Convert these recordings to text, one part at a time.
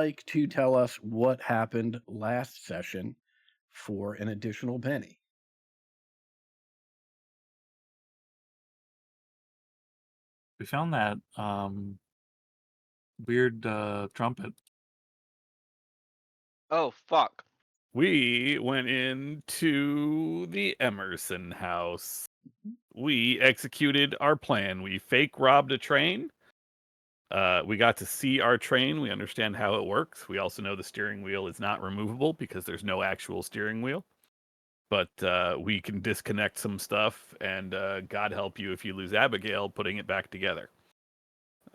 like to tell us what happened last session for an additional penny? We found that weird trumpet. Oh, fuck. We went into the Emerson house. We executed our plan. We fake robbed a train. We got to see our train. We understand how it works. We also know the steering wheel is not removable because there's no actual steering wheel. But we can disconnect some stuff, and God help you if you lose Abigail putting it back together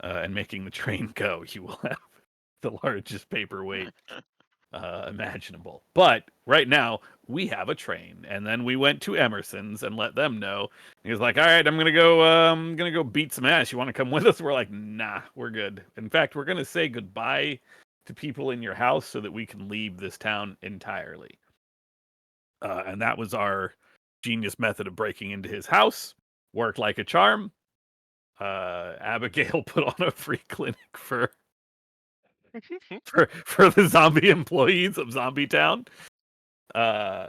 and making the train go. You will have the largest paperweight imaginable. But right now, we have a train, and then we went to Emerson's and let them know. He was like, "All right, I'm gonna go beat some ass. You want to come with us?" We're like, "Nah, we're good. In fact, we're gonna say goodbye to people in your house so that we can leave this town entirely." And that was our genius method of breaking into his house. Worked like a charm. Abigail put on a free clinic for the zombie employees of Zombie Town. Uh,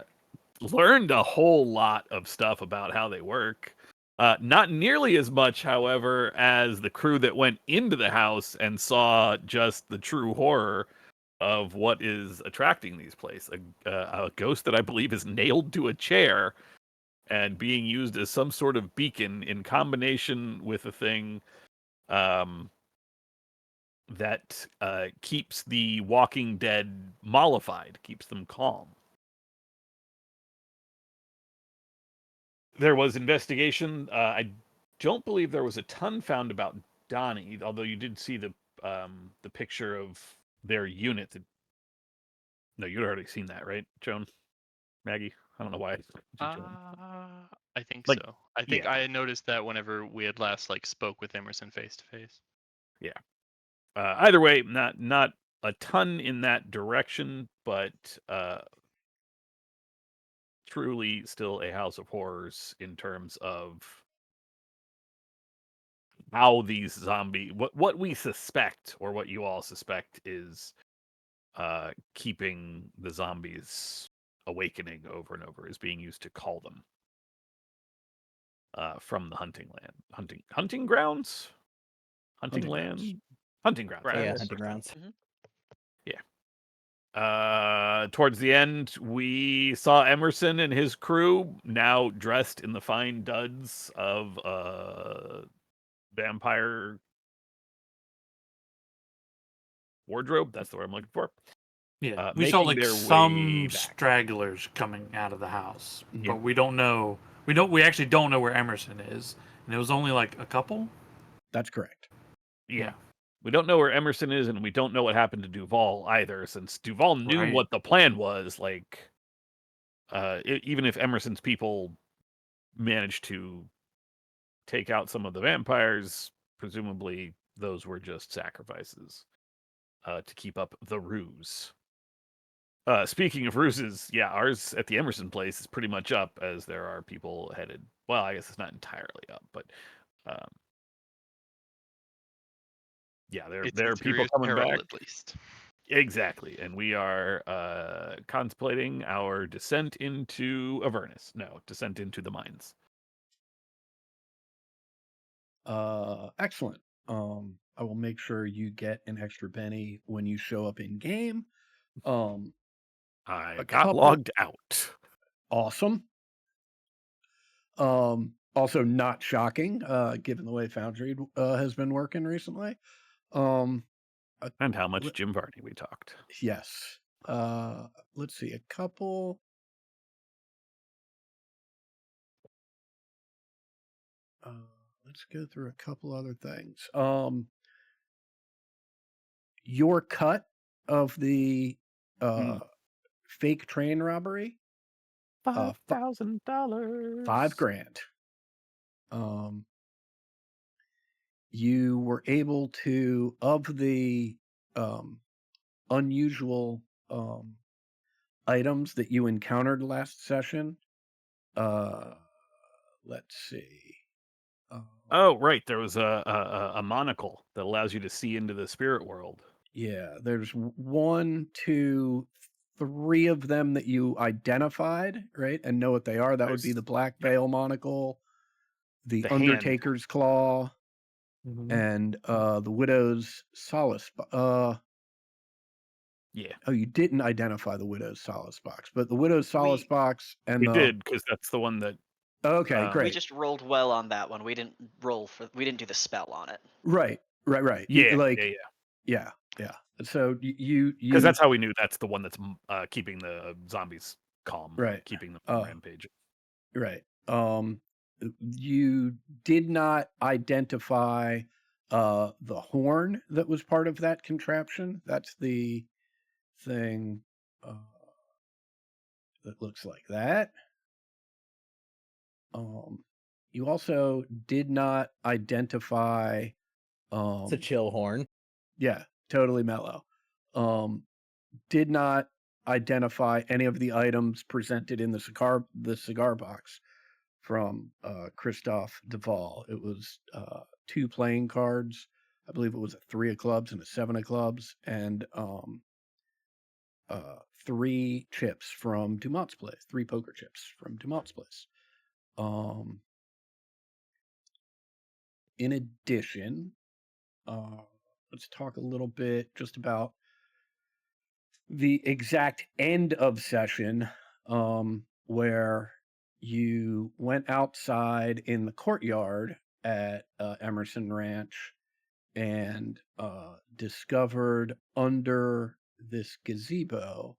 Learned a whole lot of stuff about how they work. Not nearly as much, however, as the crew that went into the house and saw just the true horror of what is attracting these places. A ghost that I believe is nailed to a chair and being used as some sort of beacon in combination with a thing um, that keeps the Walking Dead mollified, keeps them calm. There was investigation. I don't believe there was a ton found about Donnie, although you did see the picture of their unit. No, you'd already seen that, right, Joan? Maggie? I don't know why. Joan. I think Like, so. I think yeah, I noticed that whenever we had last spoke with Emerson face to face. yeah. Either way, not a ton in that direction, but truly still a house of horrors in terms of how these what we suspect or what you all suspect is keeping the zombies awakening over and over, is being used to call them from the hunting grounds, hunting Hunting grounds. land, hunting grounds. Right. Grounds. Yeah, That's hunting what it's called. grounds. Yeah. Towards the end, we saw Emerson and his crew now dressed in the fine duds of vampire wardrobe. That's the word I'm looking for. Yeah, we saw Making like their way some back. stragglers coming out of the house, Yeah. but we don't know. We actually don't know where Emerson is, and it was only like a couple. That's correct. Yeah. We don't know where Emerson is, and we don't know what happened to Duval either, since Duval knew Right. what the plan was. Like, even if Emerson's people managed to take out some of the vampires, presumably those were just sacrifices to keep up the ruse. Speaking of ruses, yeah, ours at the Emerson place is pretty much up, as there are people headed. Well, I guess it's not entirely up, but um, yeah, It's there in are people serious coming peril back. at least. Exactly, and we are contemplating our descent into Avernus. No, descent into the mines. Excellent. I will make sure you get an extra penny when you show up in game. Um, I a got couple logged out. awesome. Also not shocking, given the way Foundry has been working recently. Um, uh, And how much le- Jim Varney we talked. yes. Let's see, a couple. Uh, let's go through a couple other things. Your cut of the Hmm. fake train robbery, $5,000. 5 grand. Um, you were able to, of the um, unusual items that you encountered last session. Uh, let's see. Uh, Oh, right. There was a monocle that allows you to see into the spirit world. Yeah, there's one, two, three of them that you identified, right, and know what they are. That would be There's the Black yeah, Veil monocle, the the hand. Undertaker's Claw, Mhm. and, the Widow's Solace Yeah, oh, you didn't identify the Widow's Solace Box, but the Widow's Solace We Box and we the did because that's the one that okay, we um. great. just rolled well on that one. We didn't do the spell on it. Right, right. Yeah, yeah, Like, yeah. yeah, yeah. So you Because you that's how we knew that's the one that's keeping the zombies calm, right, keeping them from uh, rampaging. right. You did not identify the horn that was part of that contraption. That's the thing uh, that looks like that. Um, you also did not identify. It's a Um, chill horn. yeah, totally mellow. Um, did not identify any of the items presented in the cigar box from Christophe Duval. It was two playing cards. I believe it was a three of clubs and a seven of clubs, and three chips from Dumont's place, three poker chips from Dumont's place. Um, in addition, uh, let's talk a little bit just about the exact end of session where you went outside in the courtyard at Emerson Ranch and discovered under this gazebo.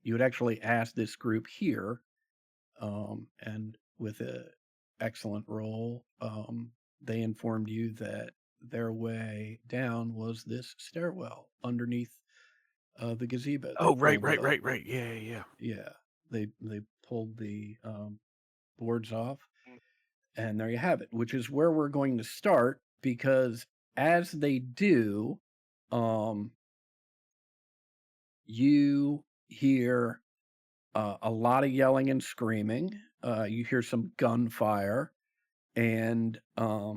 You had actually asked this group here, and with an excellent roll, they informed you that their way down was this stairwell underneath the gazebo. They Oh, right, pulled right, right, right. Yeah, yeah, yeah. yeah, they pulled the boards off, and there you have it, which is where we're going to start because as they do, um, you hear a lot of yelling and screaming. You hear some gunfire, and uh,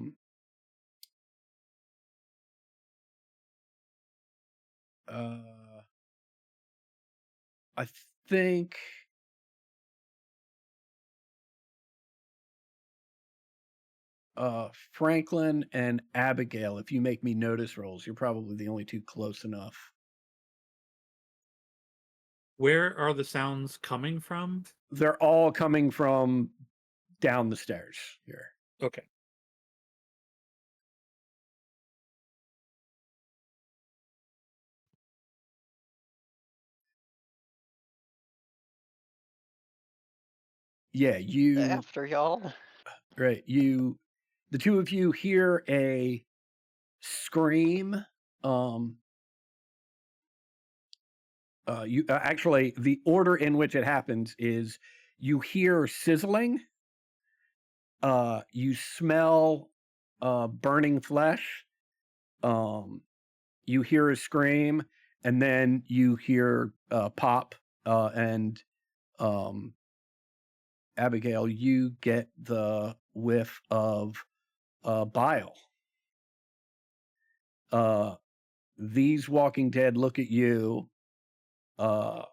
I think Franklin and Abigail, if you make me notice rolls, you're probably the only two close enough. Where are the sounds coming from? They're all coming from down the stairs here. Okay. Yeah, you After y'all. right, the two of you hear a scream. Um, you actually the order in which it happens is you hear sizzling, you smell burning flesh, um, you hear a scream, and then you hear pop. And um, Abigail, you get the whiff of bile. Uh, these Walking Dead look at you uh,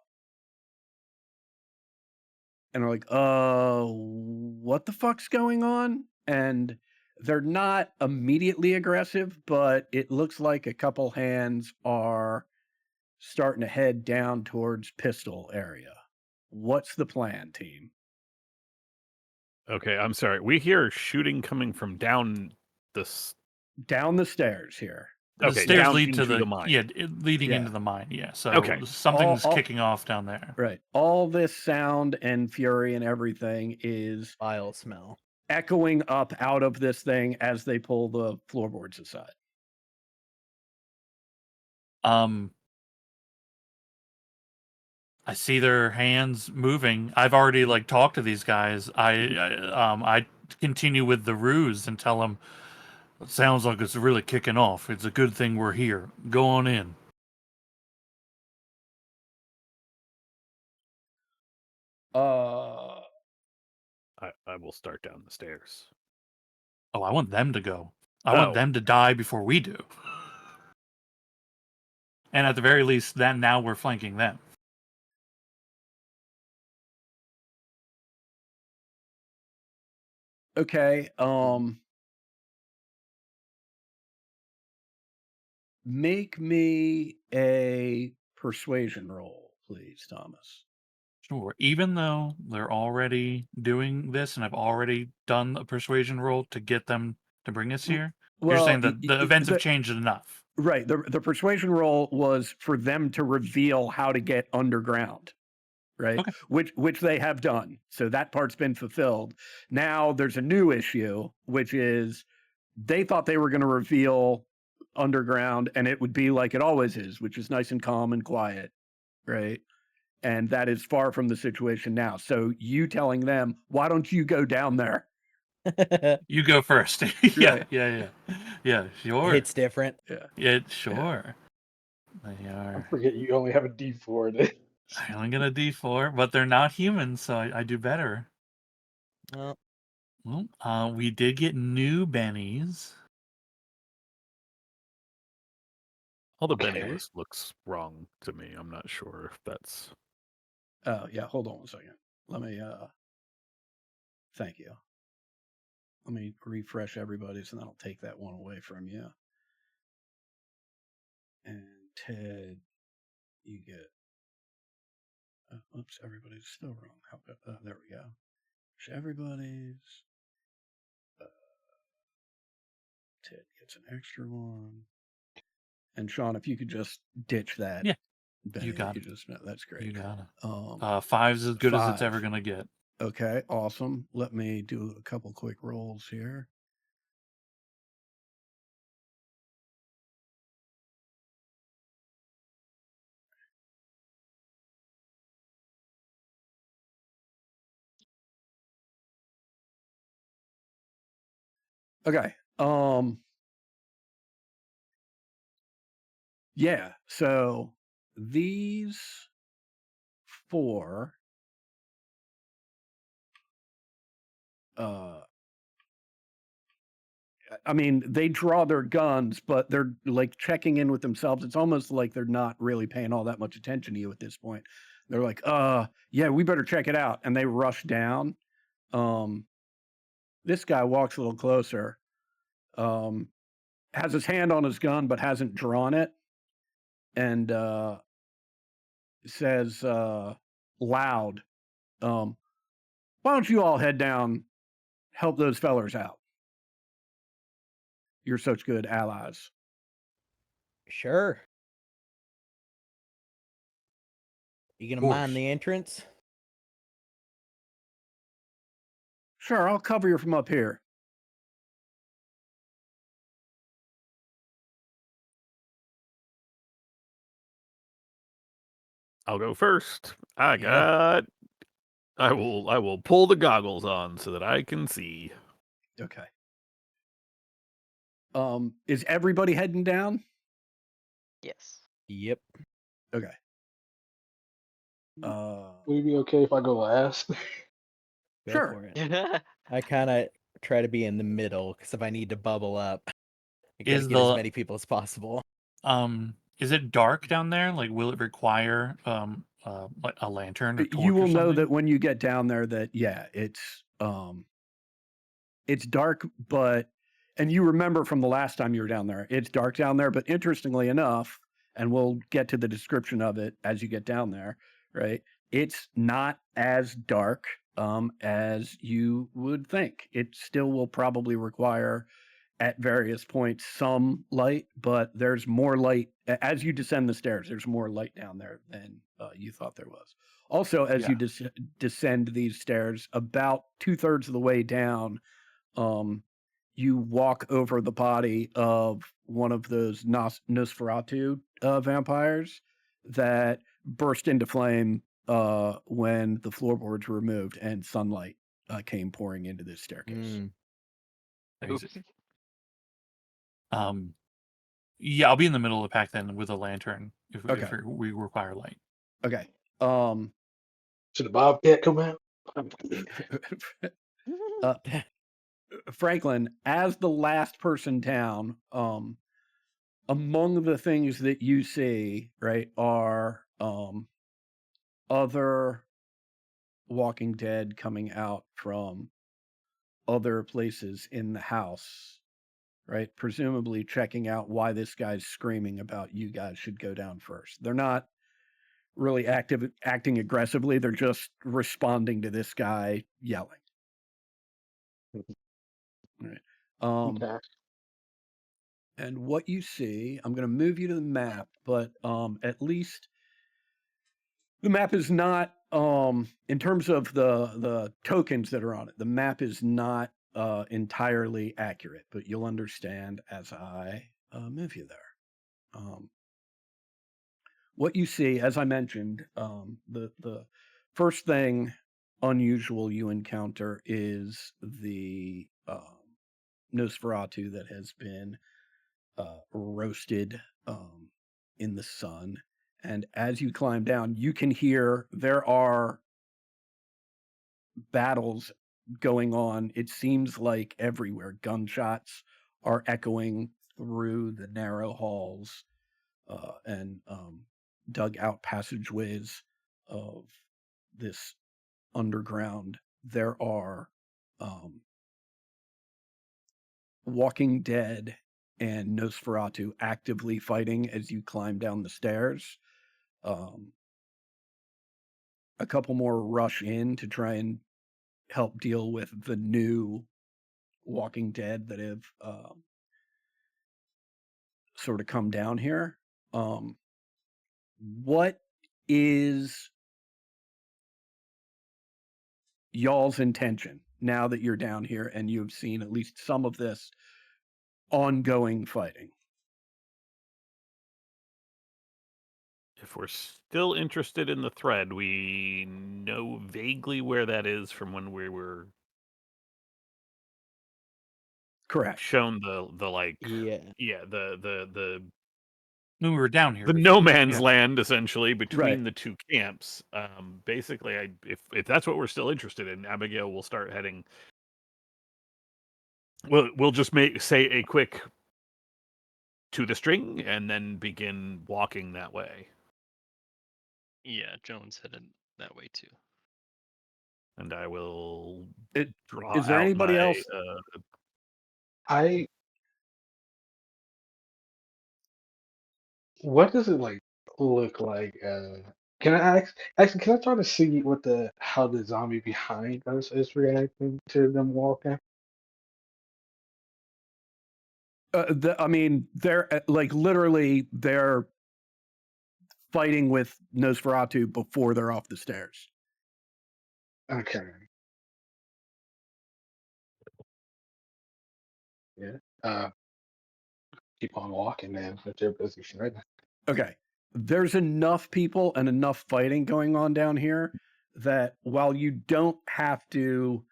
and are like, what the fuck's going on? And they're not immediately aggressive, but it looks like a couple hands are starting to head down towards pistol area. What's the plan, team? Okay, I'm sorry. We hear shooting coming from down this. Down the stairs here. The Okay, stairs down lead to into the the mine. leading Yeah. into the mine. Yeah, so Okay. something's All kicking off down there. right. All this sound and fury and everything is Vile smell. echoing up out of this thing as they pull the floorboards aside. I see their hands moving. I've already like talked to these guys. I continue with the ruse and tell them it sounds like it's really kicking off. It's a good thing we're here. Go on in. Uh, I will start down the stairs. Oh, I want them to go. I want Oh, them to die before we do. And at the very least, then now we're flanking them. Okay. Make me a persuasion roll, please, Thomas. Sure. Even though they're already doing this, and I've already done a persuasion roll to get them to bring us here, you're Well, saying that the events have changed enough. right. The persuasion roll was for them to reveal how to get underground, right? Okay. Which they have done. So that part's been fulfilled. Now there's a new issue, which is they thought they were going to reveal underground, and it would be like it always is, which is nice and calm and quiet, right? And that is far from the situation now. So you telling them, why don't you go down there? You go first. Right. Yeah, sure. It's different. Yeah, sure. They I are. forget you only have a D4 in it. I only get a D4, but they're not humans, so I do better. Well, Well, we did get new bennies. All the Okay. Benny looks wrong to me. I'm not sure if that's. Oh, yeah. Hold on 1 second. Let me, thank you. Let me refresh everybody's, and then I'll take that one away from you. And Ted, you get. Oops, everybody's still wrong. How about, there we go. Everybody's. Ted gets an extra one. And Sean, if you could just ditch that. Yeah, Benny you that got you it. just met, that's great. You got it. Um, 5's as good as it's 5. ever gonna get. Okay, awesome. Let me do a couple quick rolls here. Okay. Yeah, so these 4 I mean, they draw their guns, but they're like checking in with themselves. It's almost like they're not really paying all that much attention to you at this point. They're like, yeah, we better check it out. And they rush down. This guy walks a little closer, has his hand on his gun, but hasn't drawn it, and says loud, why don't you all head down, help those fellers out? You're such good allies. sure. You gonna Course. mind the entrance? Sure, I'll cover you from up here. I'll go first. I Yeah. will pull the goggles on so that I can see. Okay. Is everybody heading down? Yes. Yep. Okay. Would it be okay if I go last? Go Sure. for it. I kind of try to be in the middle because if I need to bubble up, I gotta Is get as the- many people as possible. Is it dark down there? Like, will it require like a lantern or torch You will or know something? that when you get down there that it's dark, but and you remember from the last time you were down there, it's dark down there, but interestingly enough, and we'll get to the description of it as you get down there, right? It's not as dark as you would think. It still will probably require at various points some light, but there's more light as you descend the stairs. There's more light down there than you thought there was. Also, as you descend these stairs, about 2/3 of the way down, you walk over the body of one of those Nosferatu vampires that burst into flame when the floorboards were removed and sunlight came pouring into this staircase. Crazy. Yeah, I'll be in the middle of the pack then with a lantern if Okay. we require light. Okay. Should the Bobcat come out? Franklin, as the last person down, among the things that you see, right, are other Walking Dead coming out from other places in the house, right? Presumably checking out why this guy's screaming about you guys should go down first. They're not really acting aggressively. They're just responding to this guy yelling. Right. Okay. And what you see, I'm going to move you to the map, but at least the map is not in terms of the tokens that are on it. The map is not entirely accurate, but you'll understand as I move you there. What you see, as I mentioned, the first thing unusual you encounter is the Nosferatu that has been roasted in the sun. And as you climb down, you can hear there are battles going on. It seems like everywhere. Gunshots are echoing through the narrow halls and dug out passageways of this underground. There are Walking Dead and Nosferatu actively fighting as you climb down the stairs. A couple more rush in to try and help deal with the new Walking Dead that have sort of come down here. What is y'all's intention now that you're down here and you've seen at least some of this ongoing fighting? If we're still interested in the thread, we know vaguely where that is from when we were Correct. shown the like Yeah. the When we were down here. the before. no man's Yeah. land essentially between Right. the two camps. Basically, if that's what we're still interested in, Abigail will start heading. We'll just say a quick to the string and then begin walking that way. Yeah, Jones headed that way too. And I will It, draw is there out anybody my else? What does it like look like? Can I ask? Actually, can I try to see what how the zombie behind us is reacting to them walking? I mean, they're like literally they're fighting with Nosferatu before they're off the stairs. Okay. Yeah. Keep on walking then if they're busy shredding. Okay. There's enough people and enough fighting going on down here that while you don't have to,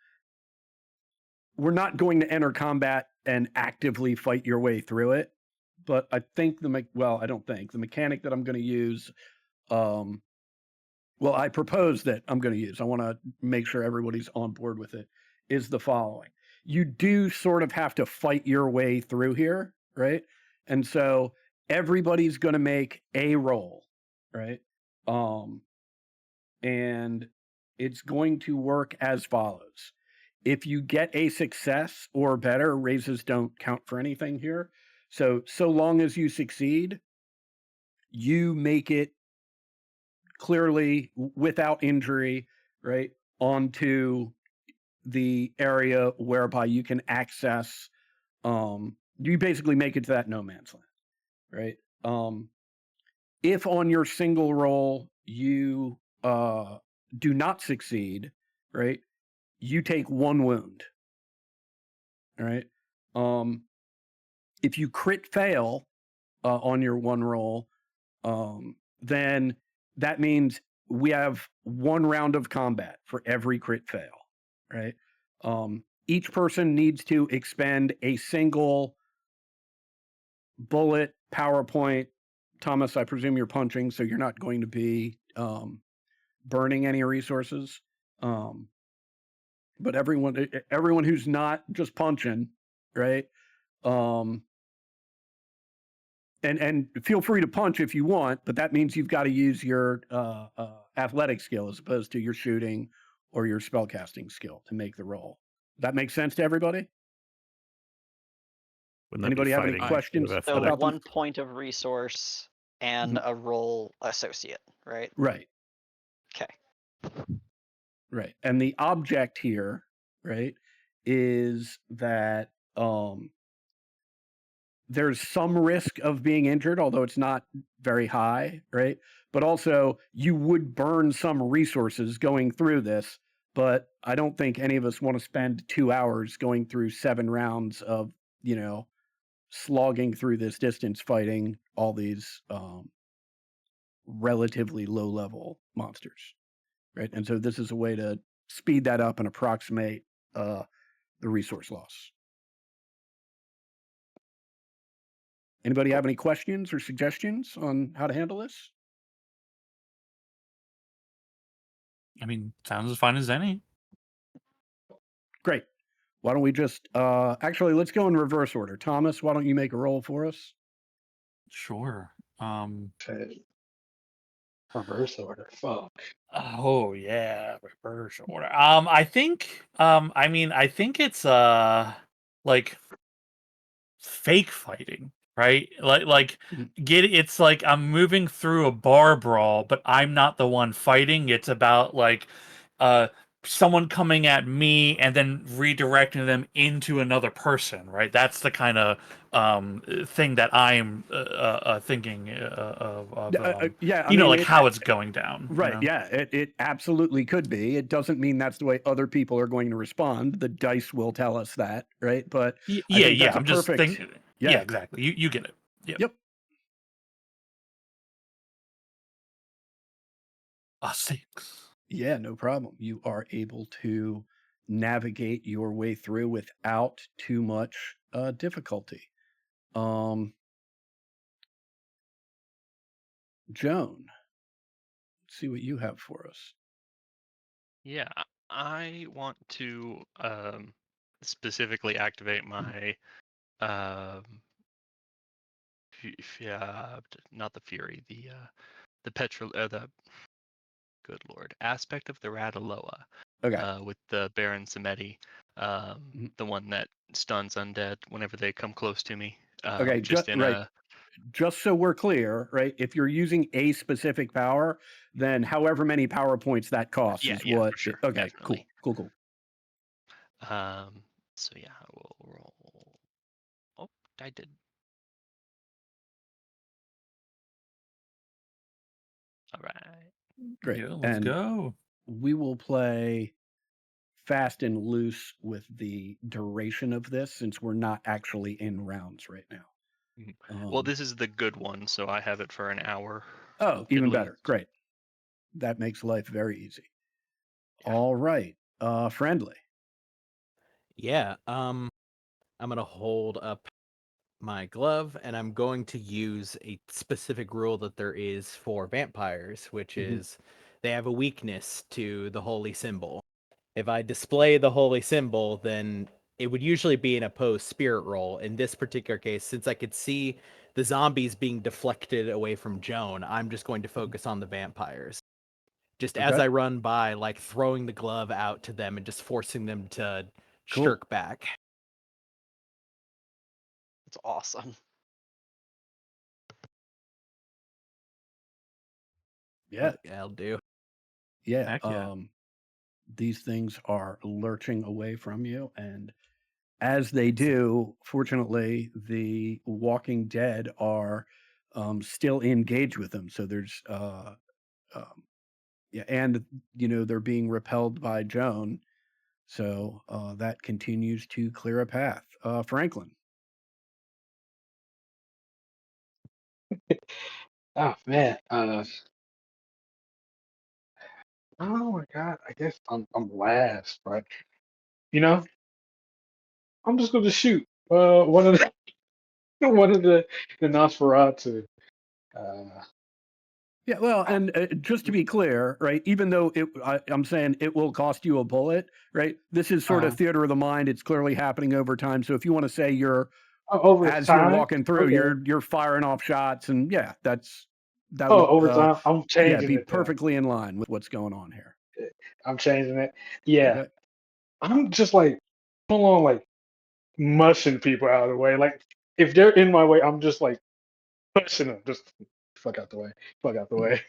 we're not going to enter combat and actively fight your way through it. But I think I don't think the mechanic that I'm going to use, I propose that I'm going to use, I want to make sure everybody's on board with it, is the following. You do sort of have to fight your way through here, right? And so everybody's going to make a roll, right? And it's going to work as follows. If you get a success or better, raises don't count for anything here. So long as you succeed, you make it clearly without injury, right, onto the area whereby you can access, you basically make it to that no man's land, right? If on your single roll you do not succeed, right, you take 1 wound, all right? If you crit fail on your 1 roll, then that means we have 1 round of combat for every crit fail, right? Each person needs to expend a single bullet, PowerPoint. Thomas, I presume you're punching, so you're not going to be burning any resources. But everyone who's not just punching, right? and feel free to punch if you want, but that means you've got to use your athletic skill as opposed to your shooting or your spellcasting skill to make the roll. That makes sense to everybody? Wouldn't that be Anybody have any fighting questions instead of So athletic? about one point of resource and a roll associate, right? Right, Okay. right. And the object here, right, is that there's some risk of being injured, although it's not very high, right? But also, you would burn some resources going through this, but I don't think any of us want to spend 2 hours going through 7 rounds of, slogging through this distance fighting all these relatively low-level monsters, right? And so this is a way to speed that up and approximate the resource loss. Anybody have any questions or suggestions on how to handle this? I mean, sounds as fine as any. Great. Why don't we just actually let's go in reverse order. Thomas, why don't you make a roll for us? Sure. Okay. Reverse order. Fuck. Oh yeah, reverse order. I think. I think it's like fake fighting, right? Like Mhm. it's like I'm moving through a bar brawl, but I'm not the one fighting. It's about like someone coming at me and then redirecting them into another person, right? That's the kind of thing that I'm thinking of Yeah, I mean, like how it's going down. right. You know? Yeah, it absolutely could be. It doesn't mean that's the way other people are going to respond. The dice will tell us that, right? But I think that's a I'm just perfect. thinking. Yeah, exactly. You get it. Yep. A 6. Yeah, no problem. You are able to navigate your way through without too much difficulty. Joan, let's see what you have for us. Yeah, I want to specifically activate my um not the fury, the petrol the good lord aspect of the Radaloa Okay. with the Baron Samedi, Mhm. the one that stuns undead whenever they come close to me. Okay, Just in right. a Just so we're clear, right? If you're using a specific power, then however many power points that costs yeah, is yeah, what. for sure, Okay, definitely. cool. So yeah, I will roll. Oh, I did. All right. Great. Yeah, let's And go. we will play fast and loose with the duration of this since we're not actually in rounds right now. Well, this is the good one, so I have it for an hour. Oh, at even least. better. Great. That makes life very easy. Yeah. All right. Friendly. Yeah. I'm gonna hold up my glove and I'm going to use a specific rule that there is for vampires, which Mhm. is they have a weakness to the holy symbol. If I display the holy symbol, then it would usually be an opposed spirit roll. In this particular case, since I could see the zombies being deflected away from Joan, I'm just going to focus on the vampires. Just as Okay. I run by, like throwing the glove out to them and just forcing them to Cool. shirk back. It's awesome. Yeah. That'll do. Yeah. Heck yeah. These things are lurching away from you, and as they do, fortunately, the Walking Dead are still engaged with them. So there's yeah, and they're being repelled by Joan. So that continues to clear a path. Franklin. Oh man. Oh my god. I guess I'm last, but you know, I'm just gonna shoot. One of the one of the Nosferatu. Uh, Yeah, well, and just to be clear, right? Even though I'm saying it will cost you a bullet, right? This is sort of uh, theater of the mind. It's clearly happening over time. So if you want to say you're over as you're time. walking through, Okay. you're firing off shots, and yeah, that Oh, would over time. I'm changing be it then. perfectly in line with what's going on here. I'm changing it. Yeah. Okay. I'm just like full on like mushing people out of the way. Like if they're in my way, I'm just like pushing them. Just fuck out the way. Fuck out the way.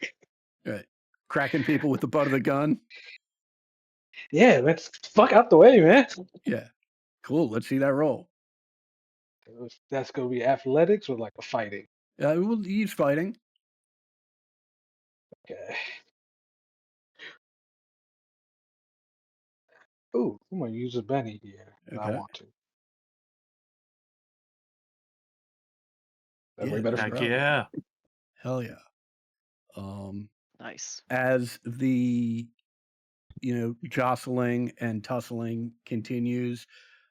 Right. Cracking people with the butt of the gun. Yeah, let's fuck out the way, man. Yeah. Cool. Let's see that roll. That's gonna be athletics or like a fighting. We'll use fighting. Okay. Ooh, I'm gonna use a Benny here. If I Okay. want to. That's Yeah, way better no for Heck me. problem. yeah. Hell yeah. Nice. As the jostling and tussling continues,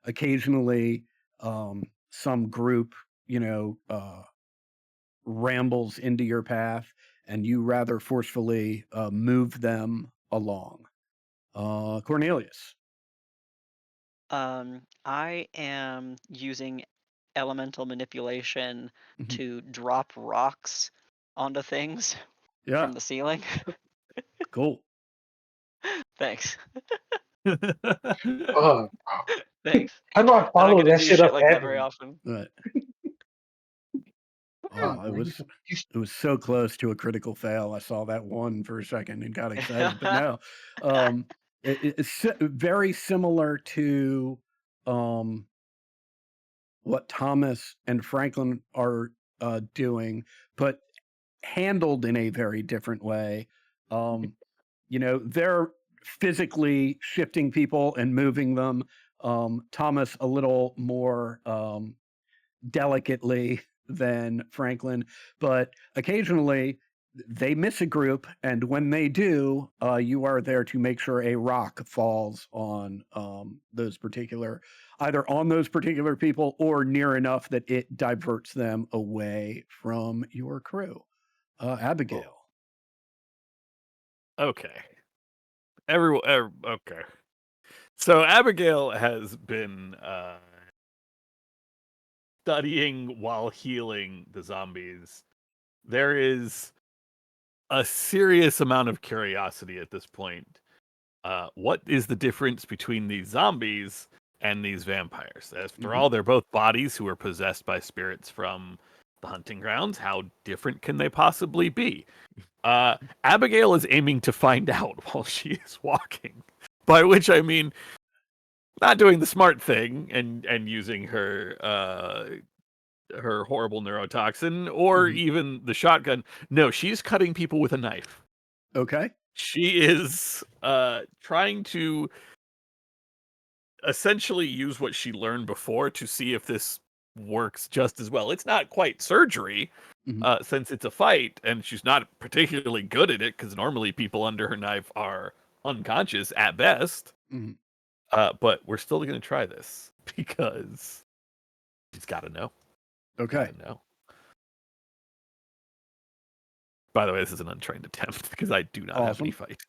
occasionally some group rambles into your path, and you rather forcefully move them along. Cornelius. I am using elemental manipulation Mhm. to drop rocks onto things Yeah, from the ceiling. cool. Thanks. Oh, Thanks. how do I I don't follow get to that do shit shit up like that very admin? often. Right. Come on, Oh, it man. was so close to a critical fail. I saw that one for a second and got excited, but no. It's very similar to what Thomas and Franklin are doing, but handled in a very different way. They're physically shifting people and moving them. Thomas a little more delicately than Franklin, but occasionally they miss a group, and when they do, you are there to make sure a rock falls on either on those particular people or near enough that it diverts them away from your crew. Abigail. Okay. Okay. So Abigail has been studying while healing the zombies. There is a serious amount of curiosity at this point. What is the difference between these zombies and these vampires? After all, they're both bodies who are possessed by spirits from the hunting grounds. How different can they possibly be? Abigail is aiming to find out while she is walking. By which I mean not doing the smart thing and using her horrible neurotoxin or even the shotgun. No, she's cutting people with a knife. Okay. She is trying to essentially use what she learned before to see if this works just as well. It's not quite surgery, since it's a fight, and she's not particularly good at it, because normally people under her knife are unconscious at best. But we're still going to try this, because she's got to know. Okay. Gotta know. By the way, this is an untrained attempt, because I do not have any fight.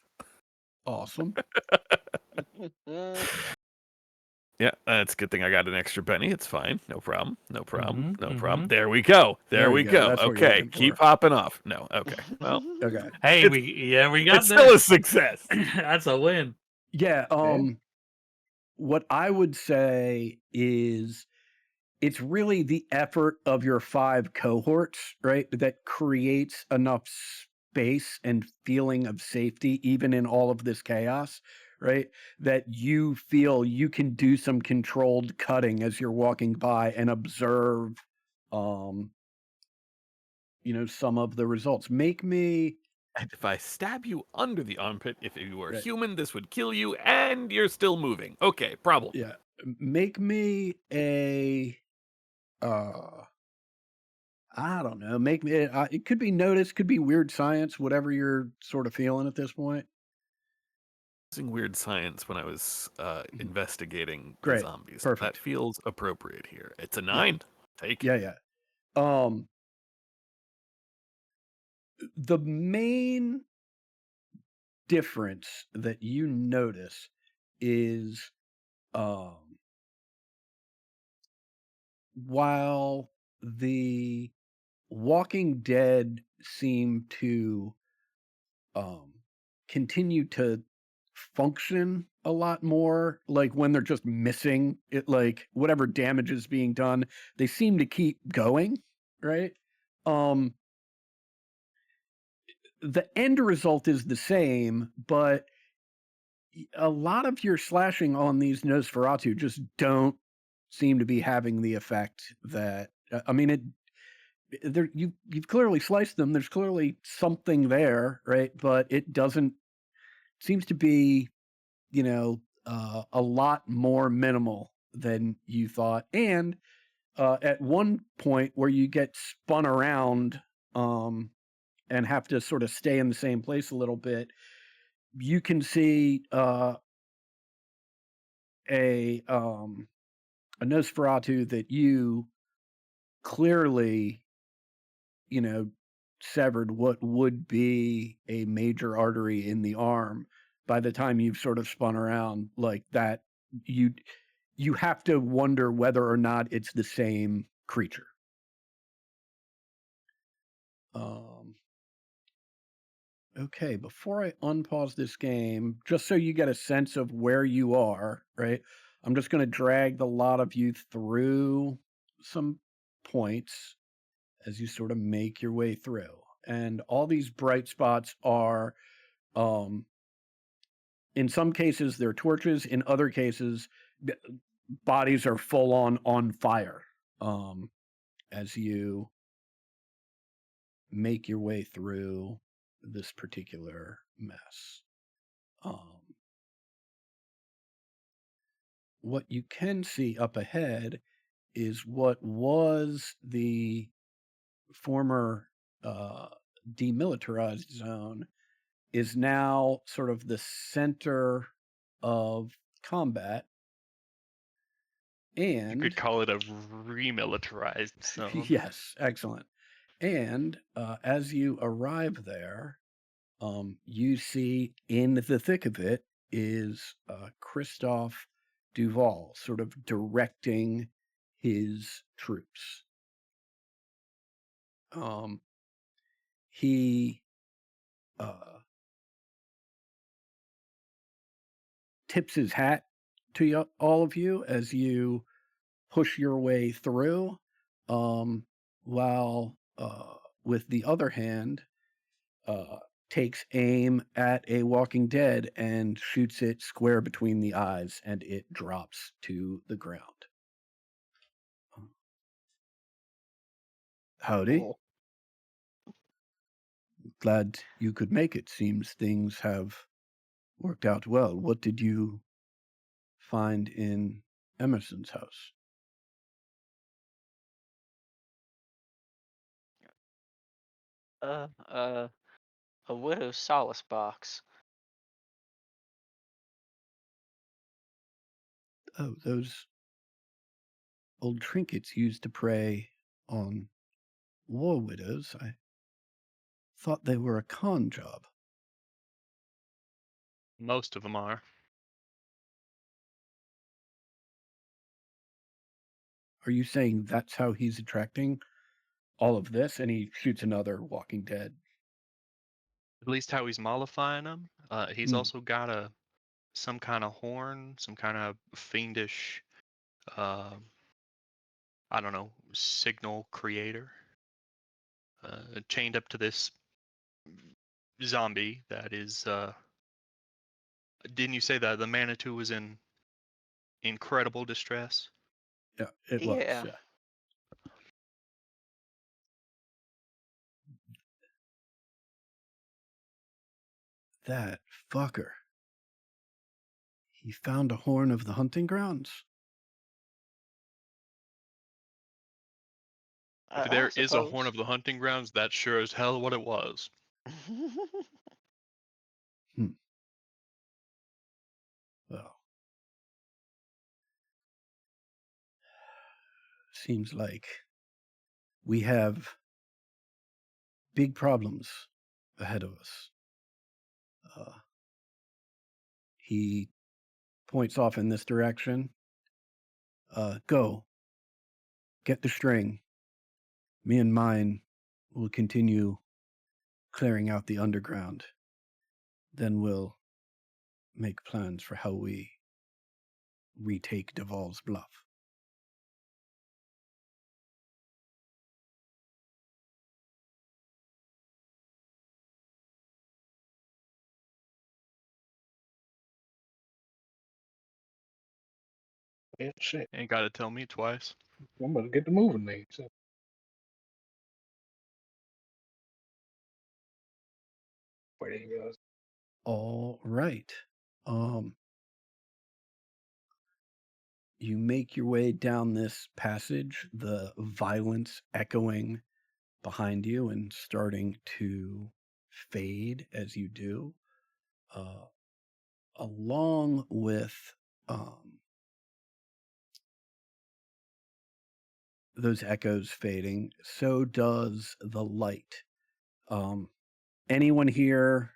Awesome. Yeah, that's a good thing I got an extra Benny. It's fine. No problem. No problem. Mhm, No mhm. problem. There we go. There we go. That's what you're Okay, looking keep for. hopping off. No, okay. Well, Okay. Hey, It's- we got it's still that. a success. That's a win. Yeah. What I would say is it's really the effort of your 5 cohorts, right, that creates enough space and feeling of safety, even in all of this chaos, right, that you feel you can do some controlled cutting as you're walking by and observe, some of the results. Make me. And if I stab you under the armpit, if you were Right. human, this would kill you, and you're still moving. Okay, problem. Yeah. Make me a. I don't know. Make me. It could be notice, could be weird science, whatever you're sort of feeling at this point. Using weird science when I was investigating the Great. zombies. Perfect. That feels appropriate here. It's a 9. Take it. Yeah. The main difference that you notice is while the Walking Dead seem to continue to function a lot more, like when they're just missing it, like whatever damage is being done, they seem to keep going, right? Um, the end result is the same, but a lot of your slashing on these Nosferatu just don't seem to be having the effect that I mean it. There, you've clearly sliced them. There's clearly something there, right? But it doesn't seems to be, a lot more minimal than you thought. And at one point where you get spun around and have to sort of stay in the same place a little bit, you can see a Nosferatu that you clearly, severed what would be a major artery in the arm by the time you've sort of spun around like that. You have to wonder whether or not it's the same creature. Okay, before I unpause this game, just so you get a sense of where you are, right? I'm just going to drag the lot of you through some points as you sort of make your way through. And all these bright spots are, in some cases, they're torches. In other cases, bodies are full on fire as you make your way through this particular mess. What you can see up ahead is what was the former demilitarized zone is now sort of the center of combat. You And could call it a remilitarized zone. yes, excellent. And as you arrive there, you see in the thick of it is Christophe Duval sort of directing his troops. He tips his hat to you, all of you as you push your way through, while with the other hand takes aim at a Walking Dead and shoots it square between the eyes, and it drops to the ground. Howdy. Oh. Glad you could make it. Seems things have worked out well. What did you find in Emerson's house? A widow's solace box. Oh, those old trinkets used to prey on war widows. I thought they were a con job. Most of them are. Are you saying that's how he's attracting all of this? And he shoots another Walking Dead. At least how he's mollifying them. He's Hmm. also got some kind of horn, some kind of fiendish, I don't know, signal creator, chained up to this zombie that is. Didn't you say that the Manitou was in incredible distress? Yeah, it was. Yeah. Yeah. That fucker. He found a horn of the hunting grounds. If I there is a horn suppose. of the hunting grounds, that's sure as hell what it was. Well, seems like we have big problems ahead of us. He points off in this direction. Go. get the string. Me and mine will continue clearing out the underground. Then we'll make plans for how we retake Duval's Bluff. Yeah, shit. Ain't got to tell me twice. I'm gonna get the moving then. So. Where he goes. All right. You make your way down this passage, the violence echoing behind you and starting to fade as you do. Along with those echoes fading, so does the light. Anyone here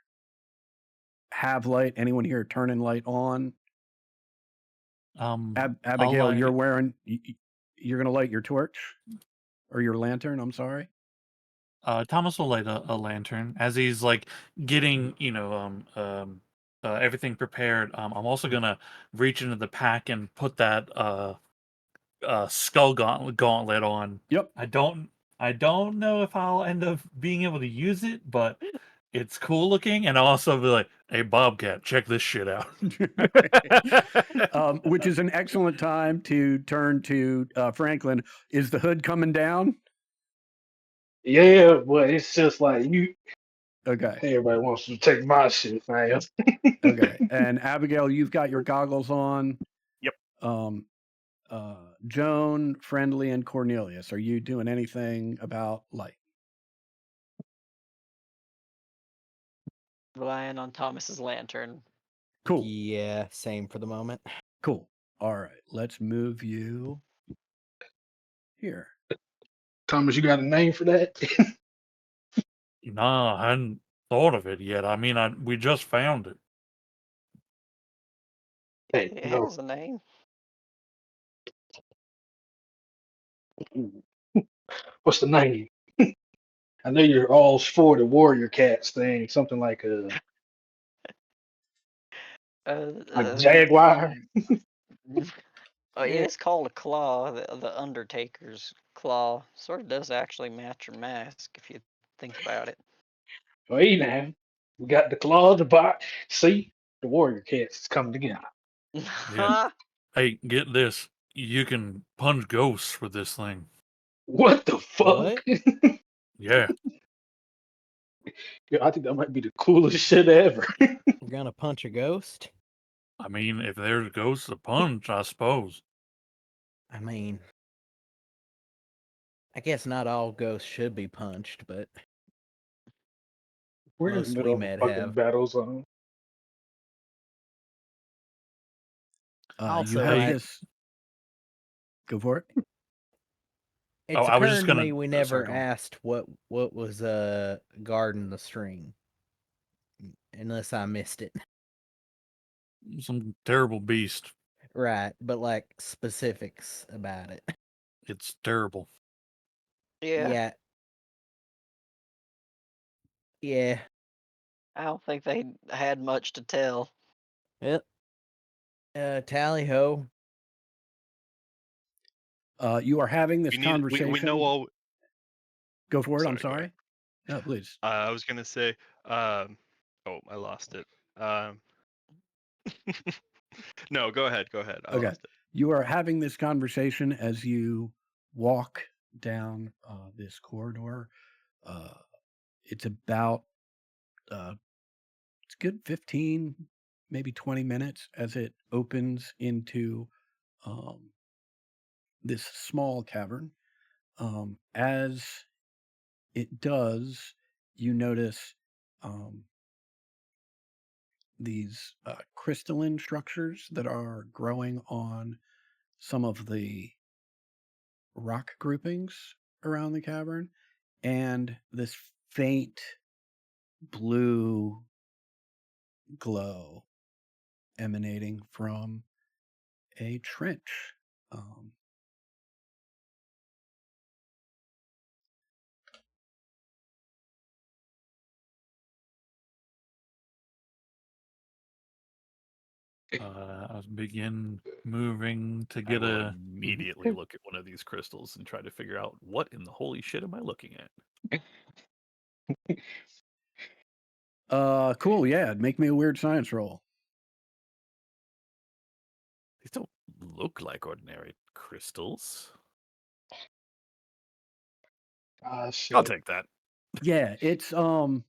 have light? Anyone here turning light on? Abigail, you're wearing. You're gonna light your torch or your lantern. I'm sorry. Thomas will light a lantern as he's like getting, everything prepared. I'm also gonna reach into the pack and put that skull gauntlet on. Yep. I don't know if I'll end up being able to use it, but it's cool looking, and I'll also be like, "Hey, Bobcat, check this shit out." Which is an excellent time to turn to Franklin. Is the hood coming down? Yeah, but it's just like you. Okay. Everybody wants to take my shit, man. Okay. And Abigail, you've got your goggles on. Yep. Joan, Friendly, and Cornelius, are you doing anything about light? Relying on Thomas's lantern. Cool. Yeah, same for the moment. Cool. All right. Let's move you here. Thomas, you got a name for that? Nah, I hadn't thought of it yet. I mean, we just found it. Hey, It no. has a name. What's the name? I know you're all for the Warrior Cats thing, something like Jaguar. Oh, it is called a claw, the Undertaker's claw. Sort of does actually match your mask if you think about it. Hey now, we got the claw, the bot. See, the Warrior Cats is coming together. Yeah. Hey, get this. You can punch ghosts with this thing. What the fuck? What? Yeah. Yeah, I think that might be the coolest shit ever. We're gonna punch a ghost? I mean, if there's ghosts to punch, I suppose. I mean, I guess not all ghosts should be punched, but We're in the most middle we of a might fucking have. battle zone. You Also, have Hey. this. Go for it. It's I was just occurring to gonna. me we sorry, never go on. asked what was guarding the string. Unless I missed it. Some terrible beast. Right, but like specifics about it. It's terrible. Yeah. Yeah. I don't think they had much to tell. Yep. Tally ho. You are having this conversation. We know all. Go for it. I'm Sorry, go ahead. sorry. No, please. I was gonna say. Oh, I lost it. No, go ahead. Go ahead. I Okay. lost it. You are having this conversation as you walk down this corridor. It's about it's good 15, maybe 20 minutes as it opens into this small cavern. As it does, you notice these crystalline structures that are growing on some of the rock groupings around the cavern, and this faint blue glow emanating from a trench. I begin moving to I get will a. immediately look at one of these crystals and try to figure out what in the holy shit am I looking at. Cool. Yeah, make me a weird science roll. These don't look like ordinary crystals. Ah, I'll shit. take that. Yeah, it's hard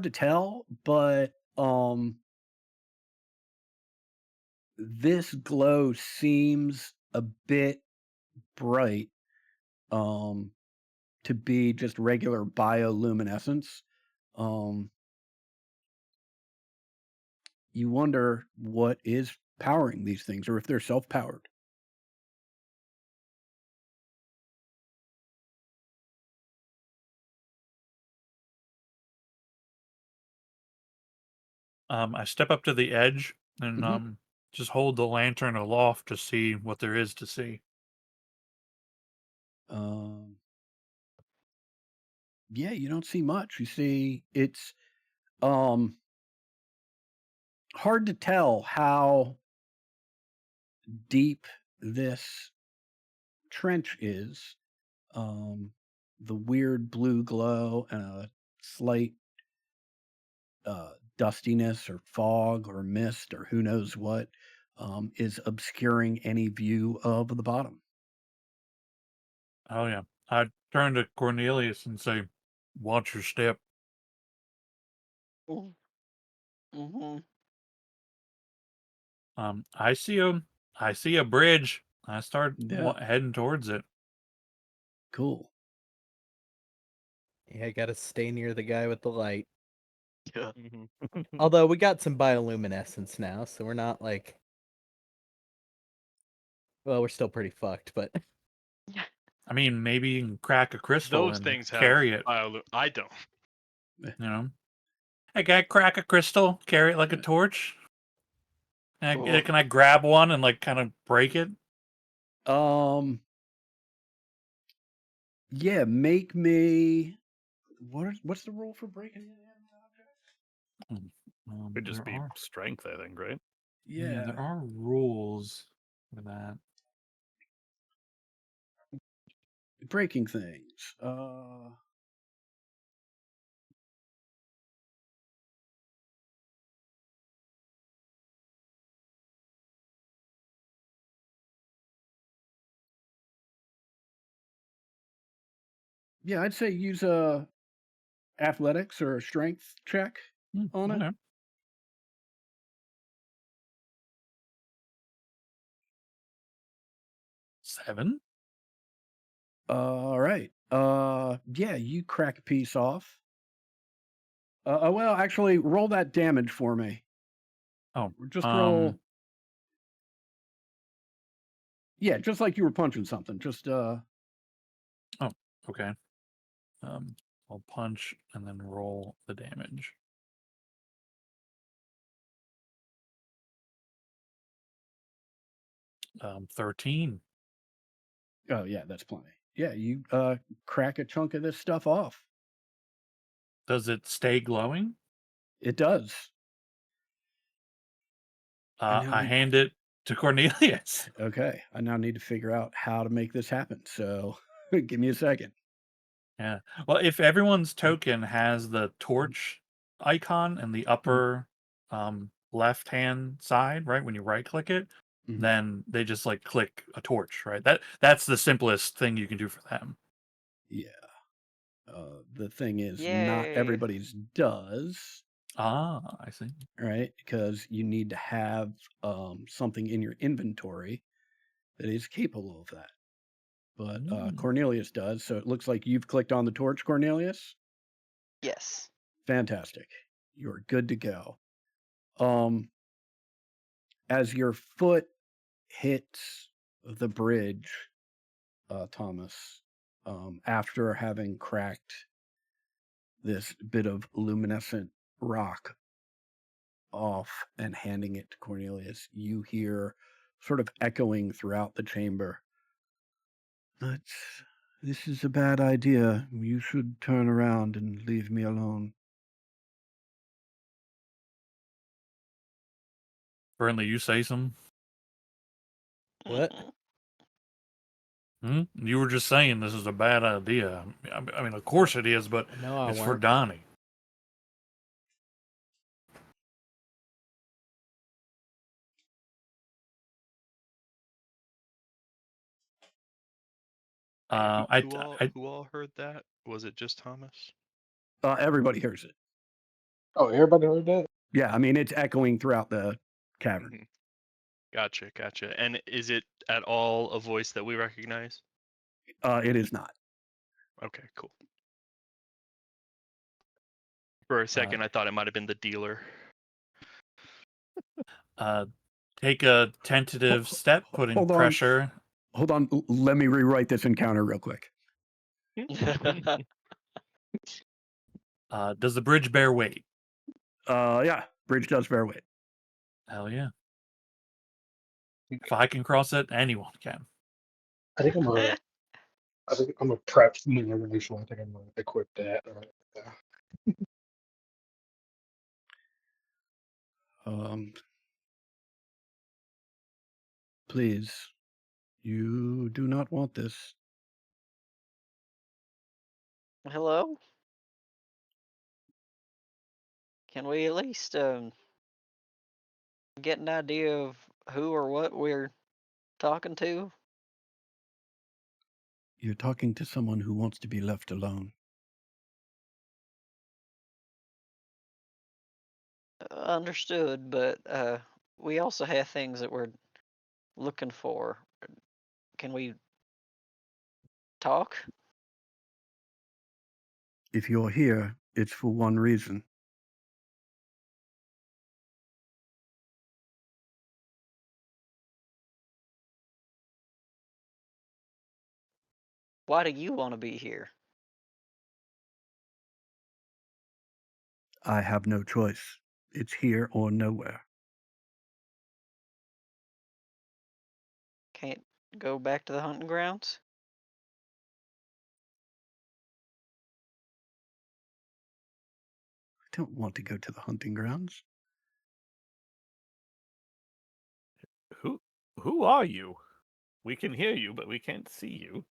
to tell, but this glow seems a bit bright to be just regular bioluminescence. Um you wonder what is powering these things or if they're self-powered. I step up to the edge and Mhm. just hold the lantern aloft to see what there is to see. Um yeah, you don't see much. You see it's um hard to tell how deep this trench is. The weird blue glow and a slight dustiness or fog or mist or who knows what is obscuring any view of the bottom. Oh yeah. I turn to Cornelius and say, "Watch your step." Mm-hmm. I see a bridge. I start Yeah, heading towards it. cool. Yeah, I gotta stay near the guy with the light. Yeah. Although we got some bioluminescence now, so we're not like. Well, we're still pretty fucked, but I mean, maybe you can crack a crystal Those and things have carry it. I don't. You know, hey, can I crack a crystal, carry it like a Yeah. torch? Oh. Can I grab one and like kind of break it? Um, yeah, make me. What's the rule for breaking an object? Could just There be are strength, I think, right? yeah, Yeah, there are rules for that. breaking things. Yeah, I'd say use a athletics or a strength check on it. Okay. 7. All right. Yeah, you crack a piece off. Well, actually, roll that damage for me. Oh, Just roll. Yeah, just like you were punching something. Just oh, okay. I'll punch and then roll the damage. Um, 13. Oh yeah, that's plenty. Yeah, you crack a chunk of this stuff off. Does it stay glowing? It does. I now I need. hand it to Cornelius. Okay, I now need to figure out how to make this happen. So, give me a second. Yeah. Well, if everyone's token has the torch icon in the upper left hand side, right? When you right click it, Mhm. then they just like click a torch, right? That's the simplest thing you can do for them. Yeah. The thing is, not Yay. everybody's does, Ah, I see. right? Because you need to have something in your inventory that is capable of that. But Mm. Cornelius does. So it looks like you've clicked on the torch, Cornelius. Yes. Fantastic. You're good to go. As your foot hits the bridge, Thomas, after having cracked this bit of luminescent rock off and handing it to Cornelius, you hear sort of echoing throughout the chamber. This is a bad idea. You should turn around and leave me alone. Burnley, you say some. What? You were just saying this is a bad idea. I mean, of course it is, but No, I it's for weren't. Donnie. Who all heard that? Was it just Thomas? Everybody hears it. Oh, everybody heard that? Yeah, I mean it's echoing throughout the cavern. Mhm. Gotcha. And is it at all a voice that we recognize? It is not. Okay, cool. For a second, I thought it might have been the dealer. Take a tentative step, putting hold on. pressure. Hold on. Let me rewrite this encounter real quick. Does the bridge bear weight? Yeah, bridge does bear weight. Hell yeah. If I can cross it, anyone can. I think I'm a prep more racial. I think I'm gonna equip that. Yeah. Please, you do not want this. Hello? Can we at least get an idea of who or what we're talking to? You're talking to someone who wants to be left alone. Understood, but we also have things that we're looking for. Can we talk? If you're here, it's for one reason. Why do you want to be here? I have no choice. It's here or nowhere. Can't go back to the hunting grounds? I don't want to go to the hunting grounds. Who are you? We can hear you, but we can't see you.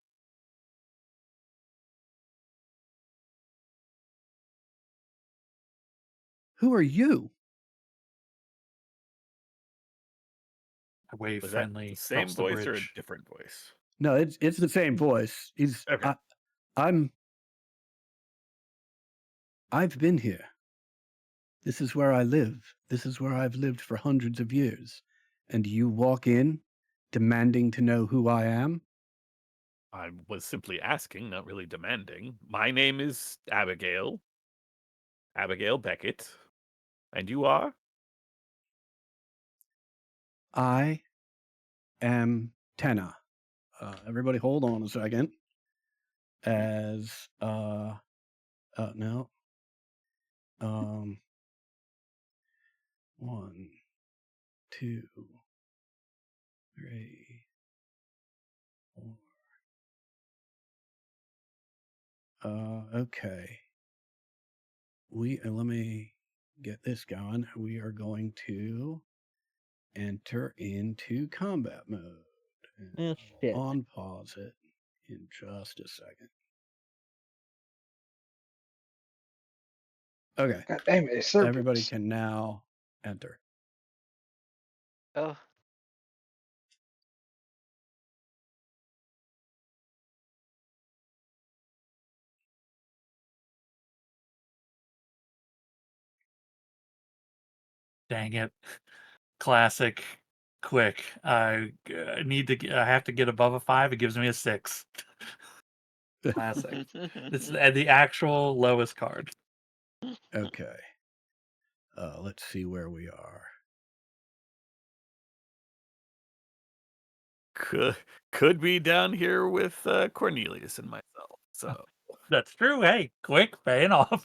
Who are you? I wave Was that friendly the same across the voice or a bridge. different voice? No, it's the same voice. Okay. I've been here. This is where I live. This is where I've lived for hundreds of years. And you walk in demanding to know who I am? I was simply asking, not really demanding. My name is Abigail. Abigail Beckett. And you are? I am Tenna. Everybody hold on a second. As no. 1, 2, 3, 4. Okay. Let me get this going. We are going to enter into combat mode. And Shit. I'll unpause it in just a second. Okay. God damn it, it's serpents. Everybody can now enter. Oh, Dang it. Classic. Quick. I have to get above a 5. It gives me a 6. Classic. It's the actual lowest card. Okay. Let's see where we are. Could be down here with Cornelius and myself. So That's true. Hey, quick, paying off.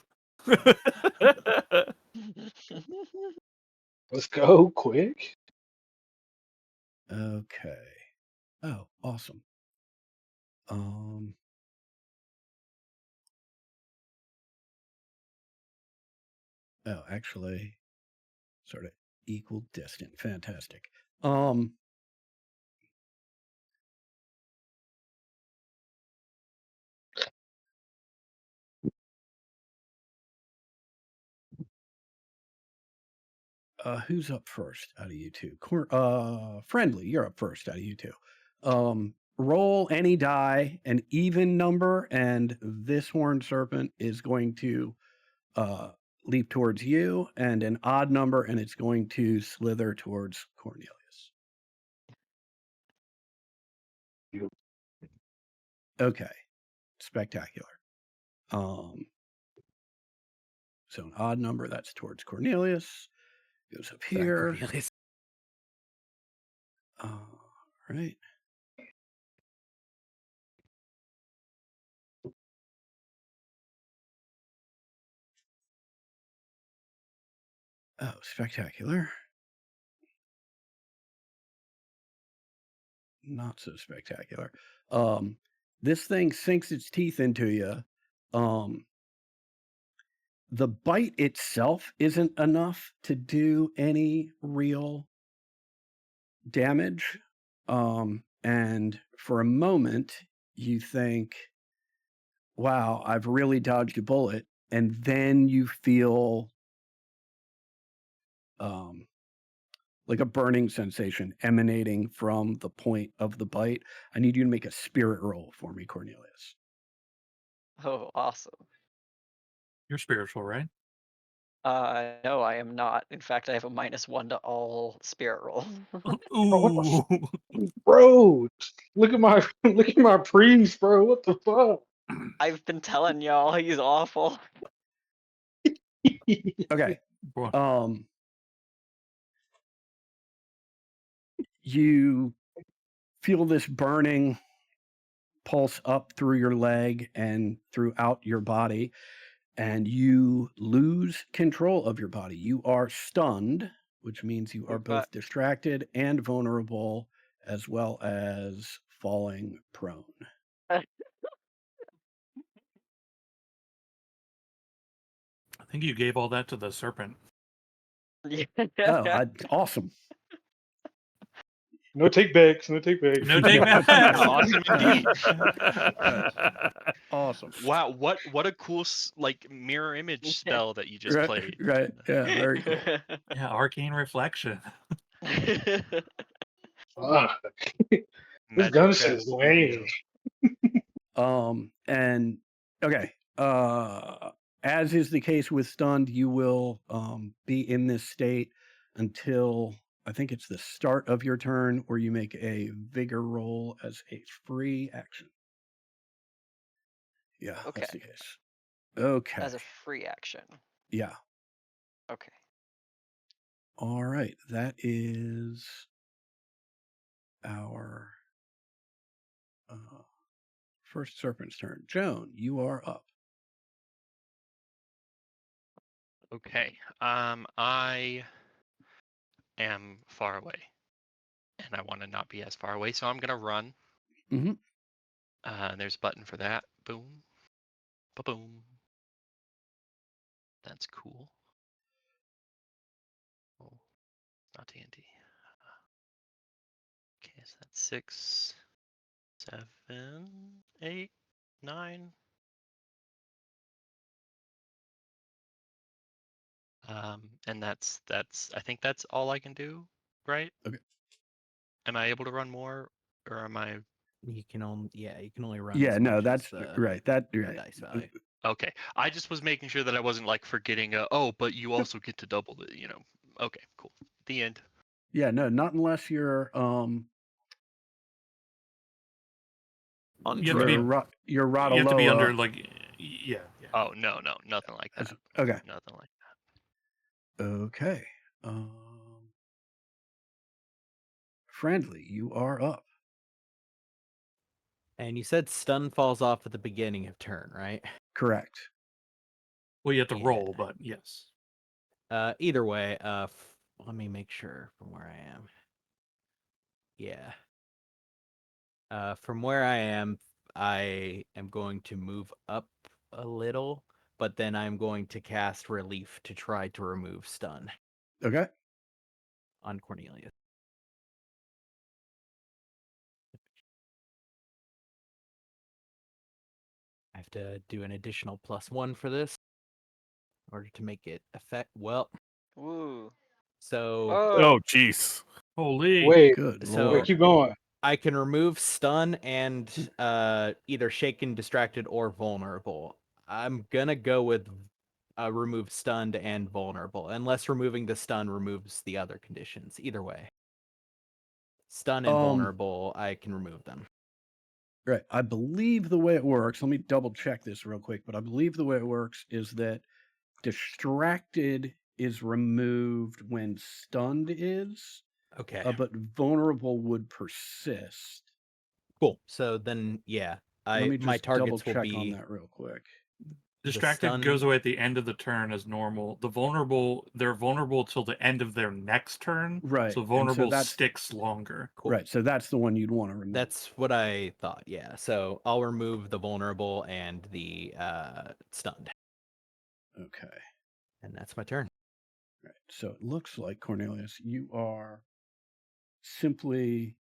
Let's go quick. Okay. Oh, awesome. Oh, actually, sort of equal distant. Fantastic. Who's up first out of you two? Friendly, you're up first out of you two. Roll any die, an even number, and this horned serpent is going to leap towards you, and an odd number, and it's going to slither towards Cornelius. Okay, spectacular. So an odd number, that's towards Cornelius. Goes up Sorry, here. Cornelius. Right. Oh, spectacular. Not so spectacular. This thing sinks its teeth into you. The bite itself isn't enough to do any real damage. And for a moment, you think, wow, I've really dodged a bullet. And then you feel like a burning sensation emanating from the point of the bite. I need you to make a spirit roll for me, Cornelius. Oh, awesome. You're spiritual, right? No, I am not. In fact, I have a -1 to all spirit roll. Bro, what the Ooh. bro? Look at my look at my priest, bro. What the fuck? I've been telling y'all he's awful. Okay. Boy. You feel this burning pulse up through your leg and throughout your body, and you lose control of your body. You are stunned, which means you are both distracted and vulnerable, as well as falling prone. I think you gave all that to the serpent. Oh, awesome. No take backs. No take backs. No take backs. Awesome indeed. Awesome. Wow, what a cool like mirror image spell that you just played. Right. Yeah, very cool. Yeah, arcane reflection. Fuck. This Magic gun Craft shit is lame. Studio. And okay. As is the case with stunned, you will be in this state until I think it's the start of your turn, where you make a vigor roll as a free action. Yeah, Okay. that's the case. Okay. As a free action. Yeah. Okay. All right. That is our first serpent's turn. Joan, you are up. Okay. I am far away, and I want to not be as far away, so I'm gonna run. Mm-hmm. There's a button for that. Boom, ba-boom. That's cool. Oh, not TNT. Okay, so that's 6, 7, 8, 9. And that's I think that's all I can do, right? Okay. Am I able to run more, or am I? You can only run. Yeah, as no, much that's as the, right. That the right. dice value. Okay, I just was making sure that I wasn't like forgetting. Oh, but you also get to double the. Okay, cool. The end. Yeah, no, not unless you're You have to be. you're You have to be under Rodaloa. like. Yeah. Oh no, nothing like that. Okay. Nothing like Okay. Friendly, you are up. And you said stun falls off at the beginning of turn, right? Correct. Well, you have to Yeah. roll, but yes. Either way, let me make sure from where I am. Yeah. From where I am going to move up a little, but then I'm going to cast relief to try to remove stun. Okay. on Cornelius. I have to do an additional +1 for this in order to make it effect. Well, Woo. so Oh, Oh, jeez. Holy. Wait, Good So- wait, lord. keep going. I can remove stun and either shaken, distracted, or vulnerable. I'm gonna go with remove stunned and vulnerable, unless removing the stun removes the other conditions. Either way, stun and vulnerable, I can remove them. Right. I believe the way it works, let me double check this real quick, but I believe the way it works is that distracted is removed when stunned is, Okay, but vulnerable would persist. cool. So then, yeah, Let me my just double targets will check on be that real quick. the Distracted stun. goes away at the end of the turn as normal. The vulnerable, they're vulnerable till the end of their next turn. Right. So and vulnerable that's sticks longer. Cool. right. So that's the one you'd want to remove. That's what I thought. Yeah. So I'll remove the vulnerable and the stunned, okay. and that's my turn. Right. So it looks like, Cornelius, you are simply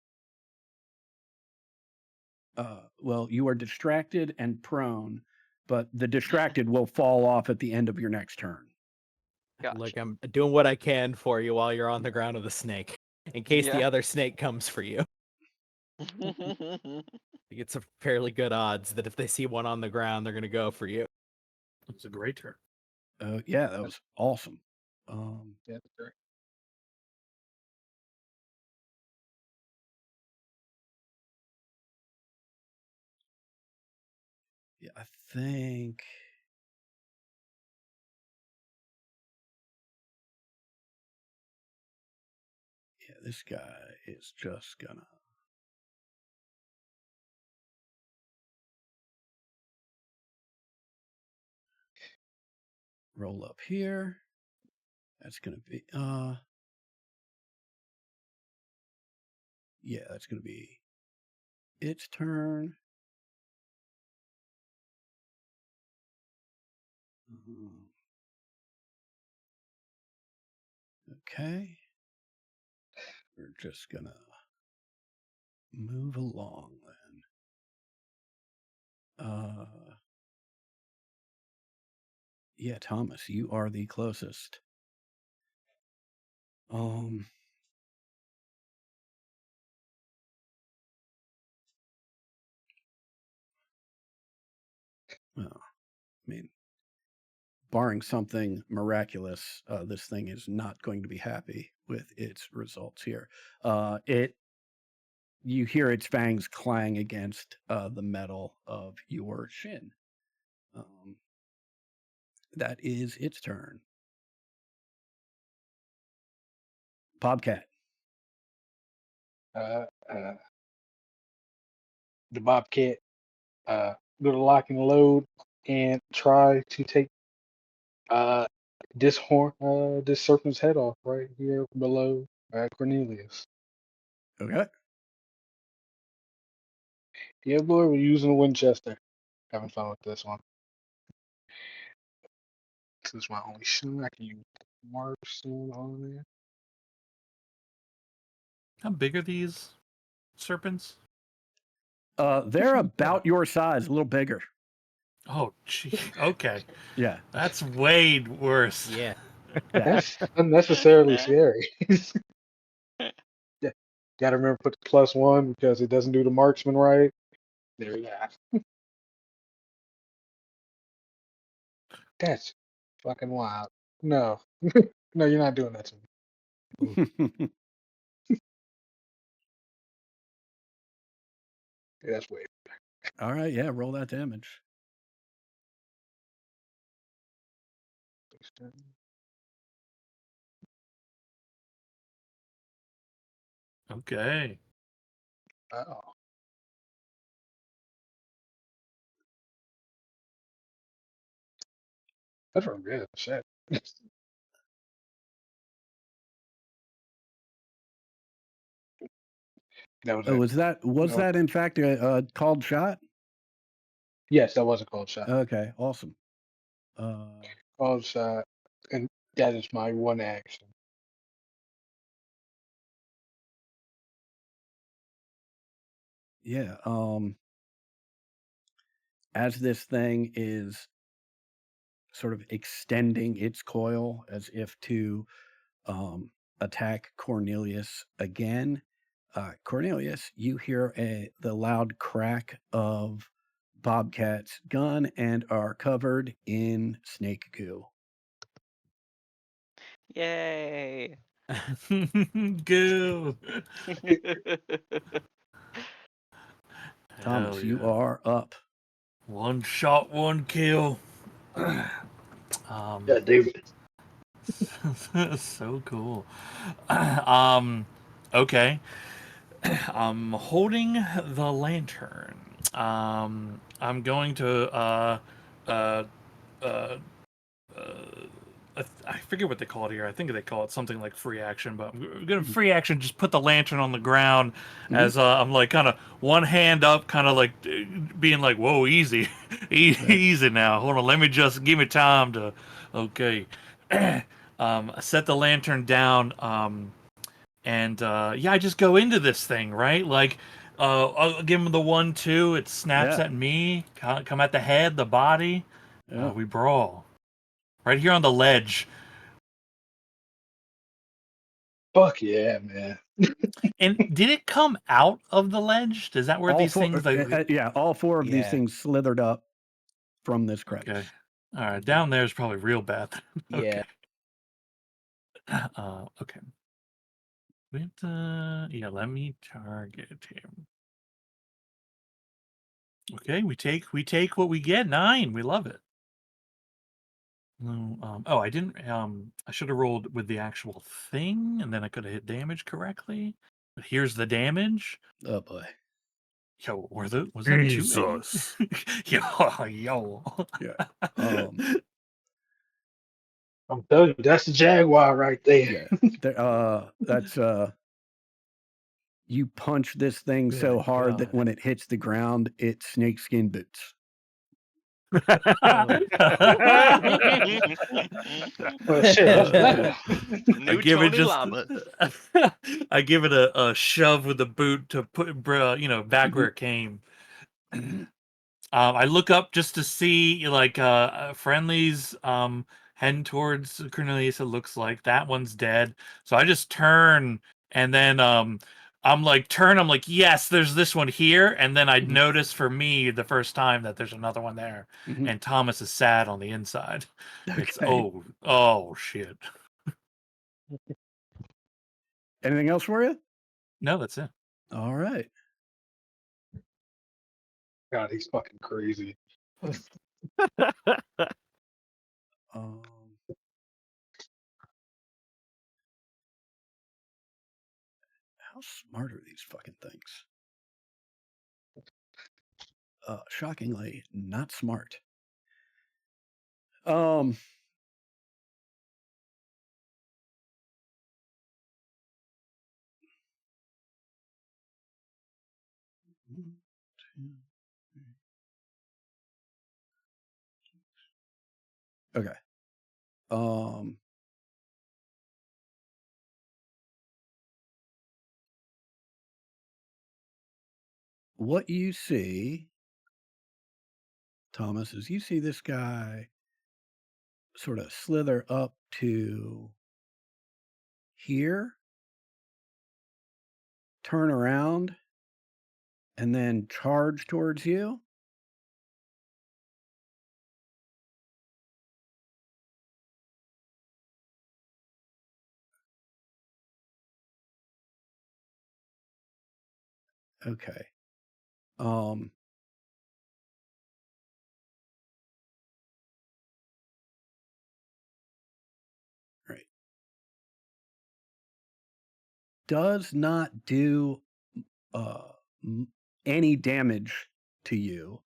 well, you are distracted and prone, but the distracted will fall off at the end of your next turn. gotcha. Look, I'm doing what I can for you while you're on the ground with the snake, in case the Yeah. other snake comes for you. It's a fairly good odds that if they see one on the ground, they're gonna go for you. It's a great turn. Yeah, that was awesome. Yeah, that's great. Yeah, I think. Yeah, this guy is just gonna. Roll up here. That's gonna be yeah, that's gonna be its turn. Okay. We're just gonna move along then. Yeah, Thomas, you are the closest. Well, I mean, barring something miraculous, this thing is not going to be happy with its results here. You hear its fangs clang against the metal of your shin. That is its turn. Bobcat. The Bobcat go to lock and load and try to take this serpent's head off right here below Cornelius. Okay. Yeah, boy, we're using a Winchester. Having fun with this one. This is my only shot. I can use Marcel on there. How big are these serpents? They're about your size, a little bigger. Oh, gee. Okay. Yeah. That's way worse. Yeah. Yeah. That's unnecessarily scary. Yeah. Gotta remember to put the +1 because it doesn't do the marksman right. There you go. That's fucking wild. No. No, you're not doing that to me. Yeah, that's weird. All right. Yeah. Roll that damage. Okay. Oh. That's real good. Shit. That was Oh, it. was No. that in fact a called shot? Yes, that was a cold shot. Okay. Awesome. Cold shot. And that is my one action. Yeah. As this thing is sort of extending its coil as if to attack Cornelius again, Cornelius, you hear the loud crack of Bobcat's gun and are covered in snake goo. Yay! Goo. Thomas, Hell you yeah. are up. One shot, one kill. Yeah, David. So cool. Okay. I'm holding the lantern. I'm going to uh, uh, I forget what they call it here. I think they call it something like free action, but I'm gonna free action. Just put the lantern on the ground as I'm like kind of one hand up, kind of like being like, "Whoa, easy, easy now. Hold on, let me just give me time to." Okay, I set the lantern down, and yeah, I just go into this thing, right? Like, I'll give him the 1-2. It snaps Yeah. at me, come at the head, the body. Yeah. We brawl right here on the ledge. Fuck yeah, man. And did it come out of the ledge? Is that where All these four, things like yeah, all four of these Yeah. things slithered up from this crevice. okay. All right, down there is probably real bad. Yeah. Okay. Yeah, let me target him. Okay, we take what we get. 9. We love it. No, oh, I didn't I should have rolled with the actual thing and then I could have hit damage correctly. But here's the damage. Oh boy. Yo, was that 2A? Jesus. yo. Yeah. I'm telling you, that's the Jaguar right there. Yeah. That's you punch this thing so Good hard that God. when it hits the ground, it snakeskin boots. Well, shit, that's better. New give it Tony just Lama. I give it a shove with the boot to put back where it came. I look up just to see like friendlies heading towards Cornelius. It looks like that one's dead. So I just turn and then I'm like yes, there's this one here, and then I'd notice for me the first time that there's another one there, and Thomas is sad on the inside. It's Okay. oh shit. Anything else for you? No, that's it. All right. God, he's fucking crazy. Um, how smart are these fucking things? Shockingly, not smart. Okay. What you see, Thomas, is you see this guy sort of slither up to here, turn around, and then charge towards you. Okay. Right. Does not do any damage to you,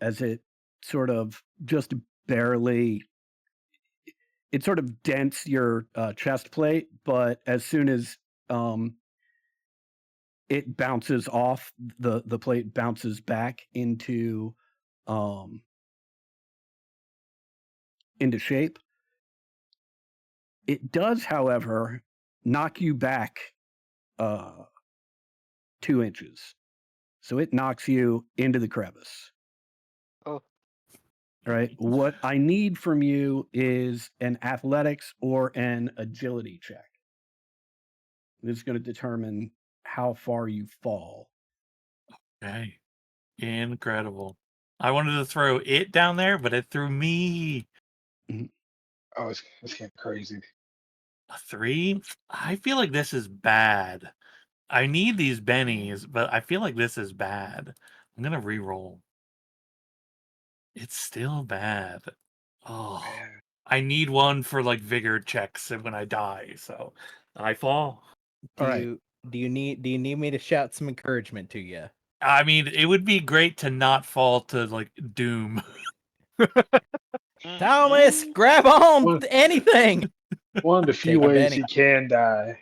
as it sort of just barely. It sort of dents your chest plate, but as soon as it bounces off, the plate bounces back into shape. It does, however, knock you back 2 inches. So it knocks you into the crevice. Oh. All right. What I need from you is an athletics or an agility check. This is going to determine how far you fall. Okay. Incredible. I wanted to throw it down there, but it threw me. Oh, it's getting crazy. A 3? I feel like this is bad. I need these bennies, but I feel like this is bad. I'm gonna re-roll. It's still bad. Oh, Man. I need one for like vigor checks when I die. So I fall. Do All right. you need me to shout some encouragement to you? I mean, it would be great to not fall to like doom. Thomas, grab on One- to anything. One of the few Take a ways Benny. he can die.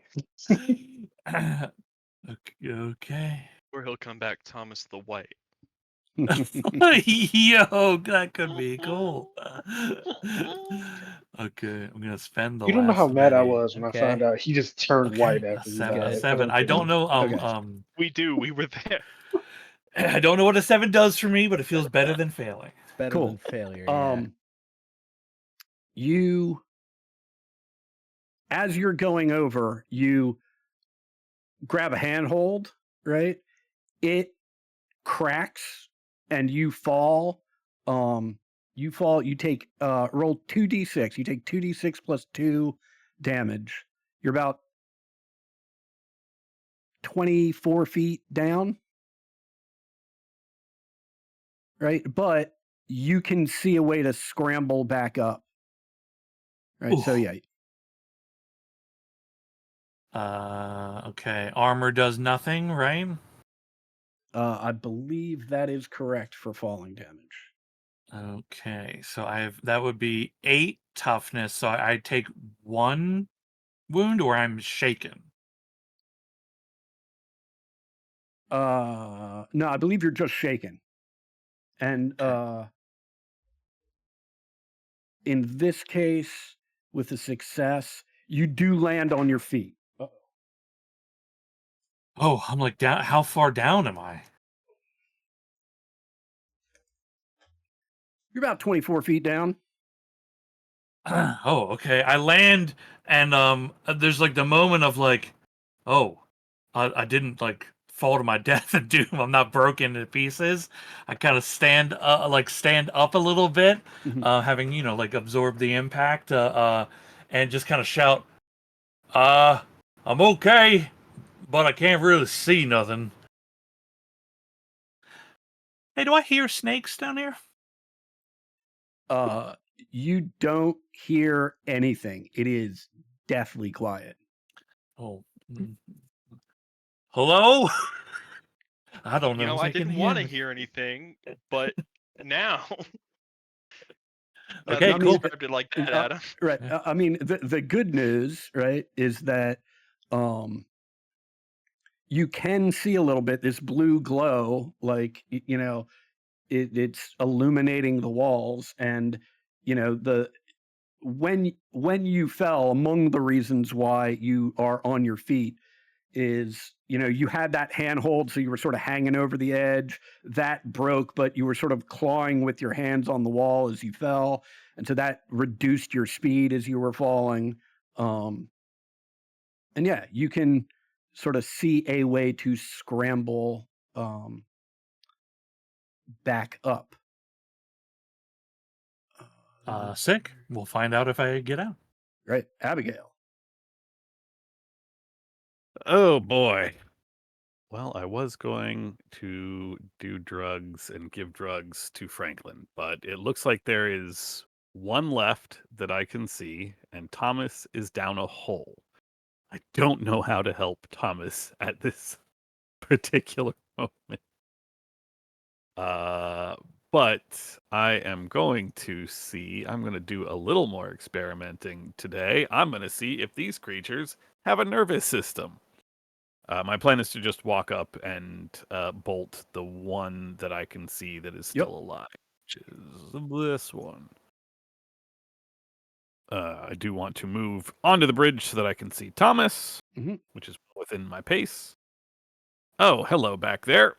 Okay. Or he'll come back Thomas the White. Yo, that could be cool. Okay, I'm gonna spend the You don't know how last mad I Benny. was when I Okay. found out he just turned Okay, white a after he 7, a died. Good. 7. I don't know. Okay. We do. We were there. I don't know what a 7 does for me, but it feels better than failing. It's better Cool. than failure. Yeah. You, as you're going over, you grab a handhold, right? It cracks and you fall. You take roll 2d6. You take 2d6 plus 2 damage. You're about 24 feet down. Right? But you can see a way to scramble back up. Right? So Ooh. yeah. Okay. Armor does nothing, right? I believe that is correct for falling damage. Okay, so that would be 8 toughness. So I take 1 wound, or I'm shaken. No, I believe you're just shaken. And Okay. in this case, with a success, you do land on your feet. Oh, I'm like down. How far down am I? You're about 24 feet down. Oh, okay. I land, and there's like the moment of like, oh, I didn't like fall to my death and doom. I'm not broken to pieces. I kind of stand up a little bit, having like absorbed the impact, and just kind of shout, I'm okay, but I can't really see nothing. Hey, do I hear snakes down here? You don't hear anything. It is deathly quiet. Oh, hello? I don't know. You know, if I they can didn't want to me. hear anything, but now. Now Okay, that you cool. described it like that, Adam. Right. I mean, the good news, right, is that you can see a little bit this blue glow, like it's illuminating the walls, and when you fell, among the reasons why you are on your feet is you had that handhold, so you were sort of hanging over the edge. That broke, but you were sort of clawing with your hands on the wall as you fell, and so that reduced your speed as you were falling. And yeah, you can sort of see a way to scramble back up. Sick. We'll find out if I get out. Right, Abigail. Oh boy. Well, I was going to do drugs and give drugs to Franklin, but it looks like there is one left that I can see, and Thomas is down a hole. I don't know how to help Thomas at this particular moment. But I am going to I'm going to do a little more experimenting today. I'm going to see if these creatures have a nervous system. My plan is to just walk up and bolt the one that I can see that is still alive, which is this one. I do want to move onto the bridge so that I can see Thomas, which is within my pace. Oh, hello back there.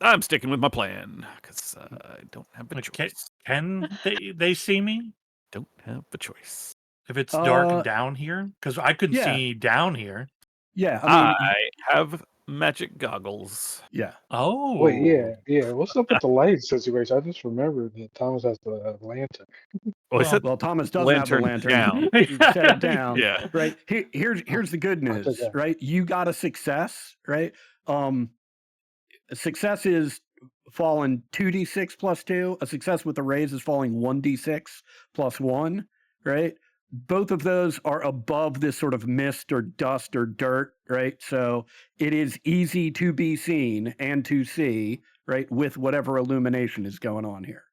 I'm sticking with my plan because I don't have a Like, choice. can they see me Don't have a choice. if it's dark Uh, down here? Because I could yeah. see down here. Yeah, I I mean, have magic goggles. yeah. Oh, Wait, yeah. What's up with the light situation? I just remembered that Thomas has the lantern. Well, I said Well, Thomas doesn't have the lantern lantern. down. He set it down. Yeah. Right. Here's the good I took news. that. Right. You got a success. Right. Success is falling 2d6 plus 2. A success with a raise is falling 1d6 plus 1. Right. Both of those are above this sort of mist or dust or dirt. Right. So it is easy to be seen and to see. Right. With whatever illumination is going on here.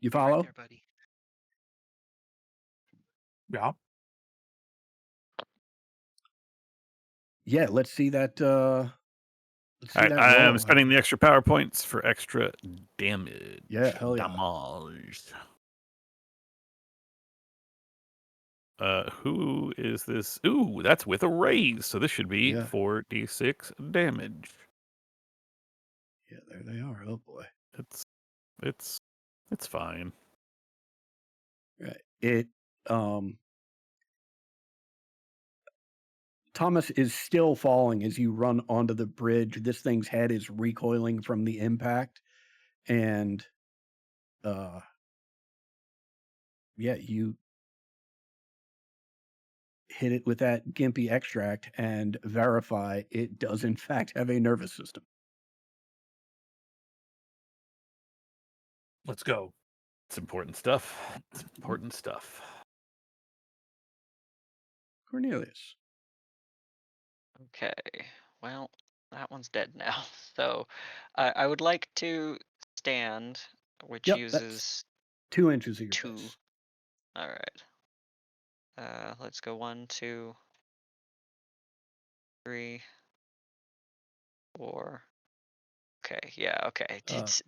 You Right follow? there, buddy. yeah. Yeah, let's see that. Let's see All right, that I am roll. spending the extra power points for extra damage. Yeah, hell yeah. Damage. Who is this? Ooh, that's with a raise, so this should be Yeah. 4d6 damage. Yeah, there they are. Oh boy. It's fine. Right. It Thomas is still falling as you run onto the bridge. This thing's head is recoiling from the impact, and yeah, you hit it with that gimpy extract and verify it does in fact have a nervous system. Let's go. It's important stuff. It's important stuff. Cornelius. Okay, well, that one's dead now. So I would like to stand, which Yep, uses 2 inches of your 2. face. All right. Let's go 1, 2, 3, 4. Okay, yeah, okay. It's,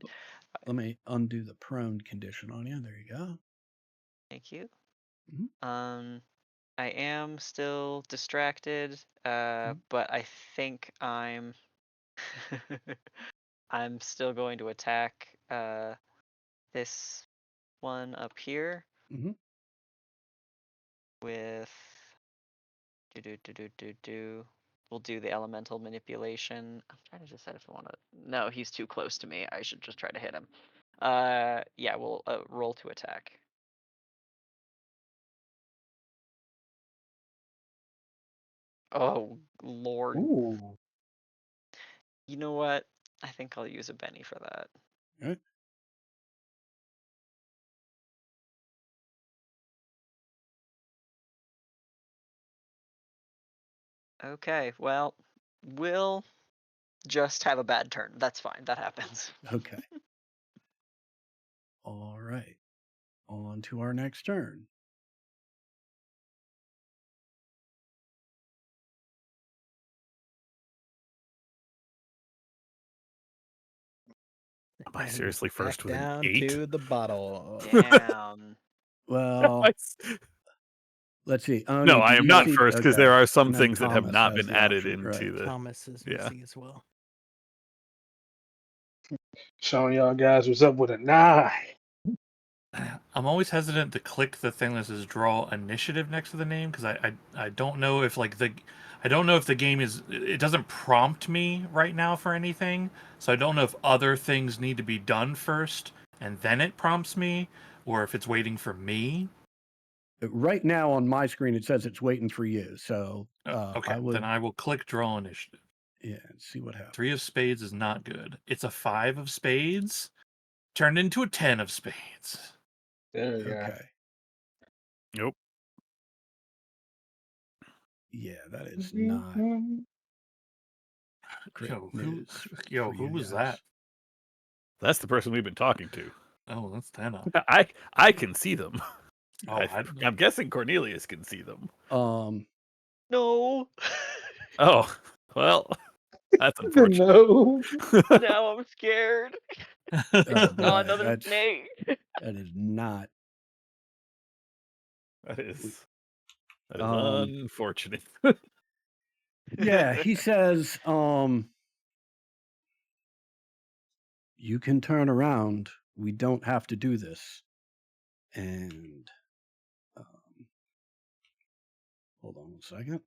Let me undo the prone condition on you. There you go. thank you. Mhm. I am still distracted, Mhm. but I think I'm I'm still going to attack this one up here Mhm. with do. We'll do the elemental manipulation. I'm trying to decide if I want to. No, he's too close to me. I should just try to hit him. Yeah, we'll roll to attack. Oh Lord. Ooh. You know what? I think I'll use a Benny for that. All right. Okay, well, we'll just have a bad turn. That's fine. That happens. Okay. All right. On to our next turn. Am I And seriously back first with an down 8? to the bottle. Damn. Well, let's see. Oh, No, do I am you not see- first because okay. there are some And then things that have Thomas not has been the added option, into right. the. Thomas is yeah. missing as well. Showing y'all guys what's up with a 9. I'm always hesitant to click the thing that says draw initiative next to the name because I don't know if I don't know if the game it doesn't prompt me right now for anything, so I don't know if other things need to be done first and then it prompts me, or if it's waiting for me. Right now on my screen, it says it's waiting for you. So Okay, then I will click draw initiative. Yeah, see what happens. 3 of spades is not good. It's a 5 of spades turned into a 10 of spades. There we go. Okay. Nope. Yeah, that is not great news. Who for you was guys. that? That's the person we've been talking to. Oh, that's 10 up. I can see them. Oh, I'm guessing Cornelius can see them. No. Oh, well, that's unfortunate. No. Now I'm scared. Oh, Oh, boy, another snake. that is not. That is Um, unfortunate. Yeah, he says, you can turn around. We don't have to do this. And hold on 1 second.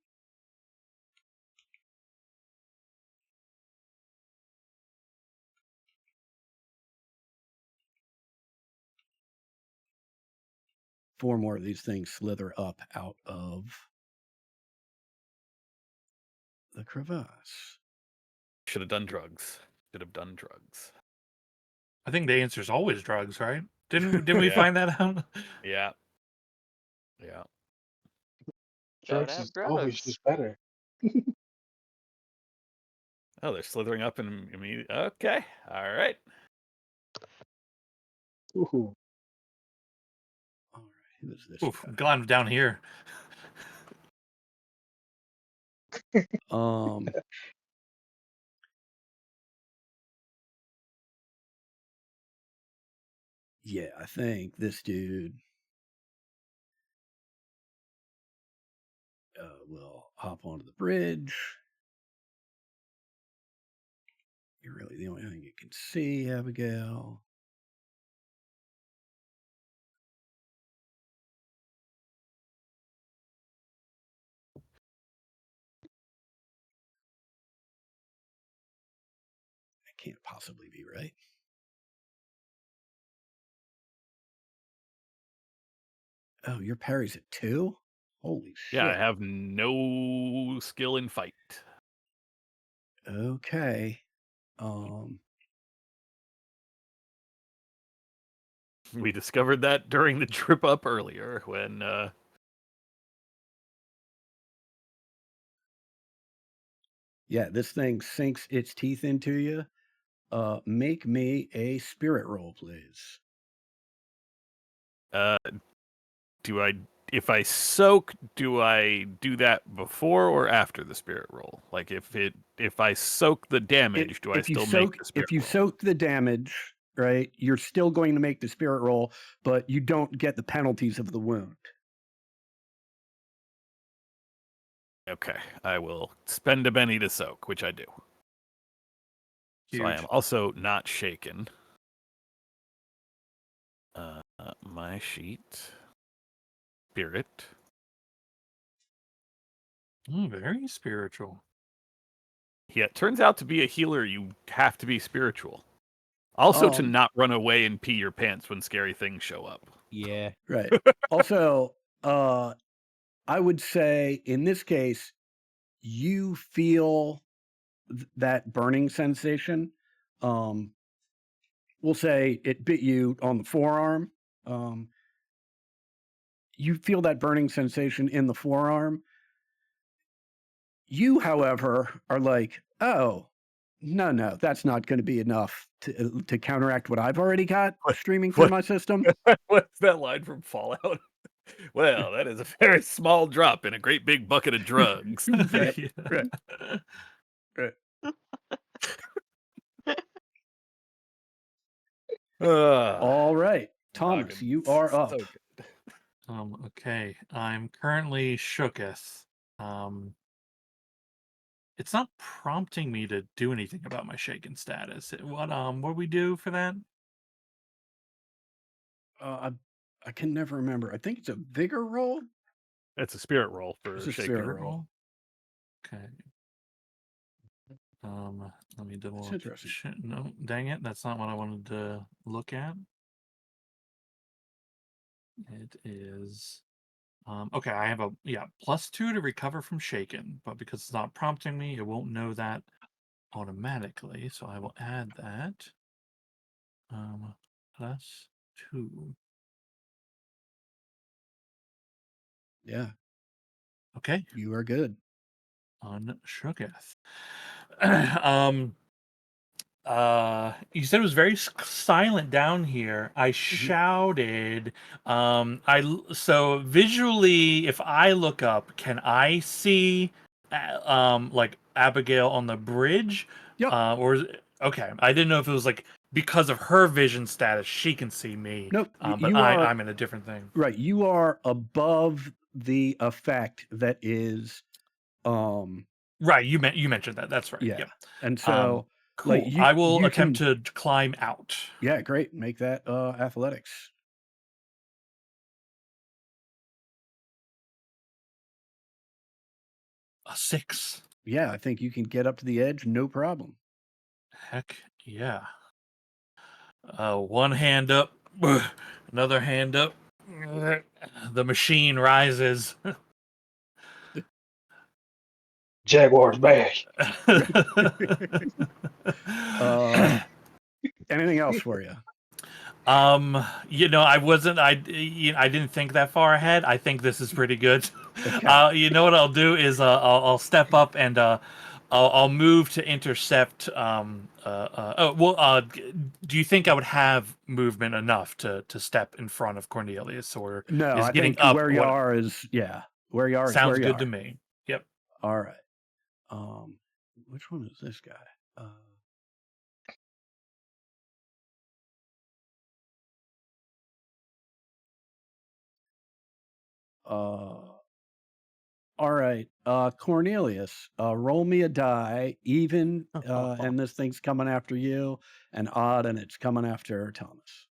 Four more of these things slither up out of the crevasse. Should have done drugs. Should have done drugs. I think the answer is always drugs, right? Didn't we Yeah. find that out? Yeah. Yeah. Gotta Drugs have is always drugs. just better. Oh, they're slithering up and immediately. Okay. All right. Ooh. All right, who is this Oof, guy? gone down here. Yeah, I think this dude will hop onto the bridge. You're really the only thing you can see, Abigail. That can't possibly be right. Oh, your parry's at 2? Holy shit. Yeah, I have no skill in fight. Okay. We discovered that during the trip up earlier when Yeah, this thing sinks its teeth into you. Make me a spirit roll, please. if I soak, do I do that before or after the spirit roll? Like if I soak the damage, do I If you still make soak the spirit if you roll? soak the damage, right, you're still going to make the spirit roll, but you don't get the penalties of the wound. Okay, I will spend a penny to soak, which I do. So I Huge. am also not shaken. My sheet. Spirit. Very spiritual. Yeah, it turns out to be a healer, you have to be spiritual. Also to not run away and pee your pants when scary things show up. Yeah. Right. Also, I would say in this case, you feel that burning sensation. We'll say it bit you on the forearm. You feel that burning sensation in the forearm. You, however, are like, oh, no, that's not going to be enough to counteract what I've already got streaming through my system. What's that line from Fallout? Well, that is a very small drop in a great big bucket of drugs. Right, Yeah. right, right. All right, Thomas, Noggin. you are up. So good. Okay. I'm currently shooketh. It's not prompting me to do anything about my shaken status. What do we do for that? I can never remember. I think it's a vigor roll. It's a spirit roll for It's a shaking. spirit roll. Okay. Let me double. That's interesting. No, dang it, that's not what I wanted to look at. It is. Okay, I have a +2 to recover from shaken, but because it's not prompting me, it won't know that automatically. So I will add that. +2. Yeah. Okay. You are good. Unshooketh. You said it was very silent down here. I shouted. So visually, if I look up, can I see like Abigail on the bridge? Yep. Or is it, okay, I didn't know if it was like because of her vision status she can see me. Nope. But I'm in a different thing. Right. You are above the effect that is Right, you mentioned that. That's right. yeah. Yep. And so Cool. Like, I will you attempt can- to climb out. Yeah, great. Make that athletics. A 6. Yeah, I think you can get up to the edge, no problem. Heck yeah. One hand up, another hand up. The machine rises. Jaguar's back. Anything else for you? I wasn't. I didn't think that far ahead. I think this is pretty good. Okay. You know what I'll do is I'll step up and I'll move to intercept. Do you think I would have movement enough to step in front of Cornelius, or No, is I getting think up where you what- are is where you are is sounds where you good are. to me. Yep. All right. Which one is this guy? All right. Cornelius, roll me a die, even, and this thing's coming after you, and odd, and it's coming after Thomas.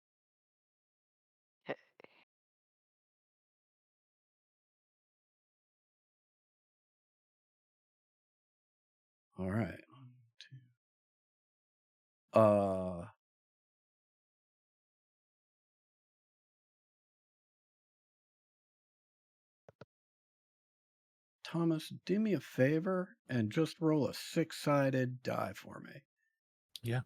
All right. 1, 2. Thomas, do me a favor and just roll a 6-sided die for me. Yeah.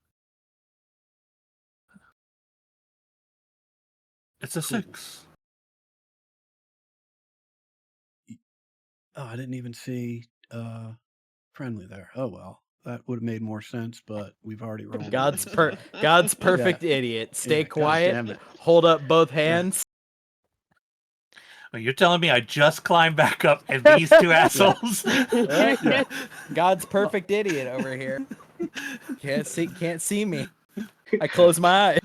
It's a Cool. 6. Oh, I didn't even see friendly there. Oh well, that would have made more sense, but we've already rolled. God's one, so- God's perfect idiot. Stay Yeah, God quiet. damn it. Hold up both hands. Well, you're telling me I just climbed back up, and these two assholes. Right? Yeah. God's perfect idiot over here. Can't see me. I close my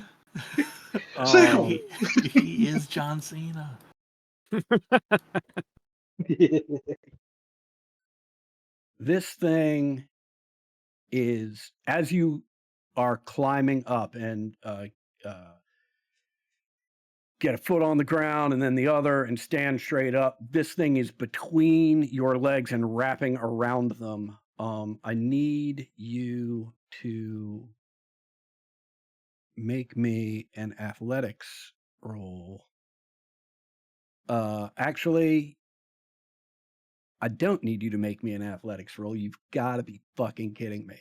eye. He is John Cena. This thing is, as you are climbing up and get a foot on the ground and then the other and stand straight up, this thing is between your legs and wrapping around them. I need you to make me an athletics roll. Actually, I don't need you to make me an athletics roll. You've got to be fucking kidding me.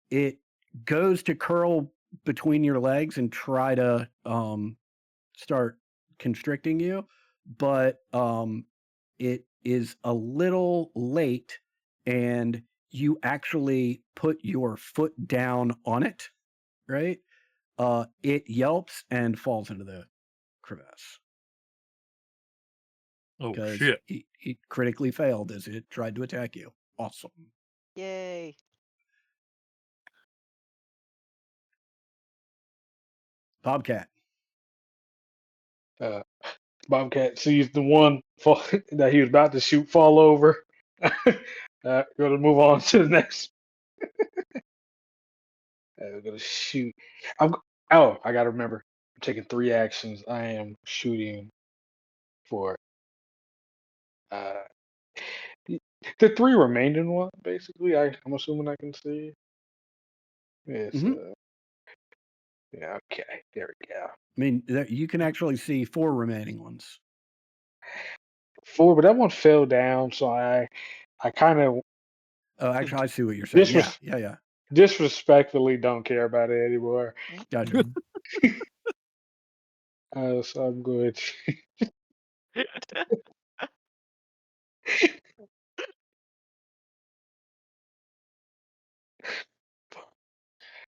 It goes to curl between your legs and try to start constricting you, but it is a little late, and you actually put your foot down on it, right? It yelps and falls into the crevasse Oh because shit! it critically failed as it tried to attack you. Awesome. Yay. Bobcat. Bobcat sees the one fall, that he was about to shoot fall over. Gonna move on to the next. We're gonna shoot. Oh, I gotta remember. I'm taking 3 actions. I am shooting for the 3 remaining one. Basically, I'm assuming I can see. Yes. Mhm. Yeah. Okay. There we go. I mean, you can actually see 4 remaining ones. 4, but that one fell down, so I kind of Oh, actually, I see what you're saying. Disres- Yeah. disrespectfully don't care about it anymore. Gotcha. So I'm good.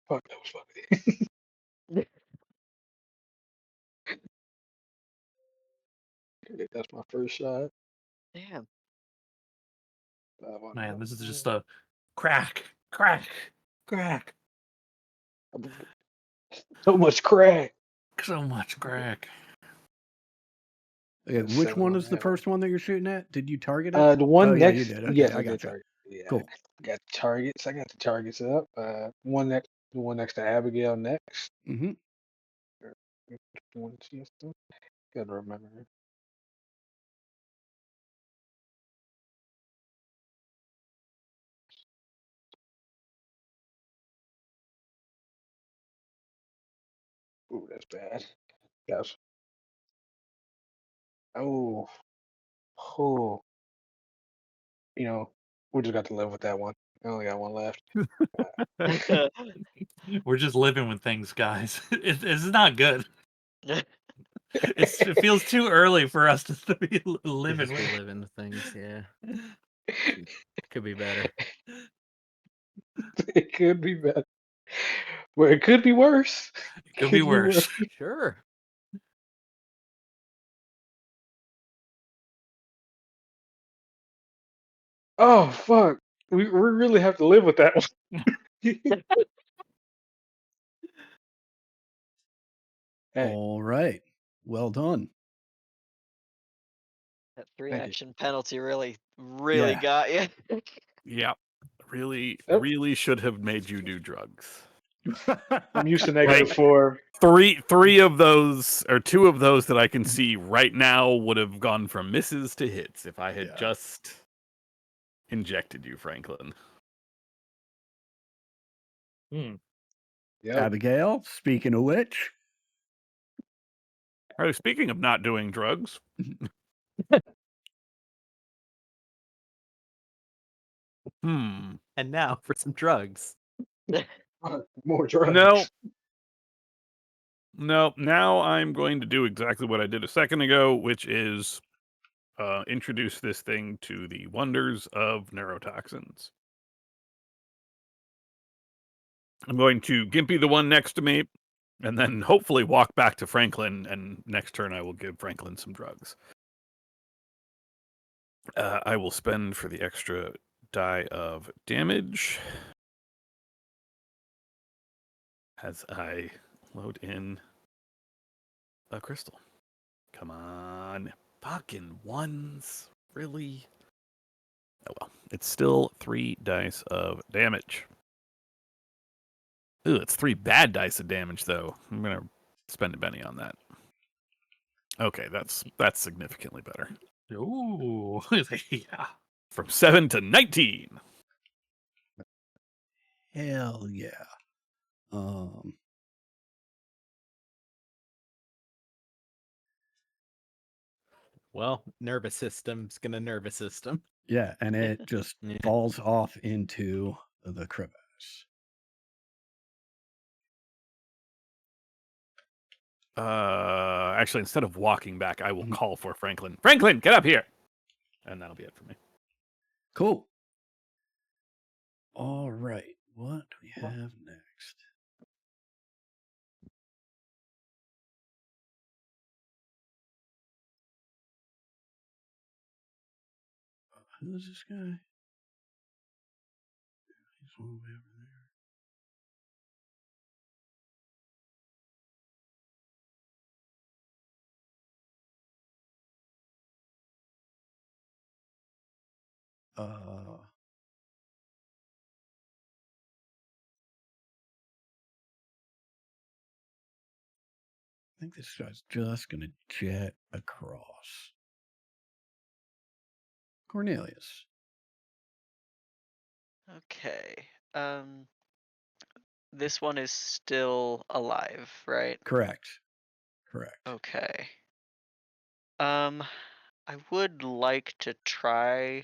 Fuck, that was funny. Okay, that's my first shot. Damn. Man, this is just a crack. So much crack. So much crack. Okay, That's which 7 one on is the that first one that you're shooting at? Did you target it? The one Oh, yeah, next. you did. Okay, Yes, I I did gotcha. target. Yeah, Cool. got targets. I got the targets up. The one next to Abigail next. Mm-hmm. One she has to. Gotta remember. Ooh, that's bad. Yes. Oh, oh. You know, we just got to live with that one. I only got one left. We're just living with things, guys. It's not good. It feels too early for us to be living Just with be it. living with things, yeah. Could be better. It could be better. Well, it could be worse. It could be worse. Sure. Oh fuck. We really have to live with that one. Hey, All right. Well done. That 3 thank you. action penalty really Yeah. got you. Yeah. Really, Yep. really should have made you do drugs. I'm used to Like- -4. Three of those, or two of those that I can see right now would have gone from misses to hits if I had Yeah. just injected you, Franklin. Yep. Abigail, speaking of which, All right, speaking of not doing drugs, And now for some drugs. More drugs. No, now I'm going to do exactly what I did a second ago, which is introduce this thing to the wonders of neurotoxins. I'm going to Gimpy the one next to me, and then hopefully walk back to Franklin, and next turn I will give Franklin some drugs. I will spend for the extra die of damage as I load in a crystal. Come on. Fucking ones. Really? Oh well. It's still 3 dice of damage. Ooh, it's 3 bad dice of damage, though. I'm going to spend a penny on that. Okay, that's significantly better. Ooh, yeah. From 7 to 19. hell yeah. Well, nervous system's gonna nervous system. Yeah, and it just Yeah. falls off into the crevice. Actually, instead of walking back, I will call for Franklin. Franklin, get up here! And that'll be it for me. Cool. All right. What do we have next? Who's this guy? He's all the way over there. I think this guy's just gonna jet across. Cornelius. Okay. This one is still alive, right? Correct. Correct. Okay. I would like to try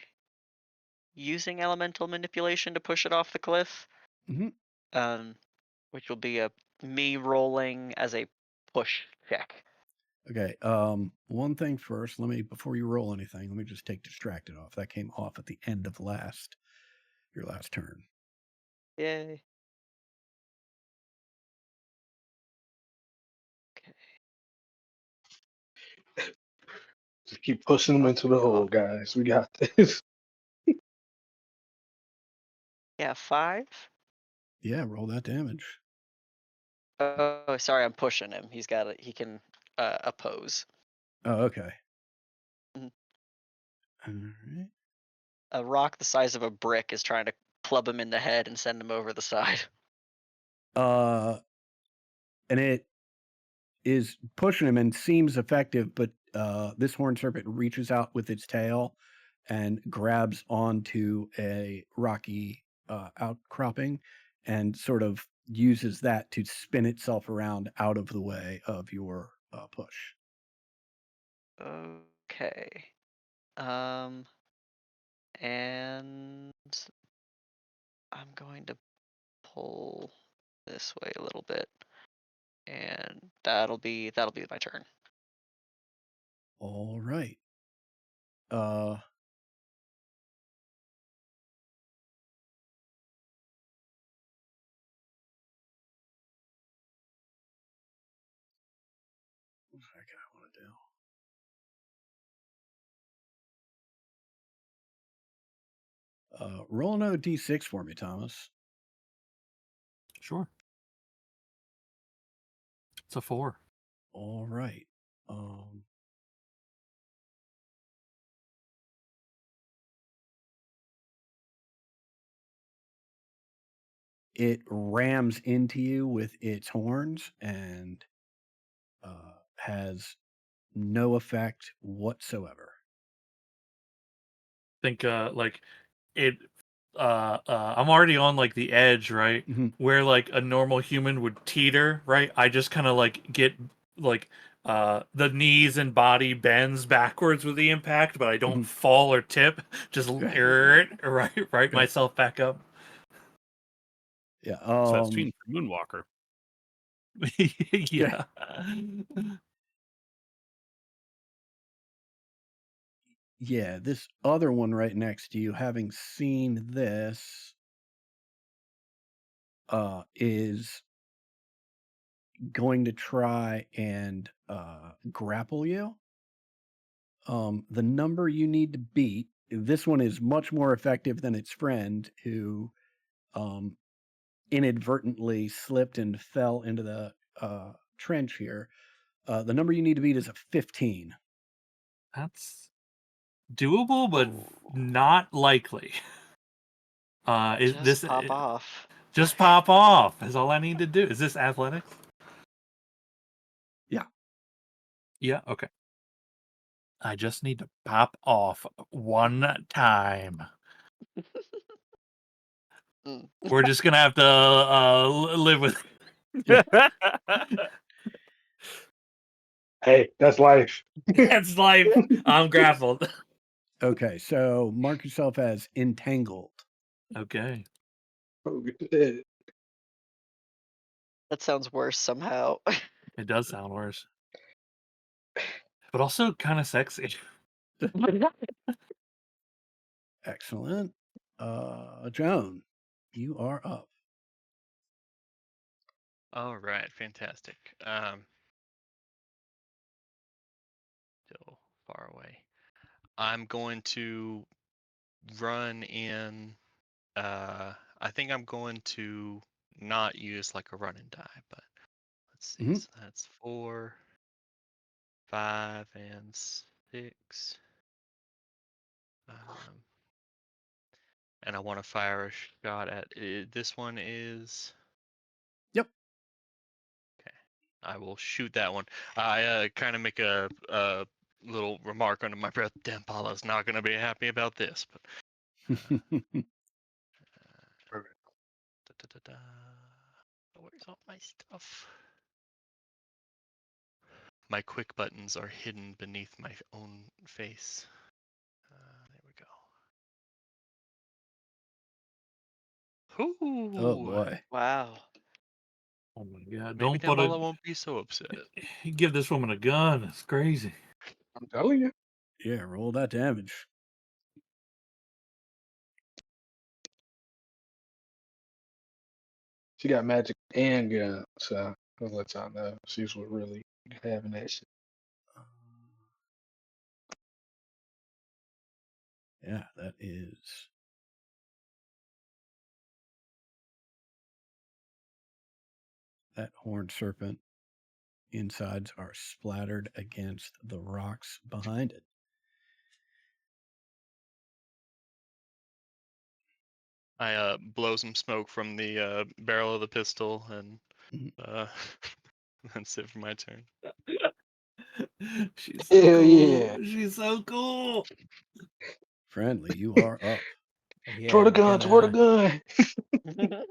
using elemental manipulation to push it off the cliff. Mhm. Which will be me rolling as a push check. Okay. One thing first. Before you roll anything, let me just take distracted off. That came off at the end of your last turn. Yay. Okay. Just keep pushing them into the hole, guys. We got this. Yeah, 5. Yeah, roll that damage. Oh, sorry, I'm pushing him. He can oppose. Oh, okay. Mhm. All right. a rock the size of a brick is trying to club him in the head and send him over the side. And it is pushing him and seems effective, but this horned serpent reaches out with its tail and grabs onto a rocky outcropping and sort of uses that to spin itself around out of the way of your push. Okay. And I'm going to pull this way a little bit, and that'll be my turn. All right. What the heck I want to do? Roll another d6 for me, Thomas. Sure. It's a 4. All right. It rams into you with its horns and has no effect whatsoever. Think like it I'm already on like the edge, right? Mhm. Where like a normal human would teeter, right? I just kind of like get like the knees and body bends backwards with the impact, but I don't Mhm. fall or tip. Just right myself back up. Yeah. So that's cheating for Moonwalker. Yeah. Yeah, this other one right next to you, having seen this, is going to try and grapple you. The number you need to beat, this one is much more effective than its friend who inadvertently slipped and fell into the trench here. The number you need to beat is a 15. That's doable, but Ooh. not likely. Is Just this pop off. just pop off is all I need to do. Is this athletics? Yeah. Yeah, okay. I just need to pop off one time. Mm. We're just gonna have to live with Hey, that's life. that's life. I'm grappled. Okay, so mark yourself as entangled. Okay. Oh, good. That sounds worse somehow. It does sound worse. But also kind of sexy. Excellent. Joan, you are up. All right, fantastic. Still far away. I'm going to run in. I think I'm going to not use like a run and die, but let's see. Mhm. So that's 4, 5, and 6. And I want to fire a shot at this one is. Yep. Okay, I will shoot that one. I kind of make a little remark under my breath. Damn, Paula's not going to be happy about this. But where's all my stuff? My quick buttons are hidden beneath my own face. There we go. Ooh. Oh boy. Wow. Oh my god. Maybe Don't put Damballa it. won't be so upset. Give this woman a gun. It's crazy. I'm telling you. Yeah, roll that damage. She got magic and gun, so I'll let y'all know. She's what really having that shit. Yeah, that is. That horned serpent insides are splattered against the rocks behind it. I blow some smoke from the barrel of the pistol, and Mhm. that's it for my turn. She's so Hell cool. yeah. She's so cool. Friendly, you are up. Yeah, Throw the I'm gun, throw the gonna. gun.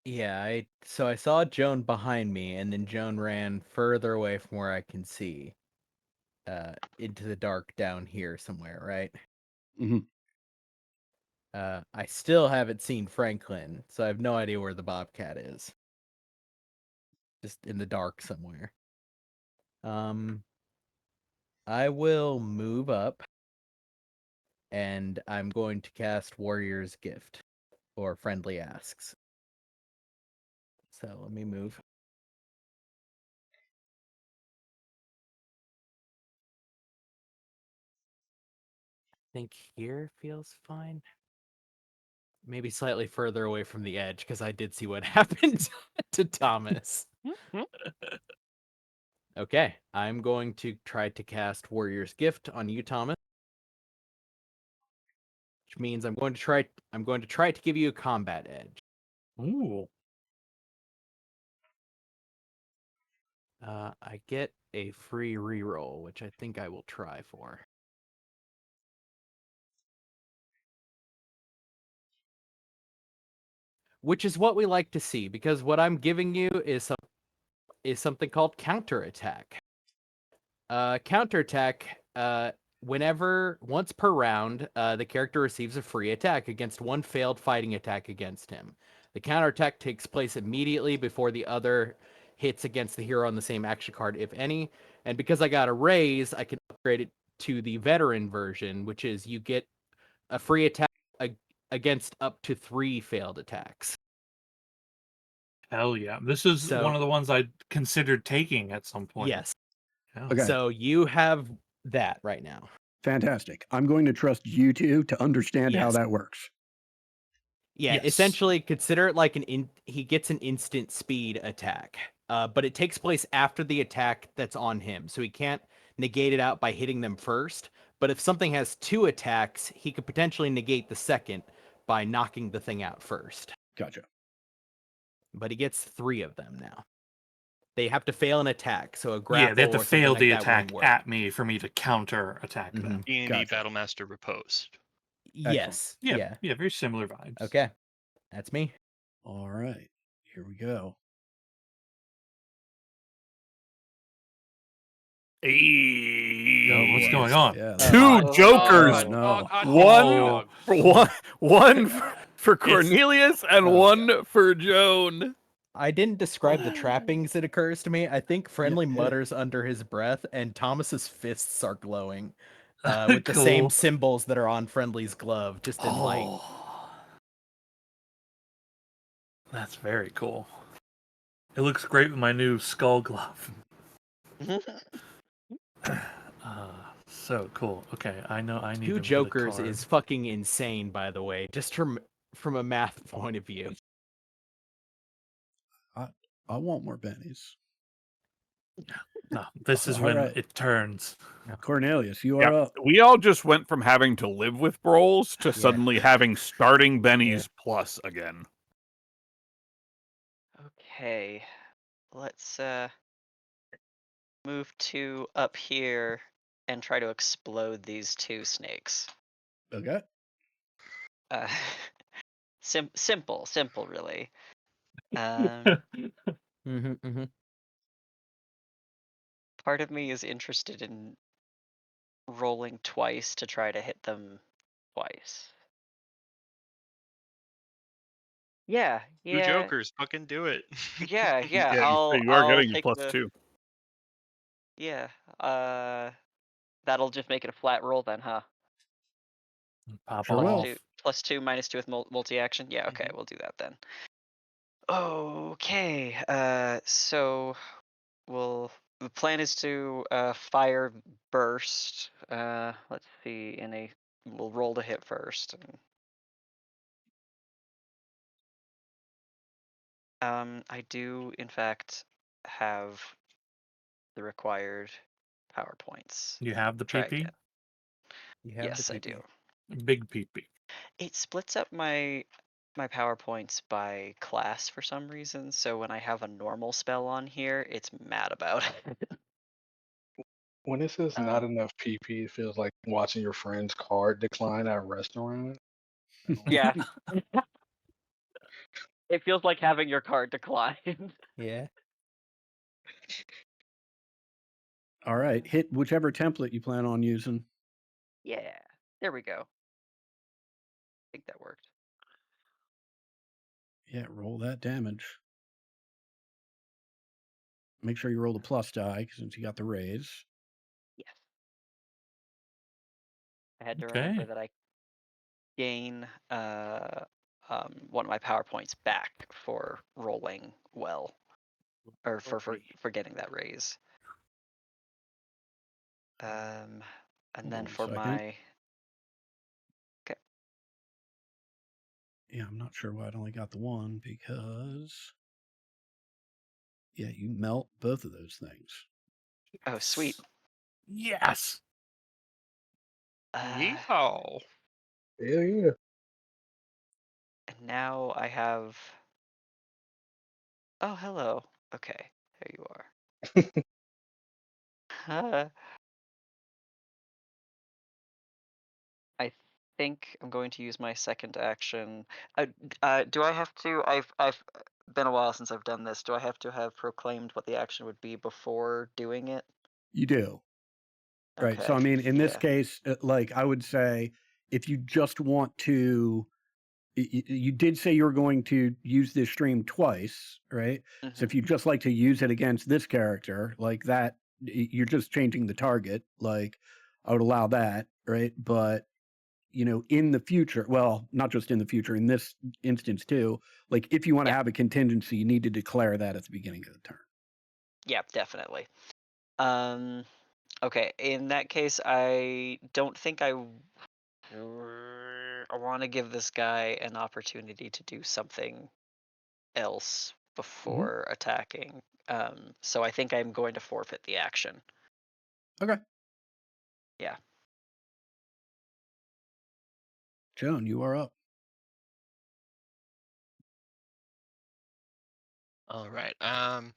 Yeah, so I saw Joan behind me, and then Joan ran further away from where I can see, into the dark down here somewhere, right? Mhm. I still haven't seen Franklin, so I have no idea where the Bobcat is. Just in the dark somewhere. I will move up, and I'm going to cast Warrior's Gift, or Friendly Asks. So let me move. I think here feels fine. Maybe slightly further away from the edge, because I did see what happened to Thomas. Okay, I'm going to try to cast Warrior's Gift on you, Thomas. Which means I'm going to try to give you a combat edge. Ooh. I get a free reroll, which I think I will try for. Which is what we like to see, because what I'm giving you is something called counterattack. Counterattack, once per round, the character receives a free attack against one failed fighting attack against him. The counterattack takes place immediately before the other hits against the hero on the same action card, if any. And because I got a raise, I can upgrade it to the veteran version, which is you get a free attack against up to 3 failed attacks. Hell yeah. This is So- one of the ones I considered taking at some point. Yes. Yeah. Okay. So you have that right now. Fantastic. I'm going to trust you two to understand how Yes. that works. Yeah, Yes. essentially consider it like he gets an instant speed attack. But it takes place after the attack that's on him. So he can't negate it out by hitting them first. But if something has 2 attacks, he could potentially negate the second by knocking the thing out first. Gotcha. But he gets 3 of them now. They have to fail an attack, so a grapple Yeah, they have to or something fail like the that attack wouldn't work. at me for me to counter attack them. D&D Gotcha. Battlemaster Riposte. Yes. Yeah, very similar vibes. Okay. That's me. All right. Here we go. Hey, Oh, what's boy. going on? Yeah, Two jokers. Oh, no. One for one for It's- Cornelius and Oh, one for Joan. I didn't describe the trappings, it occurs to me. I think Friendly yeah. mutters under his breath, and Thomas's fists are glowing with the same Cool. symbols that are on Friendly's glove, just in light. Oh, that's very cool. It looks great with my new skull glove. So cool. Okay, I know I need 2 to jokers card. is fucking insane, by the way, just from a math point of view. I want more bennies. No, this is All when right. it turns. Cornelius, you are Yeah, up. we all just went from having to live with Brawls to Yeah. suddenly having starting bennies plus again. Okay, let's move to up here and try to explode these 2 snakes. Okay. Uh, simple, really. Part of me is interested in rolling twice to try to hit them twice. Yeah, 2 jokers, fucking do it. yeah. Yeah, I'll you are getting take plus the 2. yeah. That'll just make it a flat roll then, huh? Pop Sure off. will. +2 -2 with multi-action. Yeah, okay, we'll do that then. Okay. So the plan is to fire burst. Let's see. We'll roll to hit first. I do in fact have the required power points. You have the Try PP? again. You have Yes, the I PP. do. Big PP. It splits up my PowerPoints by class for some reason, so when I have a normal spell on here, it's mad about it. When it says not Um, enough PP, it feels like watching your friend's card decline at a restaurant. I don't yeah. It feels like having your card declined. Yeah. All right, hit whichever template you plan on using. Yeah. There we go. I think that worked. Yeah, roll that damage. Make sure you roll the plus die since you got the raise. Yes. I had to remember Okay. that I gain one of my PowerPoints back for rolling well, or for getting that raise. And Hold then on a for second. my Yeah, I'm not sure why I only got the one because yeah, you melt both of those things. oh sweet. Yes. Yeehaw! know. Hell yeah. And now I have. Oh hello. Okay, there you are. I think I'm going to use my second action. Do I have to? I've been a while since I've done this. Do I have to have proclaimed what the action would be before doing it? You do. Right. So, Okay. I mean, in this Yeah. case, like I would say, if you just want to, you did say you were going to use this stream twice, right? So, if Mhm. you just like to use it against this character, like that, you're just changing the target. Like, I would allow that, right? But in the future, well, not just in the future, in this instance too, like if you want to Yeah. have a contingency, you need to declare that at the beginning of the turn. Yeah. Definitely. Okay. In that case, I don't think I want to give this guy an opportunity to do something else before attacking. So I think I'm going to forfeit the action. Okay. Yeah. Joan, you are up. All right. I'm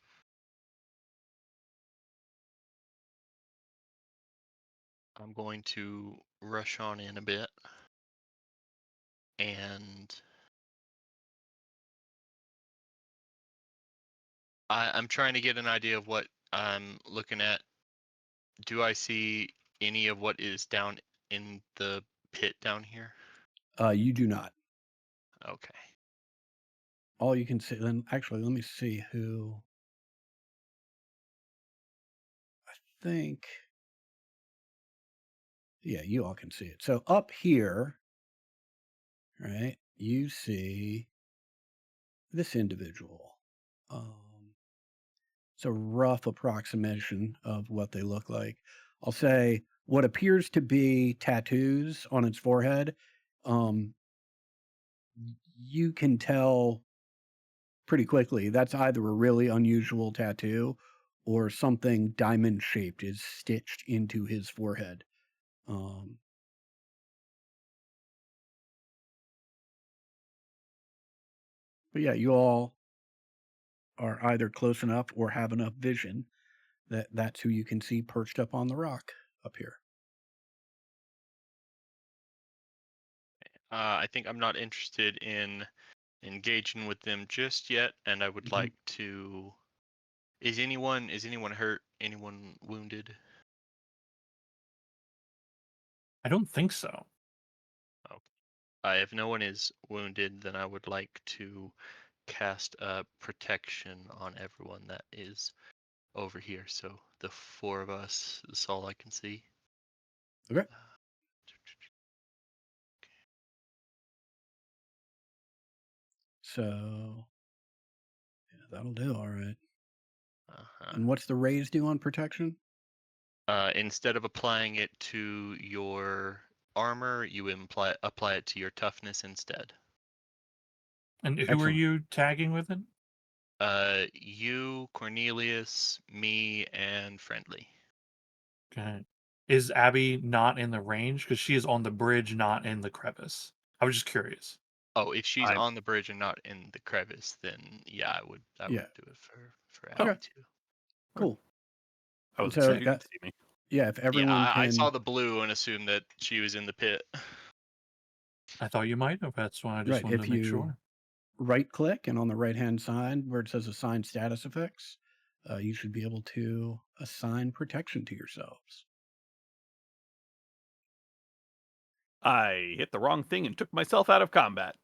going to rush on in a bit, and I'm trying to get an idea of what I'm looking at. Do I see any of what is down in the pit down here? You do not. Okay. All you can see, then actually, let me see who. I think, yeah, you all can see it. So up here, right, you see this individual. It's a rough approximation of what they look like. I'll say what appears to be tattoos on its forehead. Um, you can tell pretty quickly that's either a really unusual tattoo or something diamond shaped is stitched into his forehead. Um, but yeah, you all are either close enough or have enough vision that that's who you can see perched up on the rock up here. I think I'm not interested in engaging with them just yet, and I would Mhm. like to. Is anyone hurt? Anyone wounded? I don't think so. If no one is wounded, then I would like to cast protection on everyone that is over here. So the four of us, that's all I can see. Okay. So yeah, that'll do. All right. Uh-huh. And what's the raise do on protection? Instead of applying it to your armor, you apply it to your toughness instead. And who are Excellent. you tagging with it? You, Cornelius, me, and Friendly. Okay. Is Abby not in the range? Because she is on the bridge, not in the crevice. I was just curious. Oh, if she's I'm- on the bridge and not in the crevice, then yeah, I would Yeah. do it for Okay. Abby too. Cool. I was So, excited got- to see me. Yeah, if Yeah, everyone I can. saw the blue and assumed that she was in the pit. I thought you might have. That's why I just Right, wanted if to make you sure. right click and on the right hand side where it says assign status effects, you should be able to assign protection to yourselves. I hit the wrong thing and took myself out of combat.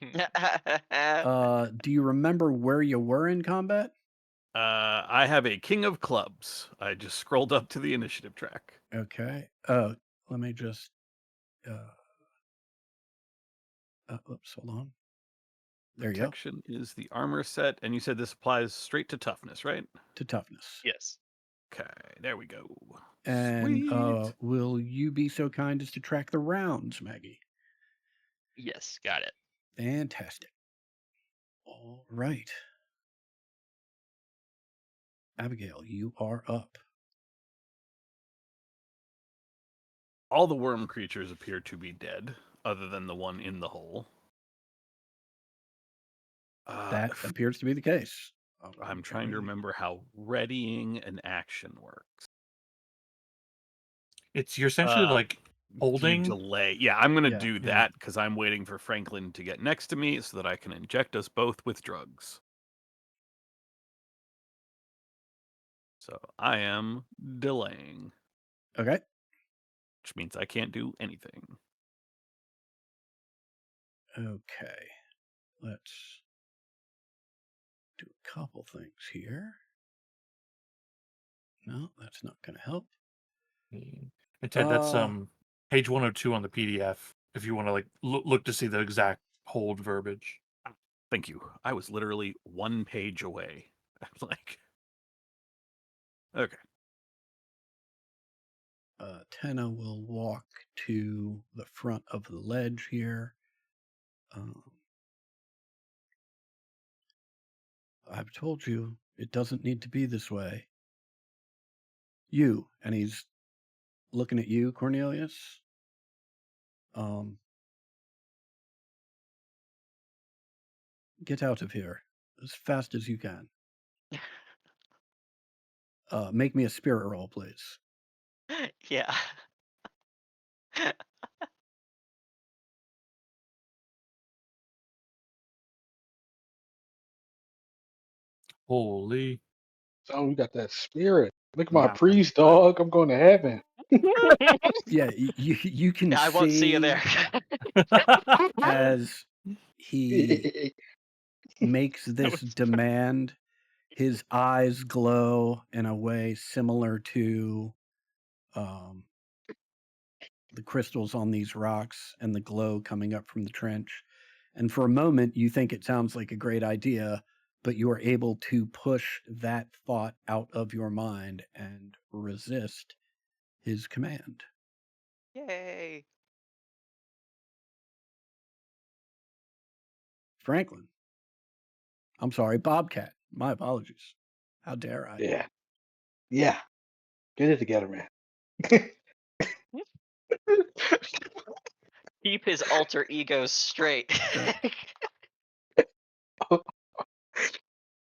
Do you remember where you were in combat? I have a King of Clubs. I just scrolled up to the initiative track. Okay. Let me just. Oops, hold on. There you go. Protection is the armor set, and you said this applies straight to toughness, right? To toughness. Yes. Okay, there we go. And Sweet. will you be so kind as to track the rounds, Maggie? Yes, got it. Fantastic. All right. Abigail, you are up. All the worm creatures appear to be dead, other than the one in the hole. That appears to be the case. I'm trying to remember how readying an action works. You're essentially like You holding. delay. Yeah, I'm gonna Yeah, do yeah. that because I'm waiting for Franklin to get next to me so that I can inject us both with drugs. So I am delaying, Okay. which means I can't do anything. Okay. Let's do a couple things here. No, that's not going to help. And Ted, that's Uh, page 102 on the PDF. If you want to like look to see the exact hold verbiage. Thank you. I was literally 1 page away. I was like, okay. Tenna will walk to the front of the ledge here. I've told you it doesn't need to be this way. You, and he's looking at you, Cornelius. Get out of here as fast as you can. Make me a spirit roll, please. Yeah. Holy. So we got that spirit. Look at my Yeah. priest, dog. I'm going to heaven. Yeah, you can I won't see you see there. as he makes this was demand, his eyes glow in a way similar to the crystals on these rocks and the glow coming up from the trench. And for a moment, you think it sounds like a great idea, but you are able to push that thought out of your mind and resist his command. Yay. Franklin. I'm sorry, Bobcat. My apologies. How dare I? Yeah. Yeah. Get it together, man. Keep his alter ego straight.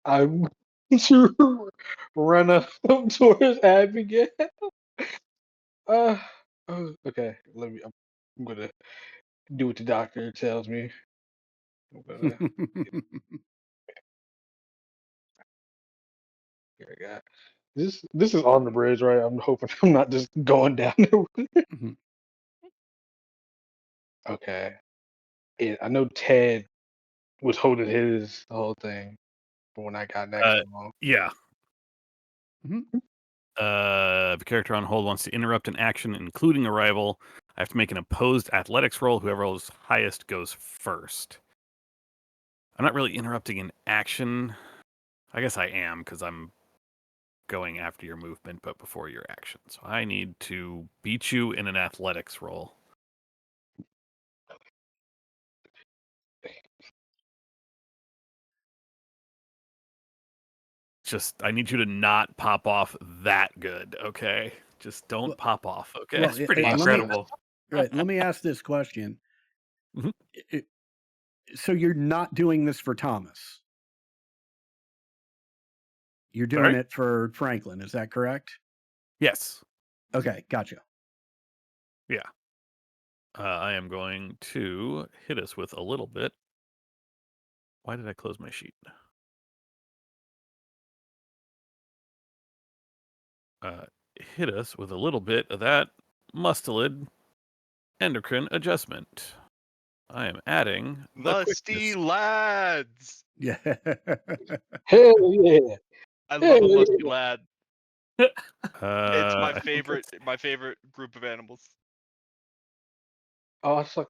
I'm to run up towards Abigail. Okay. I'm gonna do what the doctor tells me. I'm gonna. Here I got. This is on the bridge, right? I'm hoping I'm not just going down there. Mhm. Okay. Yeah, I know Ted was holding his the whole thing for when I got next to him. yeah. Mhm. If a character on hold wants to interrupt an action, including arrival, I have to make an opposed athletics roll. Whoever rolls highest goes first. I'm not really interrupting an action. I guess I am because I'm going after your movement, but before your action. So I need to beat you in an athletics roll. Just, I need you to not pop off that good, okay? Just don't Well- pop off, okay? well, That's pretty let me- incredible. Right. Let me ask this question. So you're not doing this for Thomas. You're doing Sorry? it for Franklin. Is that correct? Yes. Okay, gotcha. Yeah. I am going to hit us with a little bit. Why did I close my sheet? Hit us with a little bit of that mustelid endocrine adjustment. I am adding the Musty quickness. lads. Yeah. Hell yeah. I love Hell a musty yeah. lad. It's my I think favorite. that's- My favorite group of animals. Oh, I thought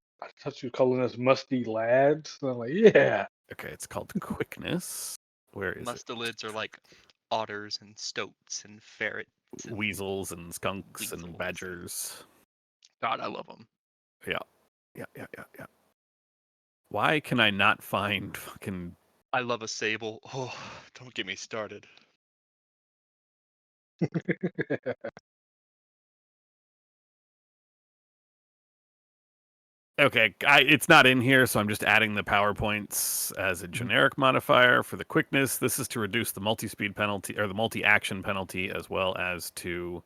you were calling us musty lads. I'm like, yeah. Okay, it's called quickness. Where is it? Mustelids are like otters and stoats and ferrets and Weasels and skunks weasels. and badgers. God, I love them. Yeah. Why can I not find fucking... I love a sable. Oh, don't get me started. Okay, it's not in here, so I'm just adding the PowerPoints as a generic modifier for the quickness. This is to reduce the multi-speed penalty, or the multi-action penalty, as well as to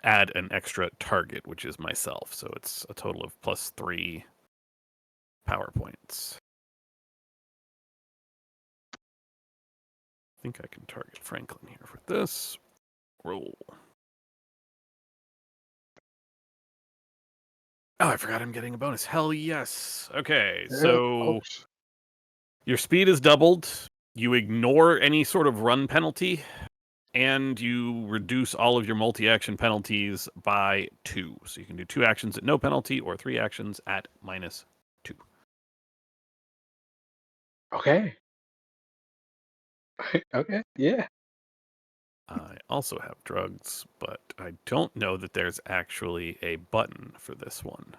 add an extra target, which is myself. So it's a total of +3 PowerPoints. I think I can target Franklin here for this. Roll. Oh, I forgot I'm getting a bonus. Hell yes. Okay, so your speed is doubled. You ignore any sort of run penalty, and you reduce all of your multi-action penalties by 2. So you can do 2 actions at no penalty or 3 actions at -2. Okay. Okay. Yeah. I also have drugs, but I don't know that there's actually a button for this one.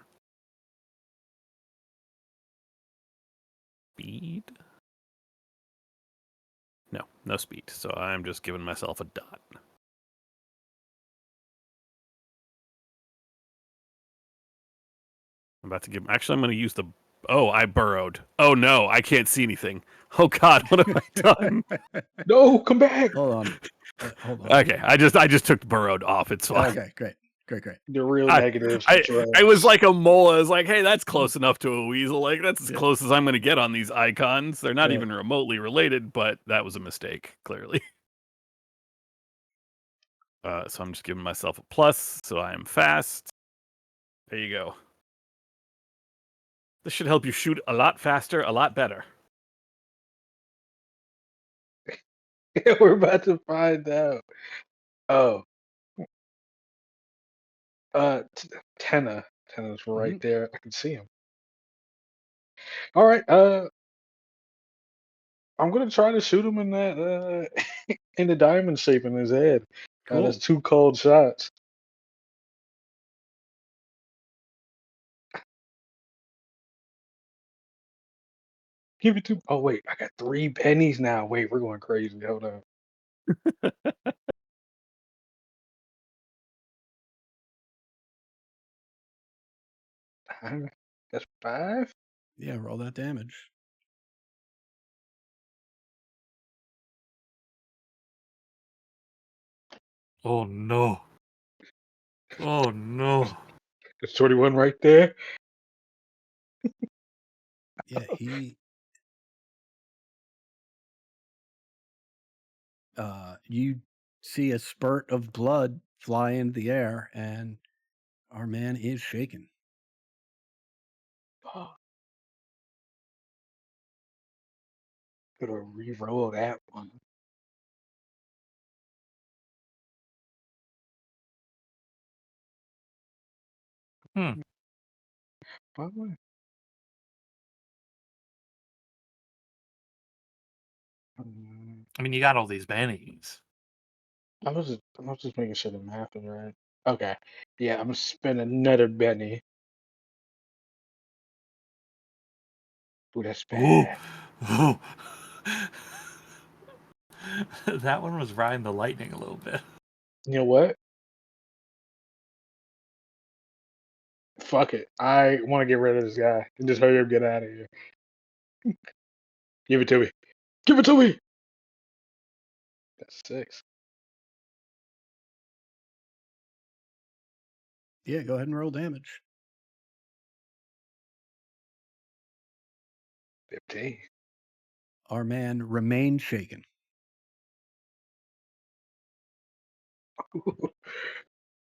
Speed? No, no speed. So I'm just giving myself a dot. I'm about to give... Actually, I'm going to use the... Oh, I burrowed. Oh, no, I can't see anything. Oh, God, what have I done? No, come back. Hold on. Hold on. Okay, I just took burrowed off. It's fine. Okay, great. The real I- negative. I was like a mole. I was like, hey, that's close enough to a weasel. Like, that's as Yeah. close as I'm going to get on these icons. They're not Right. even remotely related, but that was a mistake, clearly. So I'm just giving myself a plus, so I am fast. There you go. This should help you shoot a lot faster, a lot better. We're about to find out. Oh. Tenna. Tenna's right there. I can see him. All right. I'm gonna try to shoot him in that in the diamond shape in his head. Cool. That's 2 cold shots. Give it to. Oh wait, I got 3 pennies now. Wait, we're going crazy. Hold on. That's 5. Yeah, roll that damage. Oh no. Oh no. There's 21 right there. Yeah, you see a spurt of blood fly into the air, and our man is shaken. Oh, gonna re-roll that one. Hmm. Why would- I mean, you got all these bennies. I was just making sure the math is right. Okay. Yeah, I'm gonna spend another Benny. Ooh, that's Ooh. bad. Ooh. That one was riding the lightning a little bit. You know what? fuck it. I want to get rid of this guy and just hurry up, get out of here. Give it to me. Give it to me. That's 6. Yeah, go ahead and roll damage. 15. Our man remains shaken.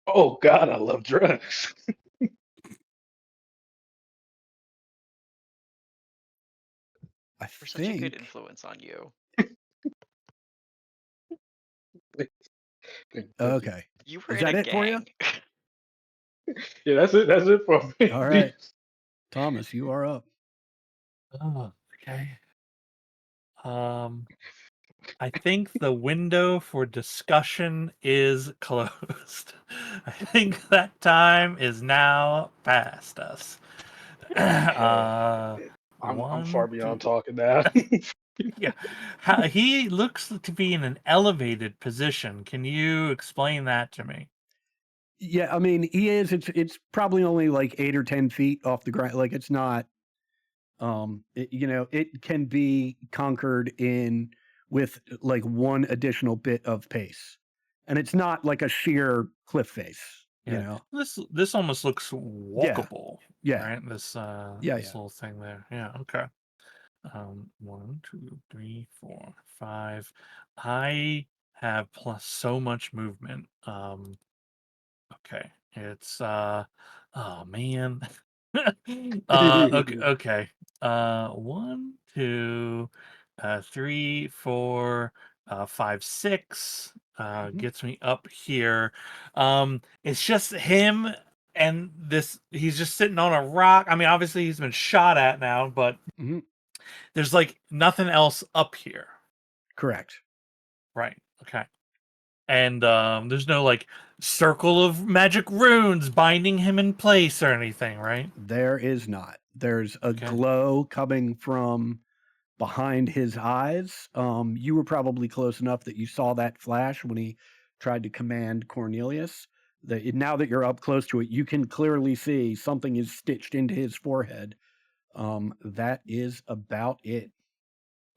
Oh God, I love drugs. I We're such a good think. influence on you. Thank you. Okay. You were Is in that a it for you? gang. Yeah, that's it. That's it for me. All right. Thomas, you are up. Oh, okay. I think the window for discussion is closed. I think that time is now past us. I'm One, far two, beyond talking now. yeah. He looks to be in an elevated position. Can you explain that to me? Yeah, I mean, he is. It's probably only like 8 or 10 feet off the ground. Like it's not. It can be conquered in with like one additional bit of pace, and it's not like a sheer cliff face. You Yeah. know. This almost looks Yeah. walkable. Yeah. Right? This Yeah. this Yeah. little thing there. Yeah, okay. 1, 2, 3, 4, 5. I have plus so much movement. Okay. It's oh man. Okay. 1, 2, 3, 4, 5, 6 Mhm. gets me up here. It's just him and this he's just sitting on a rock. I mean, obviously he's been shot at now, but Mhm. there's like nothing else up here. Correct. Right. Okay. And there's no like circle of magic runes binding him in place or anything, right? There is not. There's a Okay. glow coming from behind his eyes. You were probably close enough that you saw that flash when he tried to command Cornelius. Now that you're up close to it, you can clearly see something is stitched into his forehead. That is about it.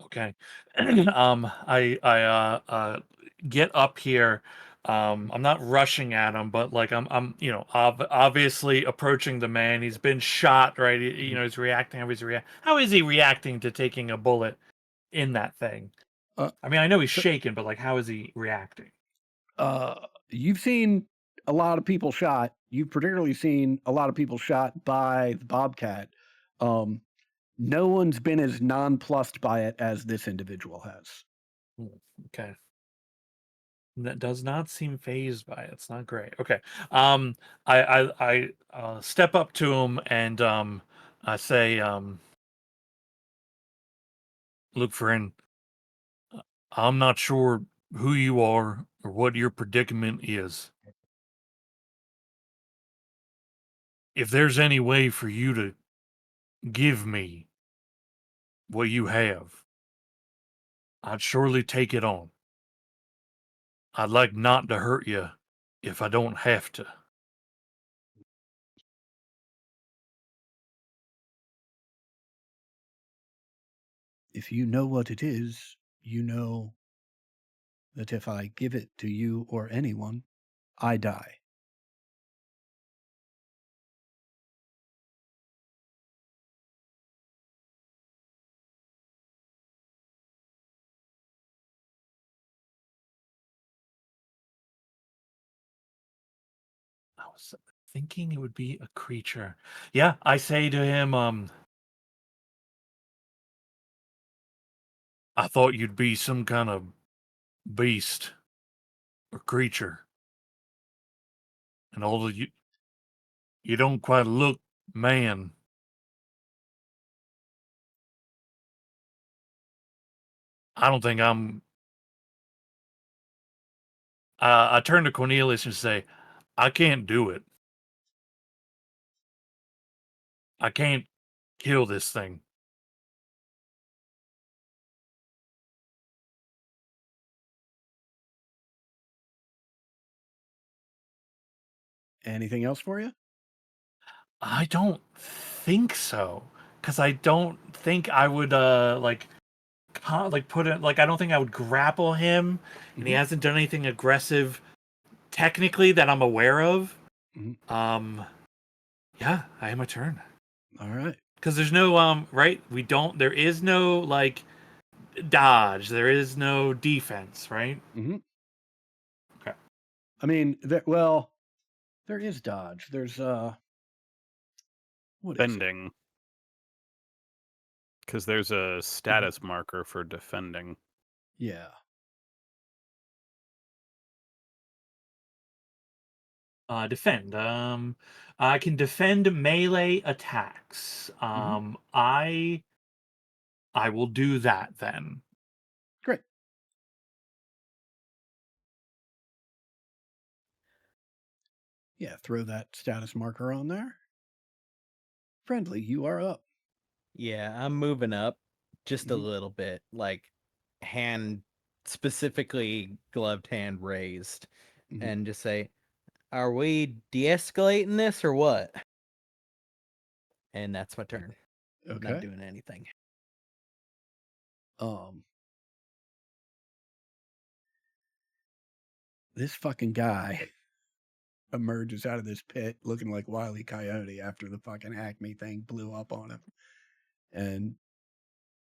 Okay. I get up here. I'm not rushing at him, but like I'm obviously approaching the man. He's been shot, right? He's reacting. How is he reacting to taking a bullet in that thing? Uh, I mean, I know he's so- shaken, but like, how is he reacting? You've seen a lot of people shot. You've particularly seen a lot of people shot by the Bobcat. No one's been as nonplussed by it as this individual has. Okay. That does not seem phased by it. It's not great. Okay. I step up to him and I say, look, friend, I'm not sure who you are or what your predicament is. If there's any way for you to give me what you have, I'd surely take it on. I'd like not to hurt you if I don't have to. If you know what it is, you know that if I give it to you or anyone, I die. I was thinking it would be a creature. Yeah, I say to him, I thought you'd be some kind of beast or creature. And although you don't quite look man, I don't think I'm. I turn to Cornelius and say, I can't do it. I can't kill this thing. Anything else for you? I don't think so, because I don't think I would put it like I don't think I would grapple him, and he Mhm. hasn't done anything aggressive technically that I'm aware of. Mhm. Yeah, I have my turn. All right. Because there's no right. There is no like dodge. There is no defense, right? Mm-hmm. Okay. I mean, there is dodge. There's what is it? Defending. Because there's a status marker for defending. Yeah. Defend. I can defend melee attacks. I will do that then. Great. Yeah, throw that status marker on there. Friendly, you are up. Yeah, I'm moving up just a Mhm. little bit, like hand, specifically gloved hand raised, Mhm. and just say, "Are we de-escalating this or what?" And that's my turn. I'm not Okay. doing anything. This fucking guy emerges out of this pit looking like Wile E. Coyote after the fucking Acme thing blew up on him. And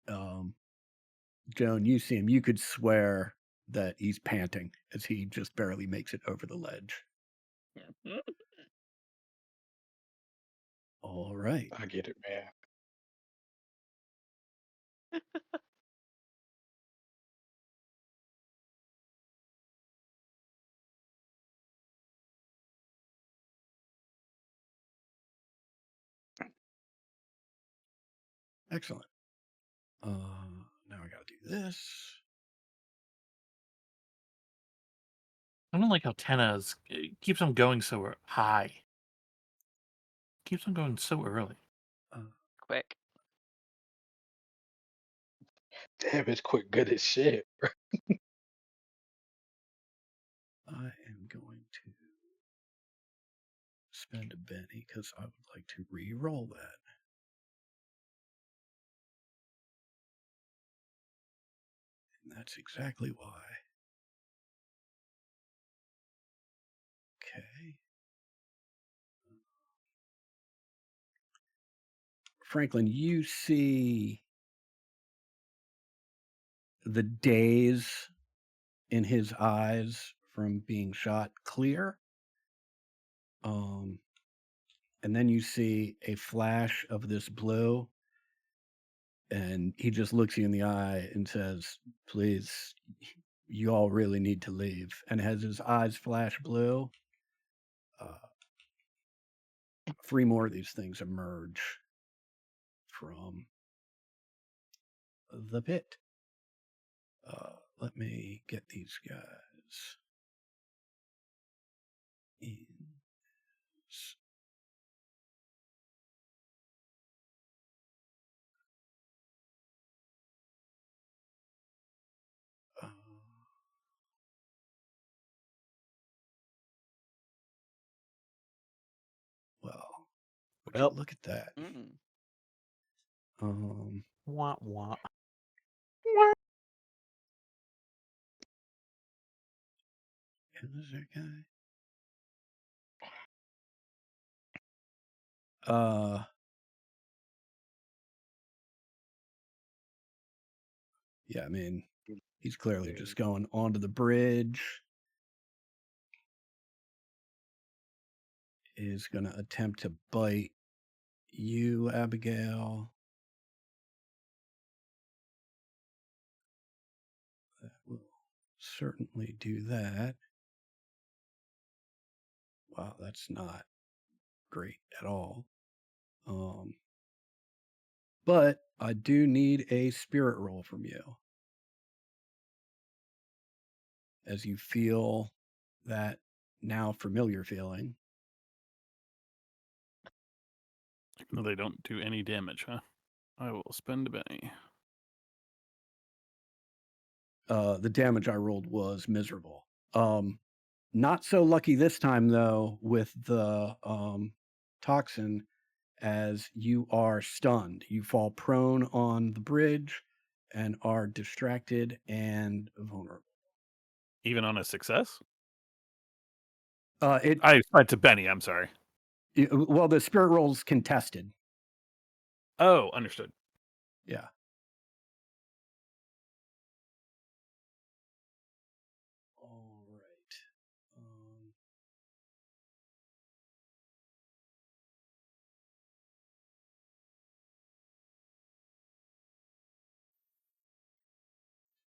Joan, you see him, you could swear that he's panting as he just barely makes it over the ledge. All right. I get it, man. Excellent. Now I gotta do this. I don't like how Tenna's keeps on going so high. Keeps on going so early. Quick. Damn, it's quick, good as shit. I am going to spend a Benny because I would like to re-roll that. And that's exactly why. Okay. Franklin, you see the daze in his eyes from being shot clear. And then you see a flash of this blue, and he just looks you in the eye and says, "Please, you all really need to leave." And as his eyes flash blue, three more of these things emerge from the pit. Let me get these guys in. Uh, well, would you look at that? Wah, wah. Is there a guy? Yeah, I mean, he's clearly just going onto the bridge. Is going to attempt to bite you, Abigail. That will certainly do that. Wow, that's not great at all. But I do need a spirit roll from you as you feel that now familiar feeling. No, they don't do any damage, huh? I will spend a Benny. The damage I rolled was miserable. Not so lucky this time though with the toxin. as you are stunned. You fall prone on the bridge and are distracted and vulnerable. Even on a success? It I went to Benny. I'm sorry. well, the spirit roll's contested. Oh, understood. Yeah. All right.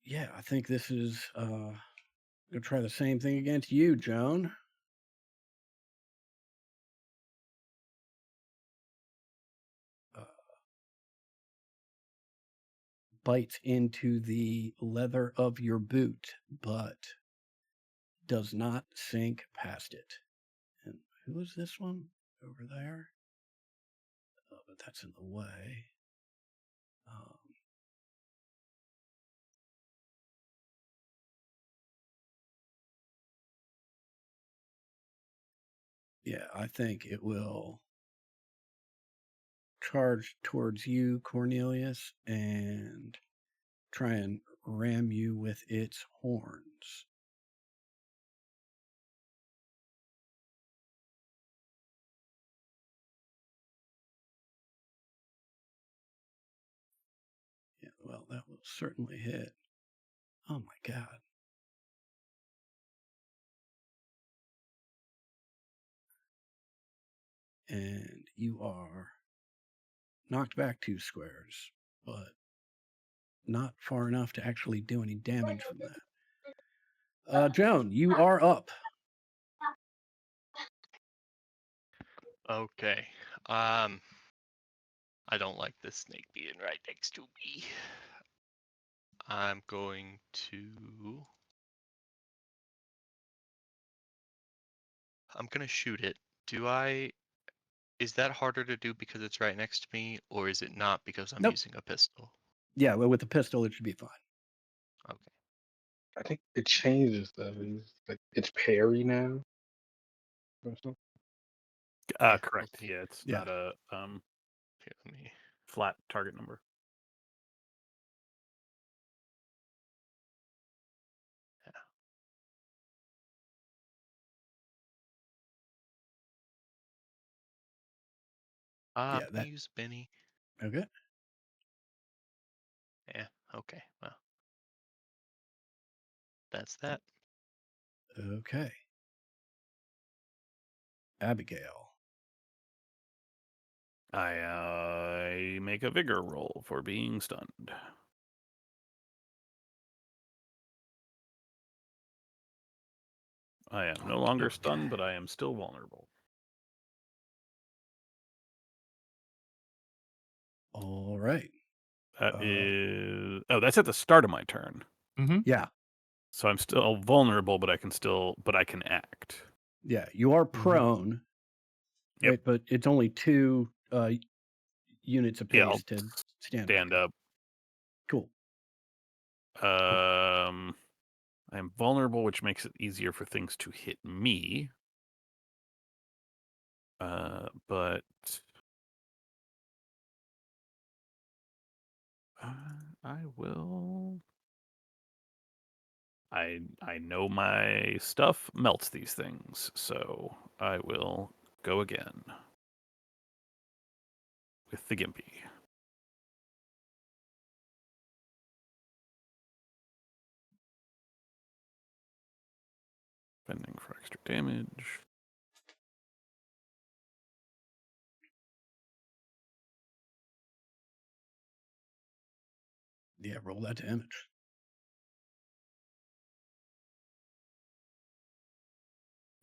Yeah, I think this is gonna try the same thing against you, Joan. Bites into the leather of your boot, but does not sink past it. And who is this one over there? Oh, but that's in the way. Yeah, I think it will charge towards you, Cornelius, and try and ram you with its horns. Yeah, well, that will certainly hit. Oh my God. And you are knocked back 2 squares, but not far enough to actually do any damage from that. Joan, you are up. Okay. I don't like this snake being right next to me. I'm going to. I'm gonna shoot it. Do I? Is that harder to do because it's right next to me, or is it not because I'm Nope. using a pistol? Yeah, well, with the pistol, it should be fine. Okay. I think it changes though. It's parry now. Or something. Correct. Okay. Yeah, it's Yeah. not a Here, let me. flat target number. Yeah, that. Use Benny. Okay. Yeah. Okay. Well, that's that. Okay. Abigail. I make a vigor roll for being stunned. I am no longer stunned, but I am still vulnerable. All right. That is. Oh, that's at the start of my turn. Mm-hmm. Yeah. So I'm still vulnerable, but I can act. Yeah. You are prone. Yep. Right, but it's only 2 units apace I'll to stand stand up. Cool. I'm vulnerable, which makes it easier for things to hit me. But I will. I know my stuff melts these things, so I will go again with the Gimpy. Spending for extra damage. Yeah, roll that damage.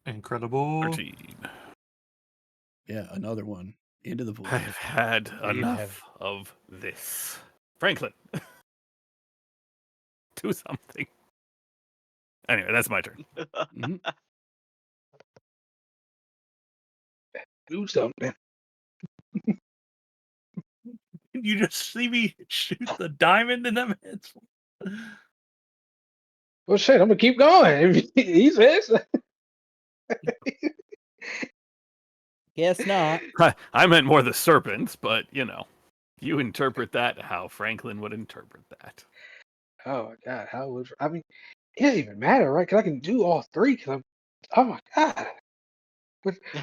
Incredible. 13. Yeah, another one into the void. I've had You enough have- of this. Franklin, do something. Anyway, that's my turn. Mhm. Do something. You just see me shoot the diamond in them heads. Well, shit, I'm gonna keep going. He says. Guess not. I meant more the serpents, but you interpret that how Franklin would interpret that. Oh my God, how would I mean? It doesn't even matter, right? Because I can do all three. Because I'm. Oh my God.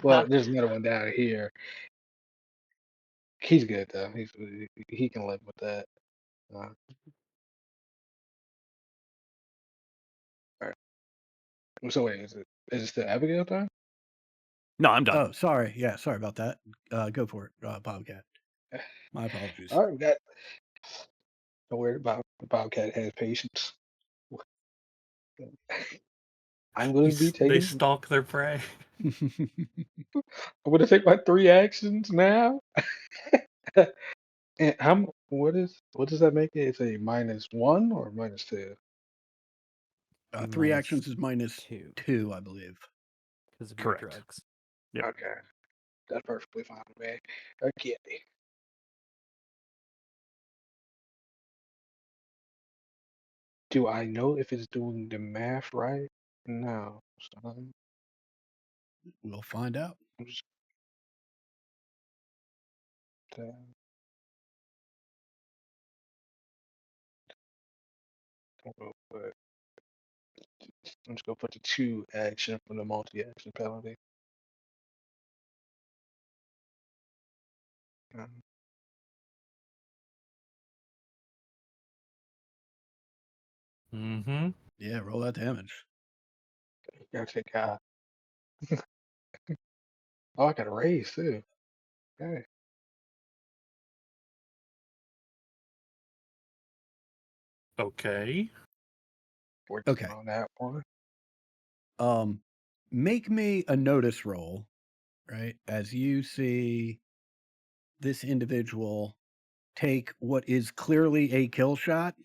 Well, there's another one down here. He's good though. He can live with that. All right. So wait, is it still Abigail time? No, I'm done. Oh, sorry. Yeah, sorry about that. Go for it, Bobcat. My apologies. All right, we got. Don't worry about the Bobcat has patience. I'm going to be They taking. stalk their prey. I'm going to take my 3 actions now. And what does that make it? It's a -1 or -2? 3 Minus actions is -2, I believe. because of your Correct. drugs. Yep. Okay, that's perfectly fine with me. Okay. Do I know if it's doing the math right? No. So We'll find out. I'm just gonna go put, I'm just gonna put the 2 action for the multi-action penalty. Um, Mm-hmm. Yeah, roll that damage. gotta take out. Oh, I got a raise too. Okay. Okay. 14 Okay. on that one. Make me a notice roll, right? As you see this individual take what is clearly a kill shot,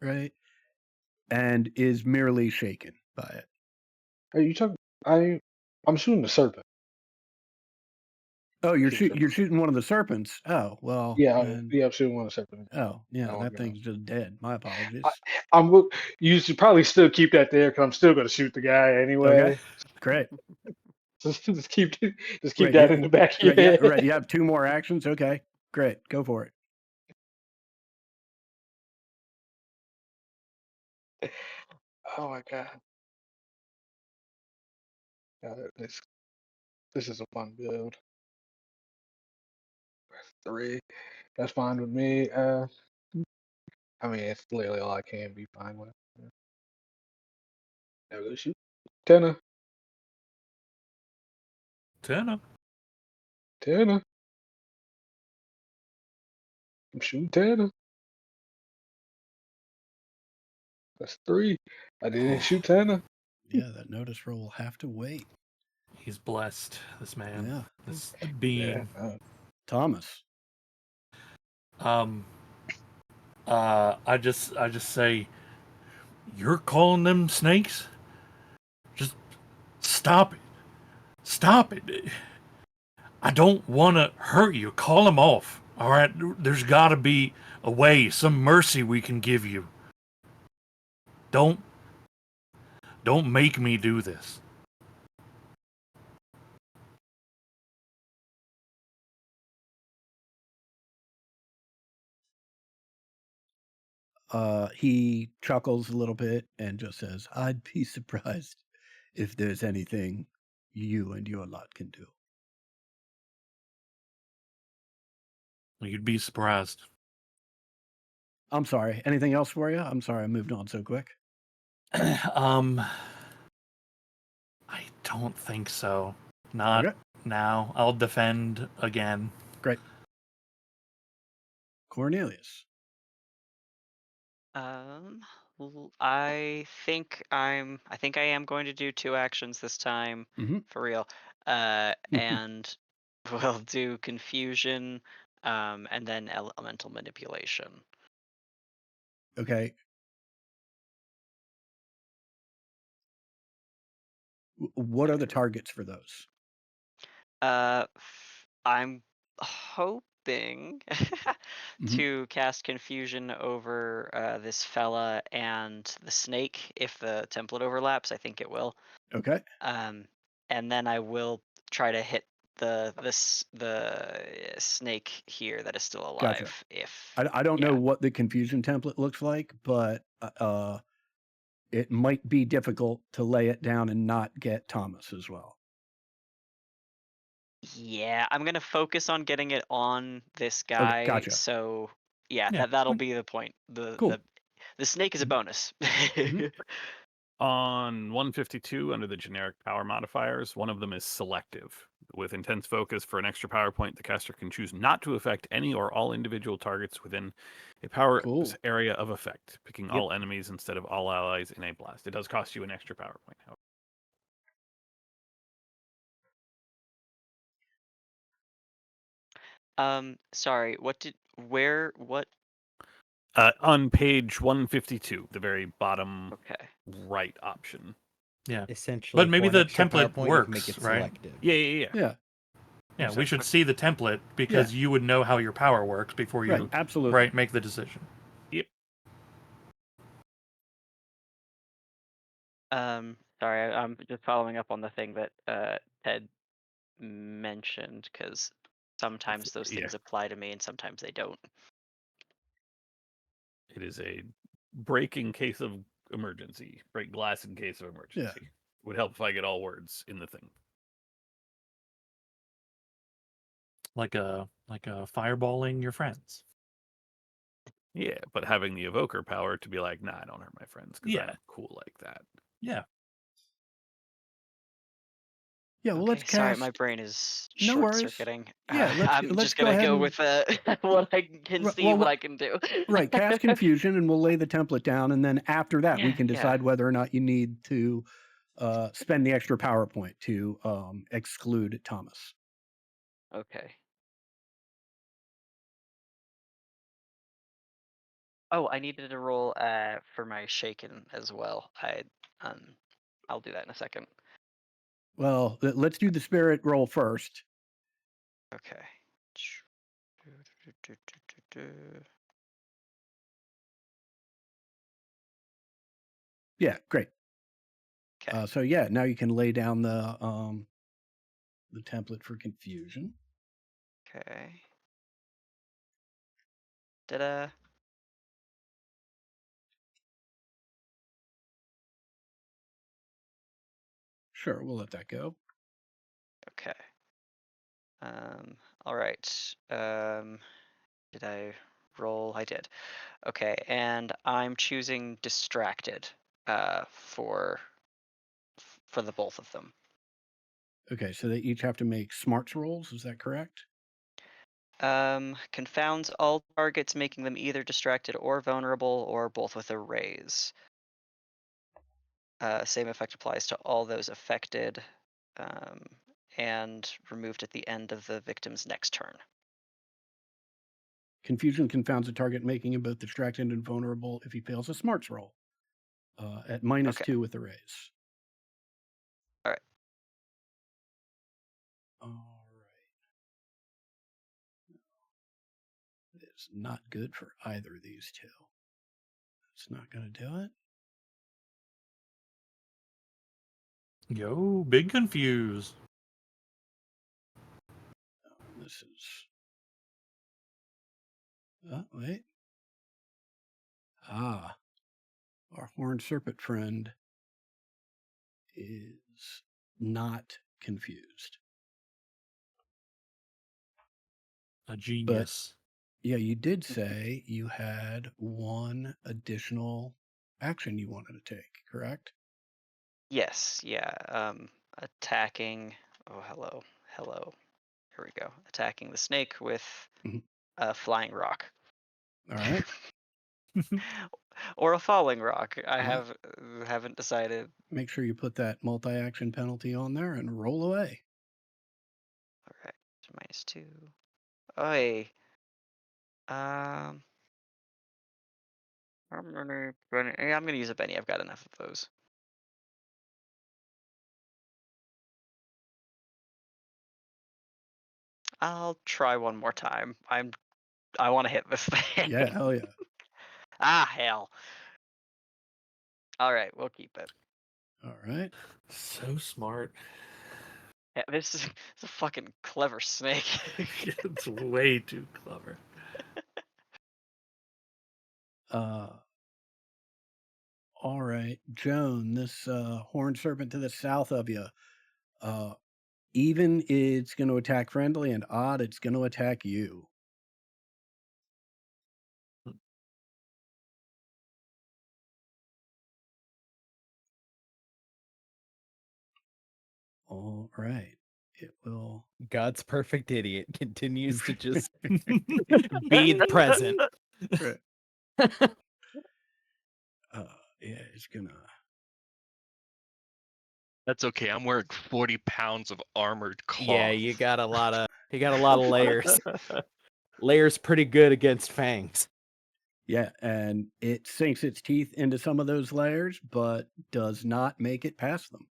right? And is merely shaken by it. Hey, you talking? I'm shooting the serpent. Oh, you're Shoot serpent. shooting one of the serpents. Oh, well, Yeah, then, yeah, I'm shooting one of the serpent. oh, yeah, Oh, that you know. thing's just dead. My apologies. You should probably still keep that there because I'm still gonna shoot the guy anyway. Okay, great. Just keep Right, that yeah, in the back of your right, yeah, head. right. You have 2 more actions. Okay, great. Go for it. Oh my God. This is a fun build. 3. That's fine with me. I mean, it's literally all I can be fine with. There we go. Shoot. 10. 10. 10. I'm shooting 10. That's 3. I didn't shoot 10. Yeah, that notice roll will have to wait. He's blessed, this man. Yeah. This Yeah. being. Thomas. I just say, you're calling them snakes? Just stop it. Stop it. I don't want to hurt you. Call them off. All right? There's got to be a way, some mercy we can give you. Don't make me do this. He chuckles a little bit and just says, I'd be surprised if there's anything you and your lot can do. You'd be surprised. I'm sorry. Anything else for you? I'm sorry I moved on so quick. I don't think so. Not Okay. now. I'll defend again. Great. Cornelius. I think I am going to do 2 actions this time Mhm. for real. And we'll do confusion, and then elemental manipulation. Okay. What are the targets for those? I'm hoping Mhm. to cast confusion over this fella and the snake if the template overlaps. I think it will. Okay. And then I will try to hit the snake here that is still alive. Gotcha. If I don't yeah. know what the confusion template looks like, but it might be difficult to lay it down and not get Thomas as well. Yeah, I'm gonna focus on getting it on this Okay, guy. gotcha. So yeah, Yeah. that'll be the point. Cool. The snake is a bonus. Mhm. On 152, under the generic power modifiers, one of them is selective. With intense focus for an extra power point, the caster can choose not to affect any or all individual targets within a power Cool. area of effect, picking Yep. all enemies instead of all allies in a blast. It does cost you an extra power point, however. Sorry. What? On page 152, the very bottom Okay. right option. Yeah. Essentially, But maybe for an the extra power template point, you can make works, it right? selective. Yeah. Yeah. Yeah, we Makes should sense. see the template because you would know how your power works before you Right. Absolutely. make the decision. Yep. Sorry, I'm just following up on the thing that Ted mentioned, because sometimes those Yeah. things apply to me and sometimes they don't. It is a break in case of emergency. Break glass in case of emergency. Would help if I get all words in the thing. Like a fireballing your friends. Yeah, but having the evoker power to be like, nah, I don't hurt my friends because Yeah. I'm cool like that. Yeah. Yeah. Well, Okay, let's sorry, cast. my brain is No worries. short-circuiting. Yeah, I'm let's just go gonna ahead go and- with what I can Ri- see, well, what let- I can do. Right. Cast confusion, and we'll lay the template down, and then after that, we can Yeah. decide whether or not you need to spend the extra power point to exclude Thomas. Okay. Oh, I needed to roll for my shaken as well. I'll do that in a second. Well, let's do the spirit roll first. Okay. Yeah, great. Okay. So yeah, now you can lay down the template for confusion. Okay. Ta-da. Sure, we'll let that go. Okay. All right. Did I roll? I did. Okay, and I'm choosing distracted for the both of them. Okay, so they each have to make smarts rolls. Is that correct? Confounds all targets, making them either distracted or vulnerable, or both with a raise. Same effect applies to all those affected, and removed at the end of the victim's next turn. Confusion confounds a target, making him both distracted and vulnerable if he fails a smarts roll at -2 with the raise. All right. All right. It's not good for either of these two. It's not going to do it. Yo, big confused. This is. Oh, wait. Ah. Our horned serpent friend is not confused. A genius. Yeah, you did say you had one additional action you wanted to take, correct? Yes. Yeah. Attacking. Oh, hello. Here we go. Attacking the snake with Mhm. a flying rock. All right. Or a falling rock. I Yeah. haven't decided. Make sure you put that multi-action penalty on there and roll away. All right. -2. Oi. I'm gonna use a Benny. I've got enough of those. I'll try one more time. I want to hit this thing. Yeah, hell yeah. Ah, hell. All right, we'll keep it. All right. So smart. Yeah, this is a fucking clever snake. It's way too clever. All right, Joan, this horned serpent to the south of you. Even it's going to attack friendly, and odd it's going to attack you. All right, it will. God's perfect idiot continues to just be present. Right. Yeah, it's gonna. That's okay. I'm wearing 40 pounds of armored cloth. Yeah, you got a lot of layers. Layers pretty good against fangs. Yeah, and it sinks its teeth into some of those layers, but does not make it past them.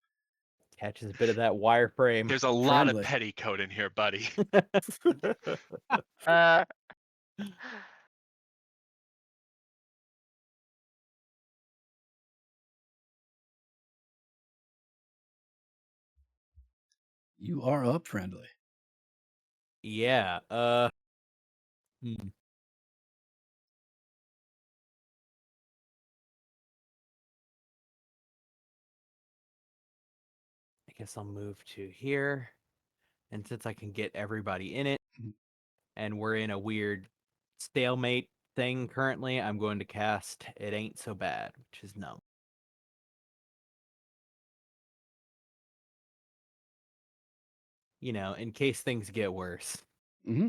Catches a bit of that wireframe. There's a lot Friendly. of petticoat in here, buddy. You are up, friendly. Yeah. I guess I'll move to here. And since I can get everybody in it, and we're in a weird stalemate thing currently, I'm going to cast It Ain't So Bad, which is numb. You know, in case things get worse. Mm-hmm.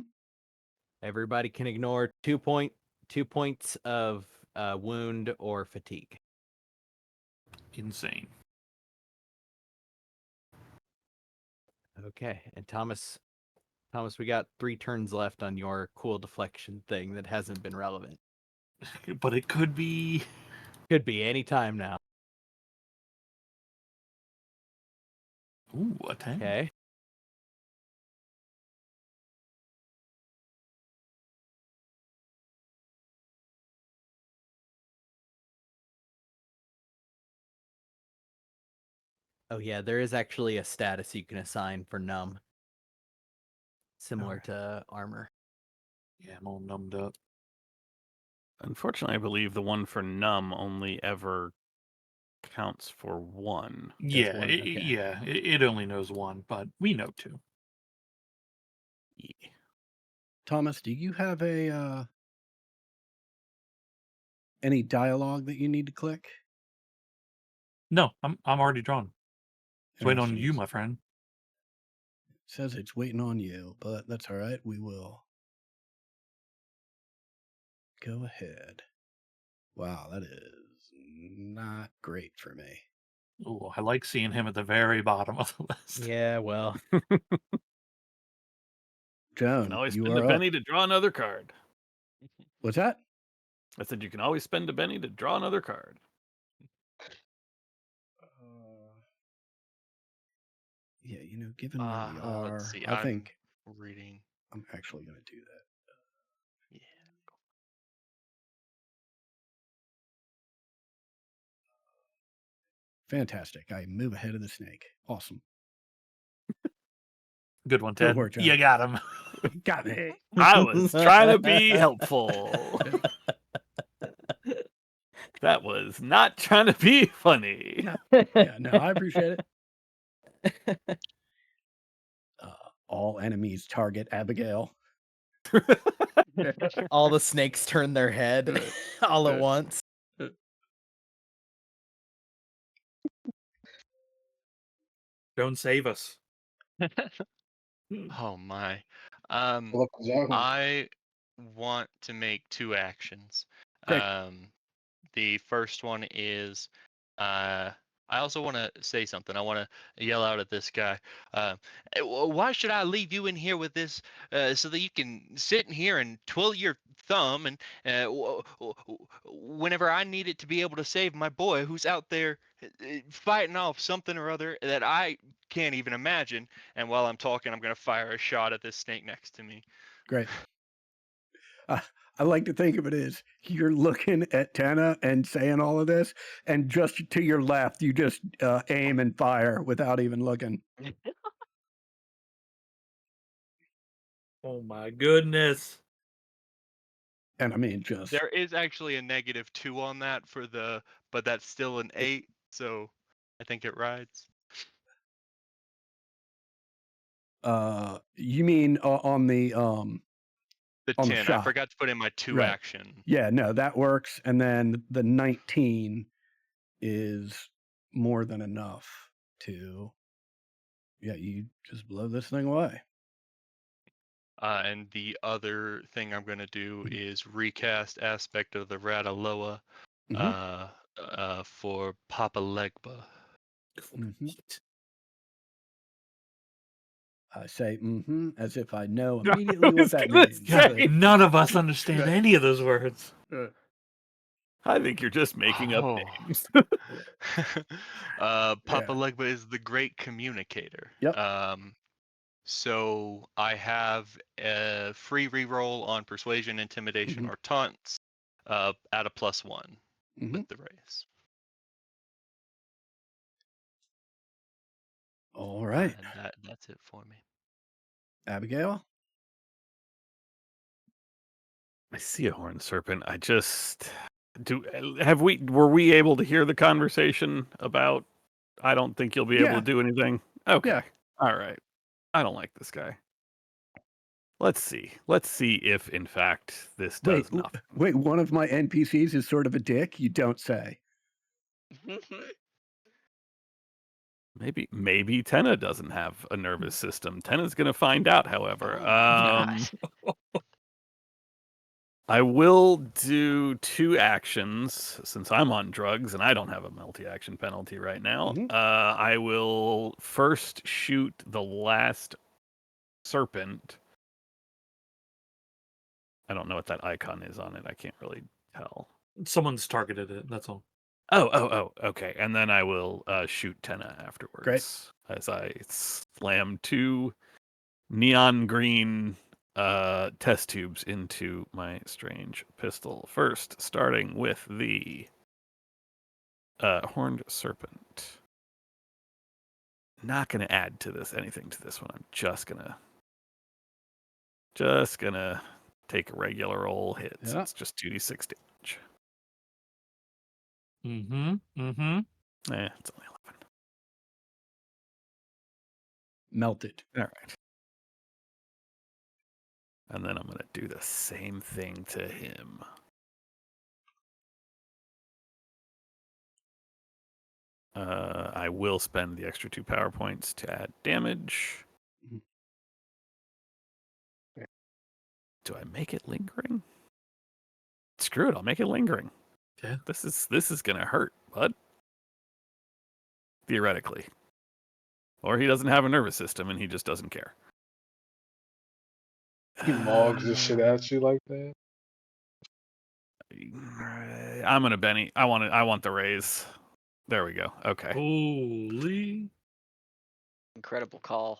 Everybody can ignore 2 points of wound or fatigue. Insane. Okay, and Thomas, we got 3 turns left on your cool deflection thing that hasn't been relevant. But it could be. Could be any time now. Ooh, a 10. Okay. Oh yeah, there is actually a status you can assign for numb. Similar to armor. Yeah, I'm all numbed up. Unfortunately, I believe the one for numb only ever counts for 1. Yeah, one, it, okay. yeah, it only knows 1, but we know 2. Yeah. Thomas, do you have a any dialogue that you need to click? No, I'm already drawn. It's waiting on Interesting. you, my friend. It says it's waiting on you, but that's all right. We will go ahead. Wow, that is not great for me. Ooh, I like seeing him at the very bottom of the list. Yeah, well. Joan, You can always you spend a are up. penny to draw another card. What's that? I said you can always spend a penny to draw another card. Yeah, you know, given where we are, Let's see. I think reading. I'm actually going to do that. Yeah. Fantastic. I move ahead of the snake. Awesome. Good one, Good Ted. work, John. You got him. Got me. I was trying to be helpful. That was not trying to be funny. Yeah, no, I appreciate it. All enemies target Abigail. All the snakes turn their head all at once. Don't save us. Oh my. Look, Joan. I want to make 2 actions. Great. The first one is I also want to say something. I want to yell out at this guy. Why should I leave you in here with this so that you can sit in here and twiddle your thumb and whenever I need it to be able to save my boy who's out there fighting off something or other that I can't even imagine. And while I'm talking, I'm going to fire a shot at this snake next to me. Great. I like to think of it as you're looking at Tana and saying all of this, and just to your left, you just aim and fire without even looking. Oh my goodness. And I mean, just There is actually a -2 on that but that's still an 8, so I think it rides. you mean on the The on the 10. I shot, forgot to put in my 2 right? action. Yeah, no, that works. And then the 19 is more than enough to, yeah, you just blow this thing away. And the other thing I'm gonna do Mhm. is recast aspect of the Radaloa Mhm. for Papa Legba. Mhm. I say as if I know I immediately was what that gonna means. Yeah, say. none of us understand any of those words. I think you're just making up Oh. names. Papa Yeah. Legba is the great communicator. Yep. So I have a free reroll on persuasion, intimidation, Mhm. or taunts at a +1 Mhm. with the raise. All right. And that's it for me. Abigail? I see a horned serpent. I just were we able to hear the conversation about I don't think you'll be able Yeah. to do anything? Okay. Yeah. All right. I don't like this guy. Let's see. Let's see if in fact this Wait, does nothing. wait, one of my NPCs is sort of a dick? You don't say. Maybe Tenna doesn't have a nervous system. Tenna's gonna find out, however. Oh my I will do 2 actions since I'm on drugs and I don't have a multi-action penalty right now. Mhm. I will first shoot the last serpent. I don't know what that icon is on it. I can't really tell. Someone's targeted it, that's all. Oh, okay. And then I will shoot Tenna afterwards. Great. As I slam 2 neon green test tubes into my strange pistol. First, starting with the horned serpent. Not going to add to this anything to this one. I'm just gonna take a regular old hit. So Yeah. it's just 2d6 damage. Mm-hmm. It's only 11. Melted. All right. And then I'm going to do the same thing to him. I will spend the extra 2 power points to add damage. Mhm. Do I make it lingering? Screw it, I'll make it lingering. Yeah. This is gonna hurt, bud. Theoretically. Or he doesn't have a nervous system and he just doesn't care. He logs this shit at you like that. I'm gonna Benny. I want the raise. There we go. Okay. Holy. Incredible call.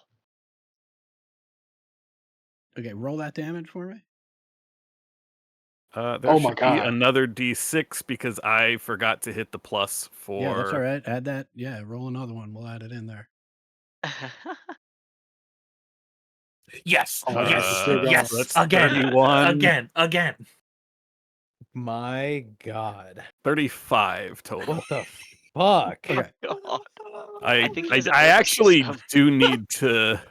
Okay, roll that damage for me. There Oh my should be God. another D6 because I forgot to hit the plus for. Yeah, that's all right. Add that. Yeah, roll another one. We'll add it in there. Yes, Oh my God, he's still going. yes, That's again, 31. again. My God. 35 total. What the fuck? Okay. God. I think he has a I nervous actually system. do need to.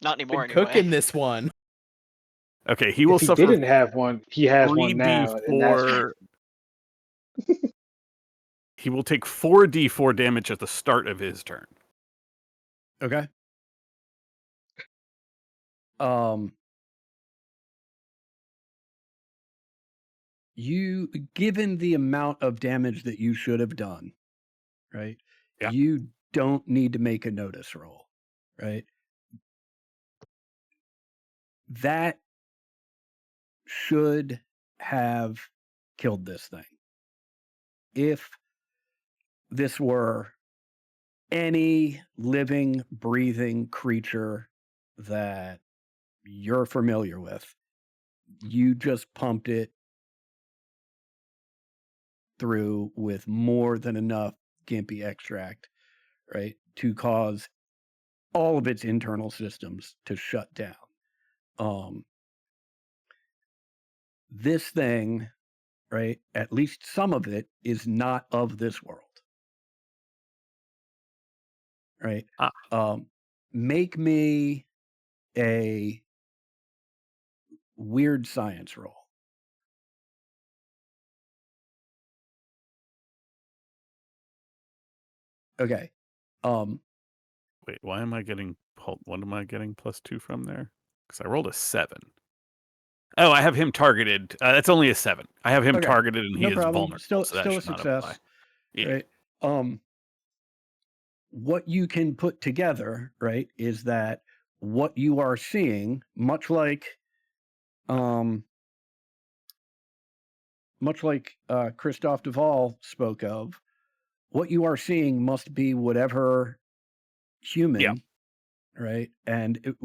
Not anymore Been anyway. cooking this one. Okay, he will If he suffer didn't have one, he has one now, and that's 3d4. He will take 4d4 damage at the start of his turn. Okay. You, given the amount of damage that you should have done, right? Yeah. You don't need to make a notice roll, right? That should have killed this thing. If this were any living, breathing creature that you're familiar with, you just pumped it through with more than enough gimpy extract, right, to cause all of its internal systems to shut down. This thing, right? At least some of it is not of this world, right? Make me a weird science roll. Okay. Wait, why am I getting what am I getting +2 from there? Because I rolled a 7. Oh, I have him targeted. That's only a 7. I have him Okay. targeted and he No is problem. vulnerable, Still so that a should not apply. success. Yeah. Right. What you can put together, right, is that what you are seeing, much like Christophe Duval spoke of, what you are seeing must be whatever human, right? And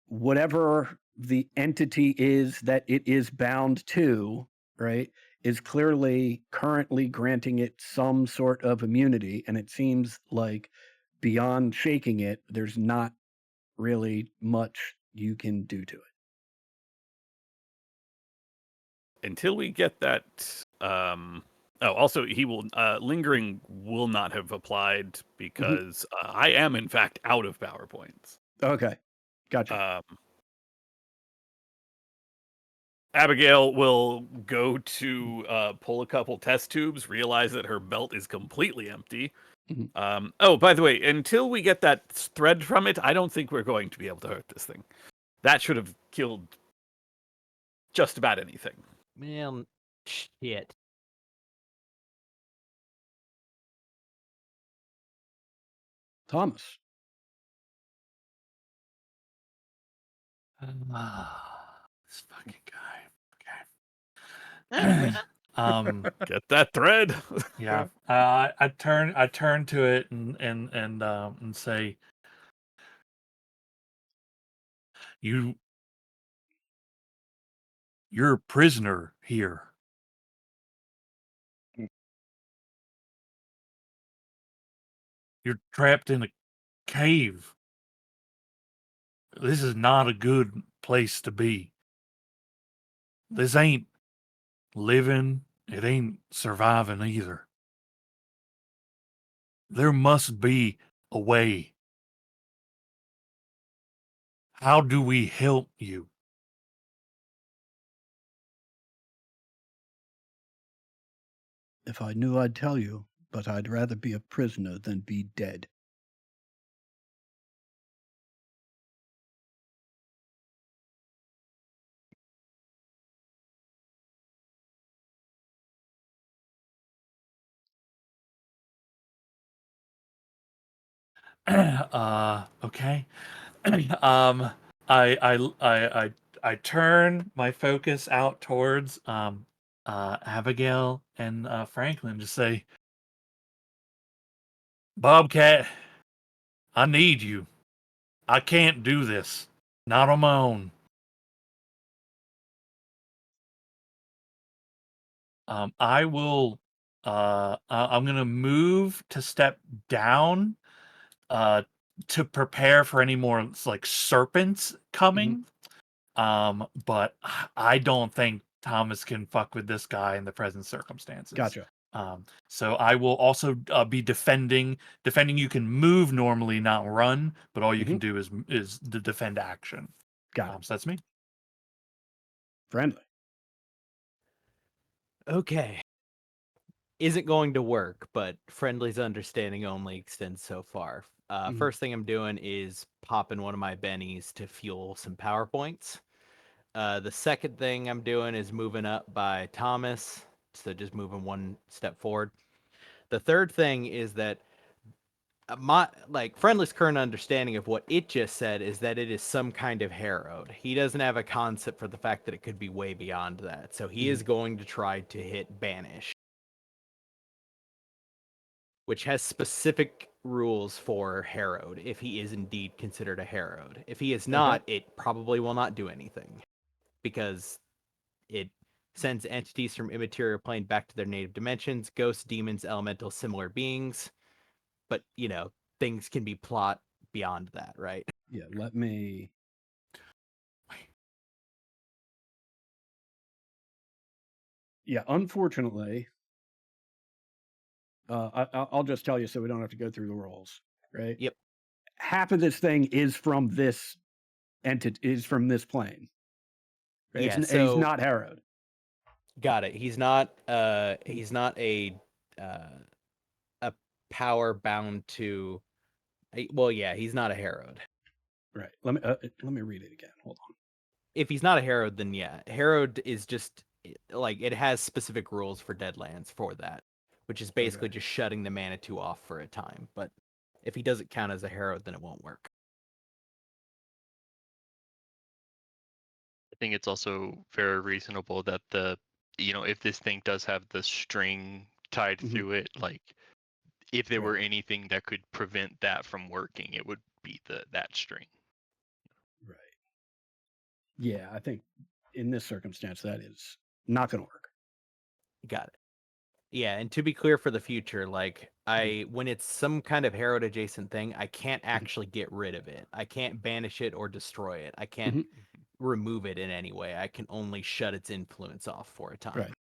whatever the entity is that it is bound to, right, is clearly currently granting it some sort of immunity. And it seems like beyond shaking it, there's not really much you can do to it. Until we get that. Also, he will lingering will not have applied because I am in fact out of PowerPoints. Okay, gotcha. Abigail will go to pull a couple test tubes, realize that her belt is completely empty. By the way, until we get that thread from it, I don't think we're going to be able to hurt this thing. That should have killed just about anything. Man, shit. Thomas. This fucking guy. Okay. Get that thread. Yeah. I turn to it and say, you're a prisoner here. You're trapped in a cave. This is not a good place to be. This ain't living. It ain't surviving either. There must be a way. How do we help you? If I knew, I'd tell you, but I'd rather be a prisoner than be dead. Okay. I turn my focus out towards Abigail and Franklin to say, Bobcat, I need you. I can't do this. Not on my own. I will I'm gonna move to step down to prepare for any more like serpents coming. But I don't think Thomas can fuck with this guy in the present circumstances. Gotcha. So I will also be defending. Defending, you can move normally, not run, but all you can do is the defend action. Got it. So that's me. Friendly. Okay. Isn't going to work, but friendly's understanding only extends so far. First thing I'm doing is popping one of my bennies to fuel some PowerPoints. The second thing I'm doing is moving up by Thomas, so just moving one step forward. The third thing is that my Friendly's current understanding of what it just said is that it is some kind of harrowed. He doesn't have a concept for the fact that it could be way beyond that, so he is going to try to hit banish, which has specific rules for harrowed if he is indeed considered a harrowed. If he is not, it probably will not do anything, because it sends entities from immaterial plane back to their native dimensions, ghosts, demons, elementals, similar beings. But, things can be plot beyond that, right? Yeah, let me Yeah, unfortunately, I'll just tell you so we don't have to go through the rolls, right? Yep. Half of this thing is from this entity, is from this plane, right? Yeah, He's so not Harrowed. got it. He's not a power bound to well, yeah, he's not a Harrowed. Right. Let me read it again. Hold on. If he's not a Harrowed, then yeah. Harrowed is just like it has specific rules for Deadlands for that, which is basically just shutting the Manitou off for a time. But if he doesn't count as a Harrowed, then it won't work. I think it's also very reasonable that if this thing does have the string tied Mhm. through it, like if there were Right. anything that could prevent that from working, it would be that string. Right. Yeah, I think in this circumstance that is not going to work. Got it. Yeah, and to be clear for the future, like when it's some kind of Harrowed adjacent thing, I can't actually get rid of it. I can't banish it or destroy it. I can't Mhm. remove it in any way. I can only shut its influence off for a time. Right.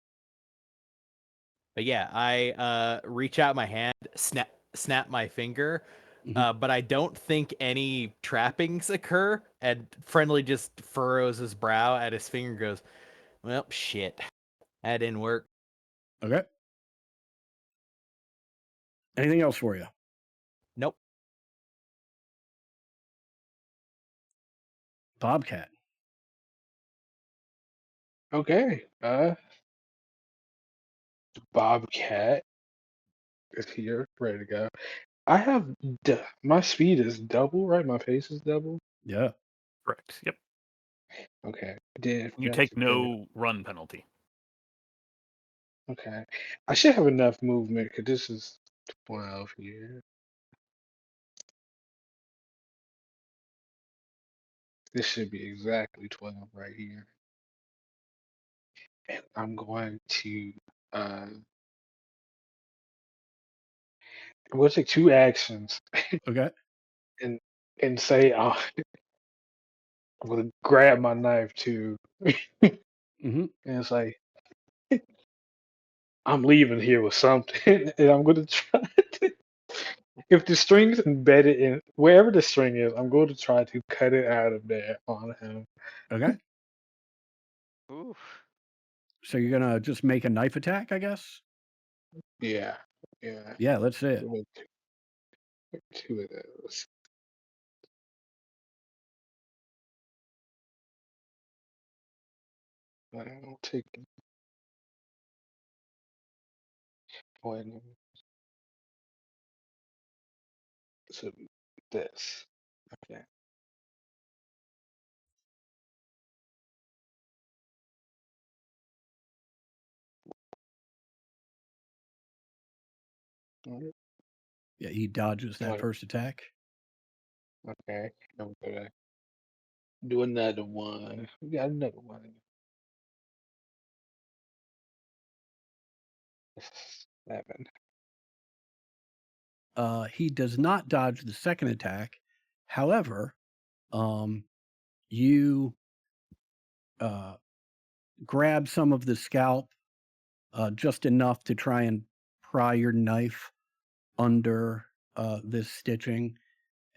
But yeah, I reach out my hand, snap my finger, Mhm. but I don't think any trappings occur. And Friendly just furrows his brow at his finger and goes, "Well, shit, that didn't work." Okay. Anything else for you? Nope. Bobcat. Okay. Bobcat is here, ready to go. I have my speed is double, right? My pace is double. Yeah. Correct. Yep. Okay. Did You forgot take to put it. no run penalty. Okay. I should have enough movement because this is 12 here. This should be exactly 12 right here. And I'm going to we'll take 2 actions Okay. and say I'm gonna grab my knife too. Mhm. And it's like I'm leaving here with something and I'm gonna try to if the string's embedded in wherever the string is, I'm going to try to cut it out of there on him. Okay. Ooh. So you're gonna just make a knife attack, I guess? Yeah. Yeah. Yeah, let's see it. We'll take 2 of those. I'll take one. So this. Okay. Alright. Yeah, he dodges that Alright. first attack. Okay. I'm gonna do another one. We got another one. 7. He does not dodge the second attack. However, you grab some of the scalp, just enough to try and pry your knife under this stitching.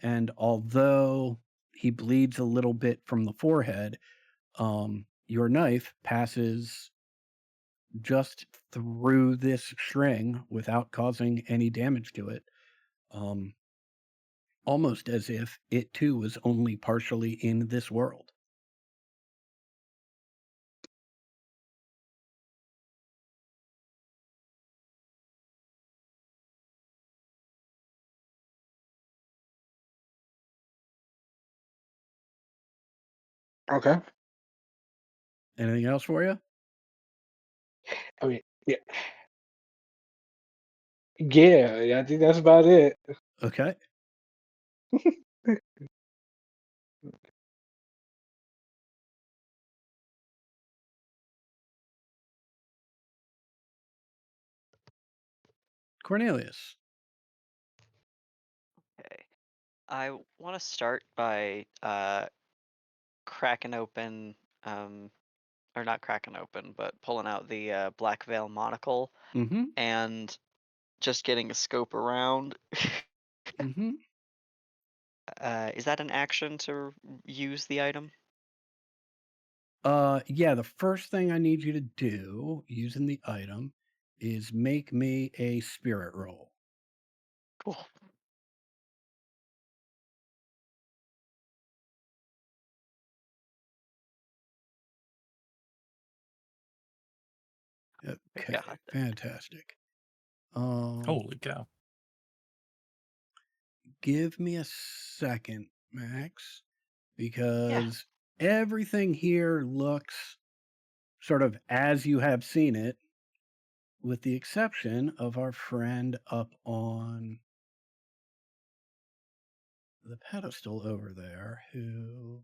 And although he bleeds a little bit from the forehead, your knife passes just through this string without causing any damage to it. Almost as if it too was only partially in this world. Okay. Anything else for you? I mean, yeah. Yeah, I think that's about it. Okay. Cornelius. Okay. I want to start by cracking open or not cracking open, but pulling out the Black Veil monocle Mm-hmm. and just getting a scope around. Mm-hmm. Is that an action to use the item? Yeah, the first thing I need you to do using the item is make me a spirit roll. Cool. Okay, got it. fantastic. Holy cow. Give me a second, Max, because everything here looks sort of as you have seen it, with the exception of our friend up on the pedestal over there, who,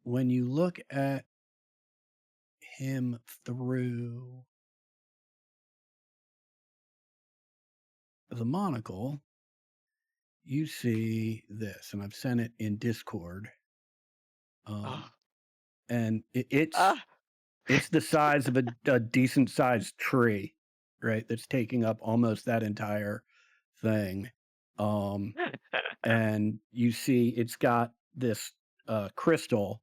when you look at him through the monocle, you see this, and I've sent it in Discord. Oh. And it's Ah. it's the size of a decent sized tree, right? That's taking up almost that entire thing. And you see it's got this crystal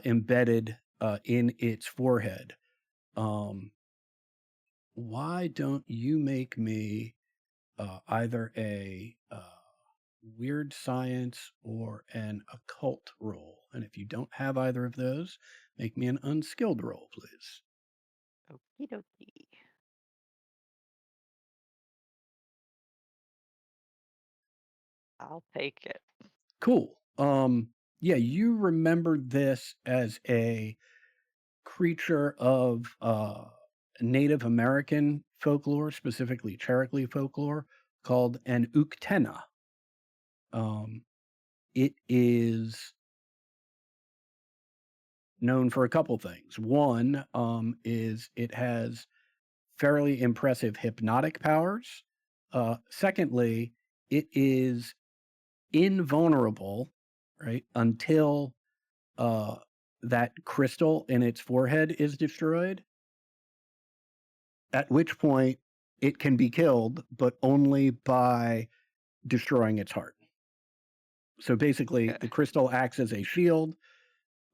embedded in its forehead. Why don't you make me either a weird science or an occult roll? And if you don't have either of those, make me an unskilled roll, please. Okie dokie. I'll take it. Cool. Yeah, you remember this as a creature of Native American folklore, specifically Cherokee folklore, called an uktena. It is known for a couple things. One is it has fairly impressive hypnotic powers. Secondly, it is invulnerable, right, until that crystal in its forehead is destroyed, at which point it can be killed, but only by destroying its heart. So basically, the crystal acts as a shield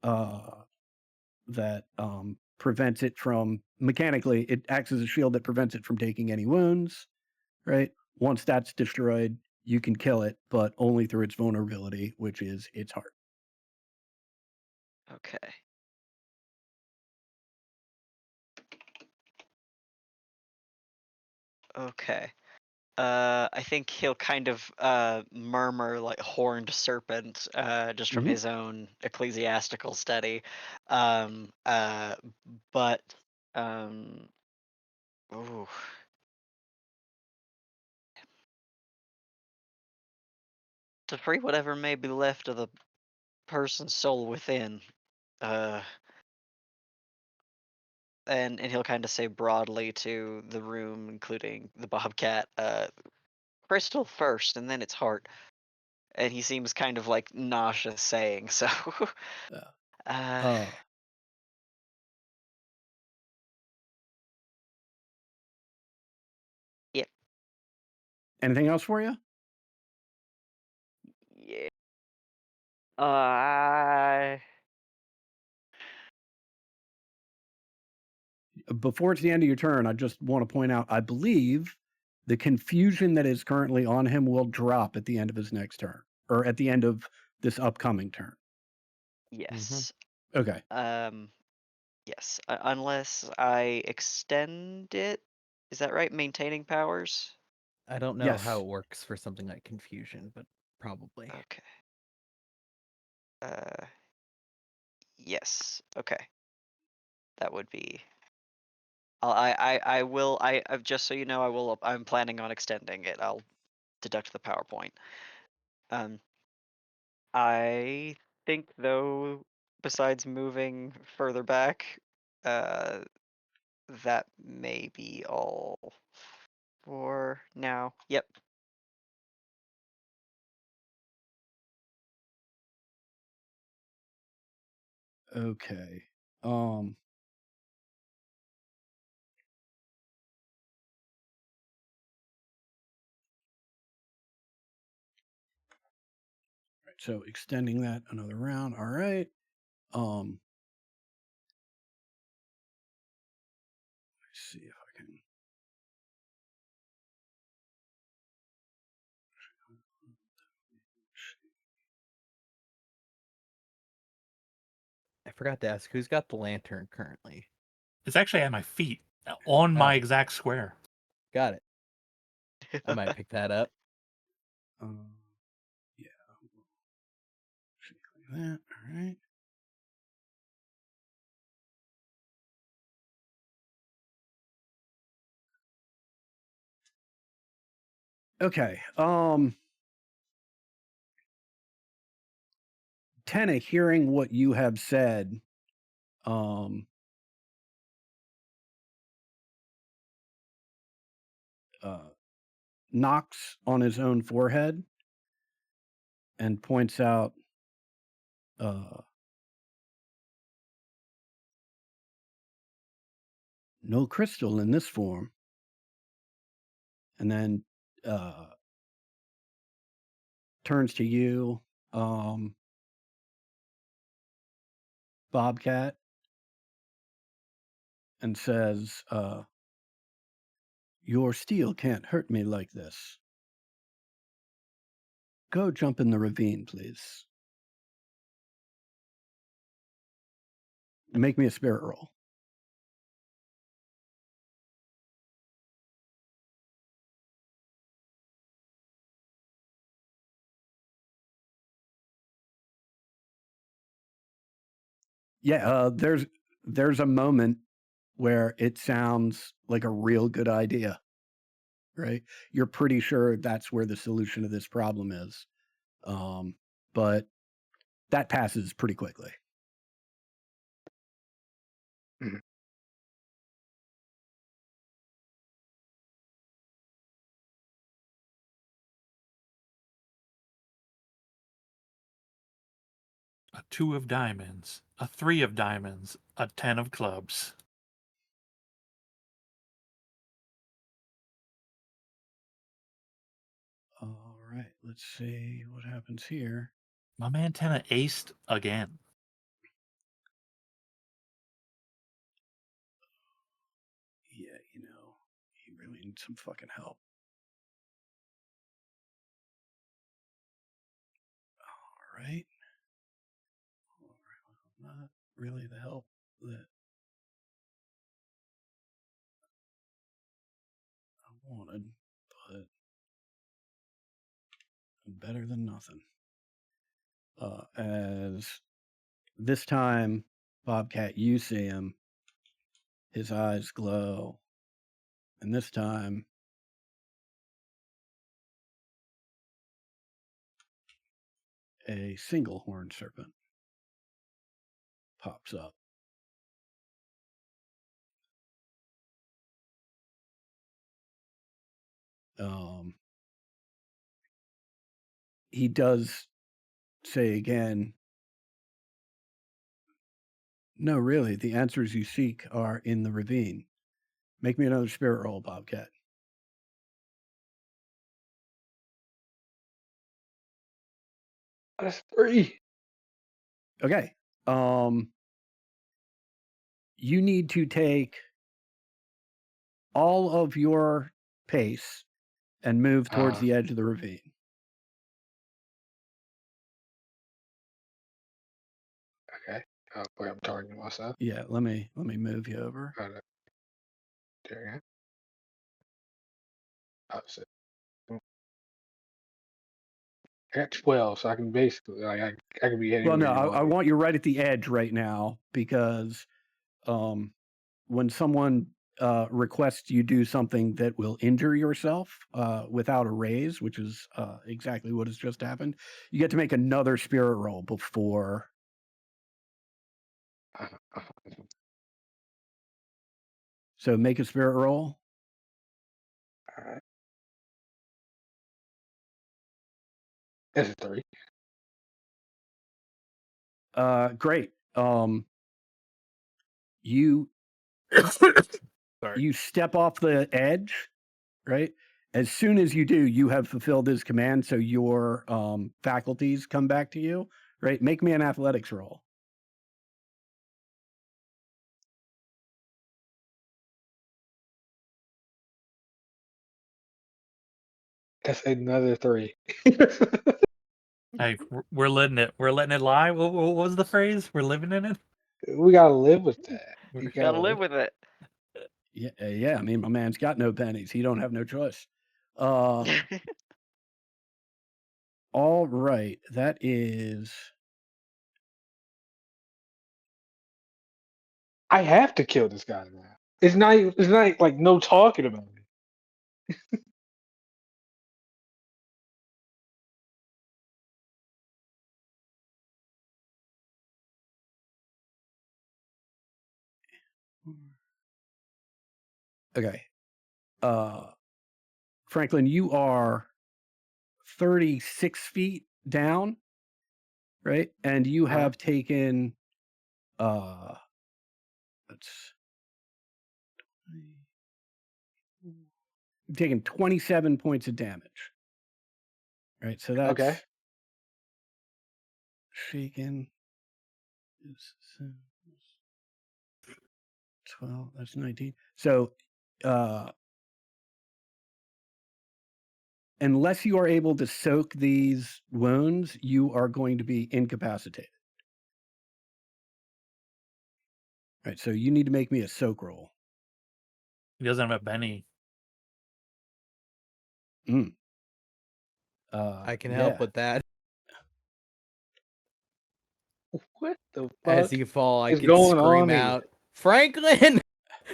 that prevents it from, mechanically, it acts as a shield that prevents it from taking any wounds, right? Once that's destroyed, you can kill it, but only through its vulnerability, which is its heart. Okay. Okay. I think he'll kind of murmur like horned serpent, just from Mhm. his own ecclesiastical study. But ooh. To free whatever may be left of the person's soul within. And he'll kind of say broadly to the room, including the bobcat, crystal first, and then its heart. And he seems kind of like nauseous saying so. Uh, Yep. Anything else for you? Yeah. Uh, Before it's the end of your turn, I just want to point out, I believe the confusion that is currently on him will drop at the end of his next turn, or at the end of this upcoming turn. yes. Okay. Yes. Unless I extend it. Is that right? Maintaining powers? I don't know how Yes. it works for something like confusion, but probably. Okay. Yes. Okay. That would be. I will. Just so you know, I will. I'm planning on extending it. I'll deduct the PowerPoint. I think though, besides moving further back, that may be all for now. Yep. Okay. Right, so extending that another round. All right. Let's see if I can. I forgot to ask, who's got the lantern currently? It's actually at my feet, on my Oh. exact square. Got it. I might pick that up. Yeah. Like that. All right. Okay. Tenna, hearing what you have said, knocks on his own forehead and points out, no crystal in this form. And then turns to you, Bobcat, and says, your steel can't hurt me like this. Go jump in the ravine, please. Make me a spirit roll. Yeah, there's a moment where it sounds like a real good idea, right? You're pretty sure that's where the solution to this problem is. But that passes pretty quickly. Mhm. A 2 of diamonds, a 3 of diamonds, a 10 of clubs. All right, let's see what happens here. My man Tenna aced again. Yeah, he really needs some fucking help. All right. Not really the help that I wanted, but better than nothing. As this time, Bobcat, you see him, his eyes glow, and this time, a single horned serpent pops up. He does say again, no, really, the answers you seek are in the ravine. Make me another spirit roll, Bobcat. That's 3. Okay. You need to take all of your pace and move towards the edge of the ravine. Okay. Wait, I'm targeting myself. Yeah, let me move you over. Got it. There you go. Opposite. I got 12, so I can basically I can be Well, no, anywhere you I want. want you right at the edge right now because when someone requests you do something that will injure yourself without a raise, which is exactly what has just happened, you get to make another spirit roll before. So make a spirit roll. All right. That's a 3. Great. You Sorry. you step off the edge, right? As soon as you do, you have fulfilled his command, so your faculties come back to you, right? Make me an athletics roll. That's another 3. Hey, we're letting it lie. What was the phrase? We're living in it. We gotta live with that. You We're- Gotta live with it. Yeah. I mean, my man's got no pennies. He don't have no choice. All right, that is. I have to kill this guy now. It's not like no talking about it. Okay. Franklin, you are 36 feet down, right? And you Uh-huh. have taken you've taken 27 points of damage. Right, so that's Okay. shaken. 12, that's 19. So unless you are able to soak these wounds, you are going to be incapacitated. Right, so you need to make me a soak roll. He doesn't have a penny. I can help with that. What the As fuck you fall, I is can going scream on here? out, Franklin,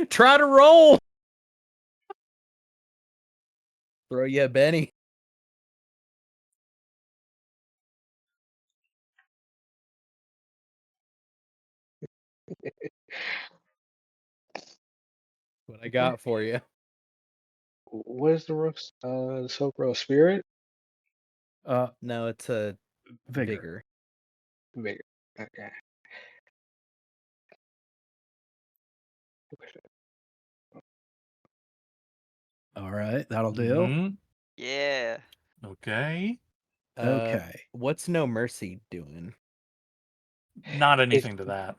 try to roll. Throw you a Benny. What I got for you. What is the soak roll? Spirit? No, it's a Vigor. Vigor. Okay. All right, that'll do. Mhm. Yeah. Okay. Okay. What's No Mercy doing? Not It's anything to that.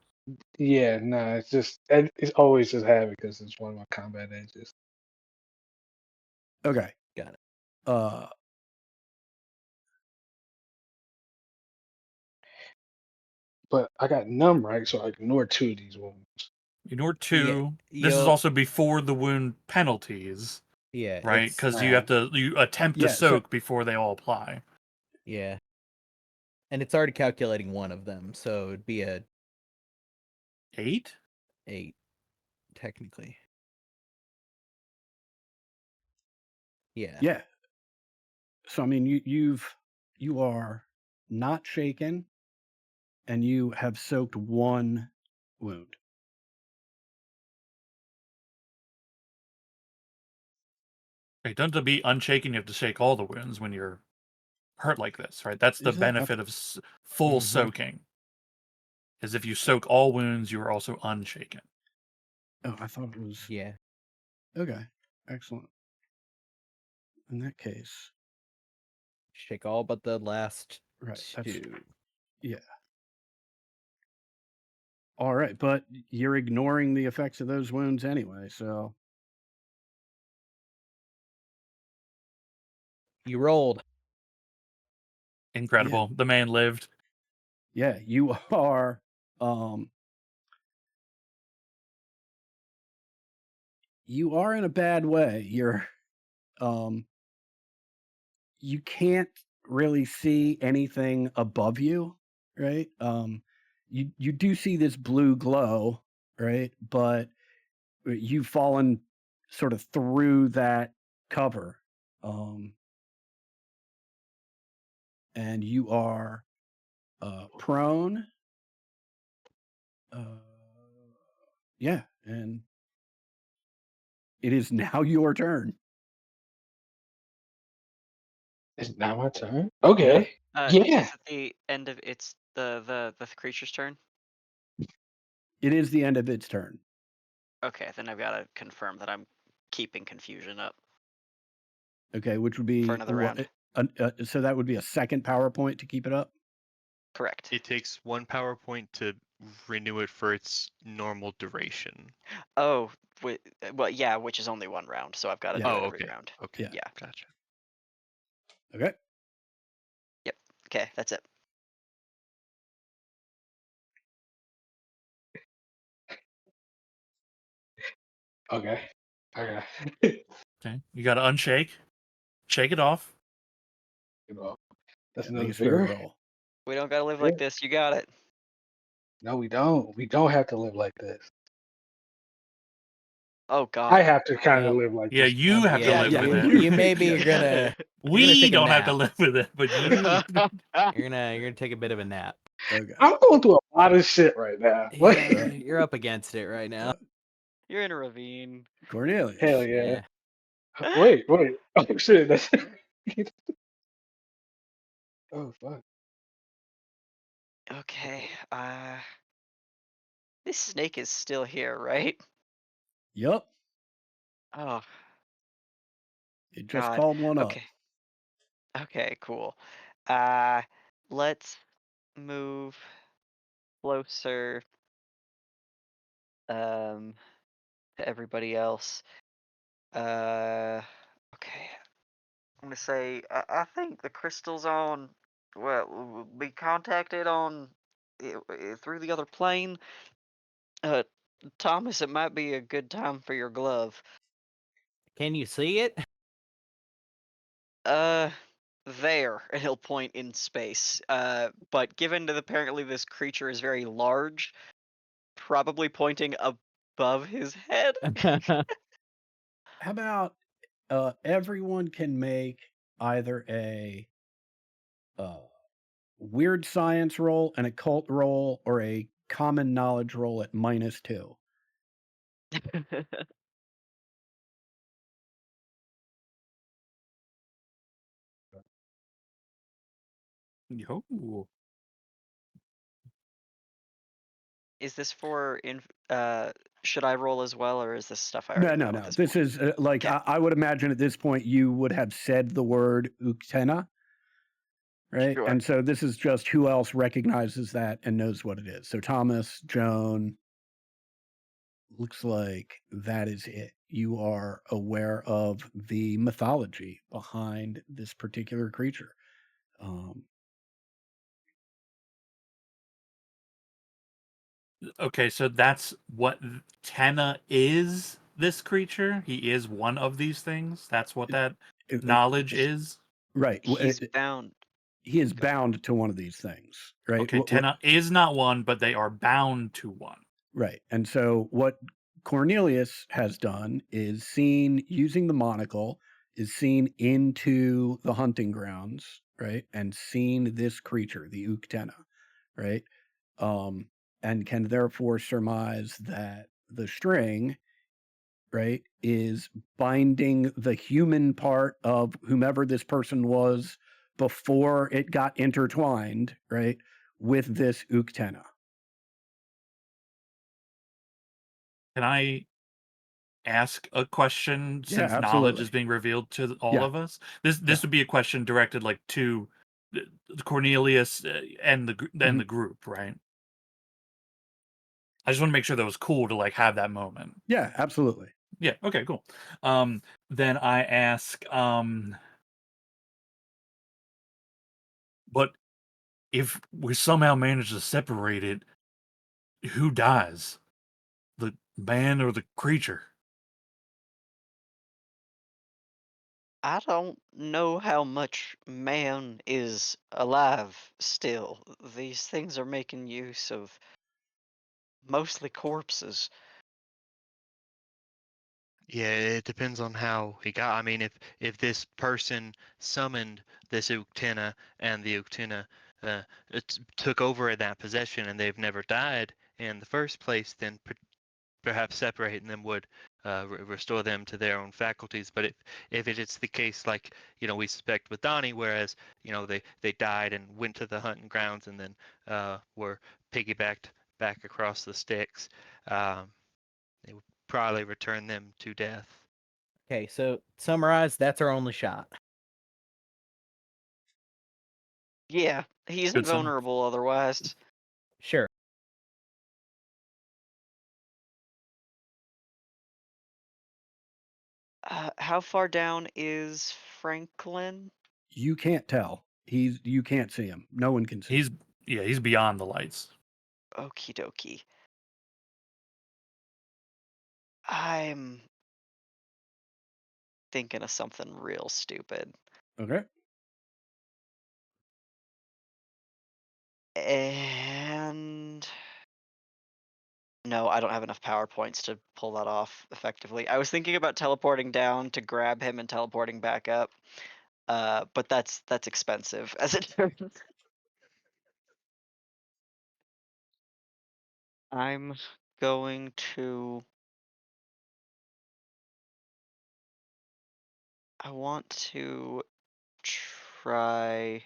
yeah, no, it's always just have it because it's one of my combat edges. Okay. Got it. But I got numb, right? So I ignore 2 of these wounds. Ignore 2. Yeah, This is you'll- also before the wound penalties, Yeah, right? it's Because you attempt to Yeah, so- soak before they all apply. yeah, and it's already calculating one of them, so it'd be a 8? 8, technically. Yeah. Yeah. So I mean, you are not shaken, and you have soaked 1 wound. It doesn't have to be unshaken. You have to shake all the wounds when you're hurt like this, right? That's the Is that- I benefit of full Mhm. soaking. Is if you soak all wounds, you are also unshaken. Oh, I thought it was. Yeah. Okay. Excellent. In that case, Shake all but the last right. That's 2. yeah. All right, but you're ignoring the effects of those wounds anyway, so You rolled. Incredible. The man lived. yeah, you are you are in a bad way. You're you can't really see anything above you, right? You do see this blue glow, right? But you've fallen sort of through that cover. And you are prone. Yeah, and it is now your turn. It's not my turn. Okay. Is Yeah. it the end of the creature's turn? It is the end of its turn. Okay, then I've got to confirm that I'm keeping confusion up Okay, which would be for another round. So that would be a second PowerPoint to keep it up. Correct. It takes 1 PowerPoint to renew it for its normal duration. Oh, well, yeah, which is only 1 round, so I've got to Yeah. do Oh, it every okay. round. Okay. Yeah. Gotcha. Okay. Yep. Okay, that's it. Okay. Okay. You got to unshake. Shake it off. You know, that's Yeah, make another a spirit vigor. roll. We don't got to live Yeah. like this. You got it. No, we don't. We don't have to live like this. Oh I God. have to kind of Well, live like Yeah, this. you have to Yeah, live with you, it. you maybe Yeah. you're gonna We take a don't have to nap. live with it, but you. you're gonna take a bit of a nap. Okay. I'm going through a lot of shit right now. Yeah, you're up against it right now. You're in a ravine. Cornelius. Hell yeah. Yeah. Wait. Oh shit. That's. Oh fuck. Okay. This snake is still here, right? Yup. Oh It just God. called one up. Okay. Okay. Cool. Let's move closer. To everybody else. Okay. I'm gonna say I think the crystal's on. Well, will be contacted on through the other plane. Uh, Thomas, it might be a good time for your glove. Can you see it? There, and he'll point in space. But given that apparently this creature is very large, probably pointing above his head. How about everyone can make either a weird science roll, an occult roll, or a common knowledge roll at -2. Yo. Is this for should I roll as well, or is this stuff I No, already no, know no. at this This point? is like Okay. I would imagine at this point you would have said the word Uktena, right? Sure. And so this is just who else recognizes that and knows what it is. So Thomas, Joan, looks like that is it. You are aware of the mythology behind this particular creature. Okay, so that's what Tenna is. This creature, he is one of these things. That's what that knowledge is. Right. He's bound. He is Go ahead. bound to one of these things, right? Okay, Tenna is not one, but they are bound to one. Right. And so what Cornelius has done is seen using the monocle, is seen into the hunting grounds, right? And seen this creature, the Uktena, right? And can therefore surmise that the string, right, is binding the human part of whomever this person was before it got intertwined, right, with this Uktena. Can I ask a question Yeah, since knowledge absolutely. is being revealed to all Yeah. of us? This Yeah. would be a question directed like to Cornelius and the group, right? I just want to make sure that was cool to like have that moment. Yeah, absolutely. Yeah, okay, cool. Then I ask but if we somehow manage to separate it, who dies? The man or the creature? I don't know how much man is alive still. These things are making use of mostly corpses. Yeah, it depends on how he got. I mean, if this person summoned this Uktena and the Uktena took over that possession and they've never died in the first place, then perhaps separating them would restore them to their own faculties. But if it's the case like we suspect with Donnie, whereas they died and went to the hunting grounds and then were piggybacked back across the sticks, they would probably return them to death. Okay, so summarize, that's our only shot. Yeah, he's Good summary. invulnerable otherwise. Sure. How far down is Franklin? You can't tell. You can't see him. No one can see. He's beyond the lights. Okie dokie. I'm thinking of something real stupid. Okay. And no, I don't have enough PowerPoints to pull that off effectively. I was thinking about teleporting down to grab him and teleporting back up. But that's expensive as it turns. I'm going to I want to try.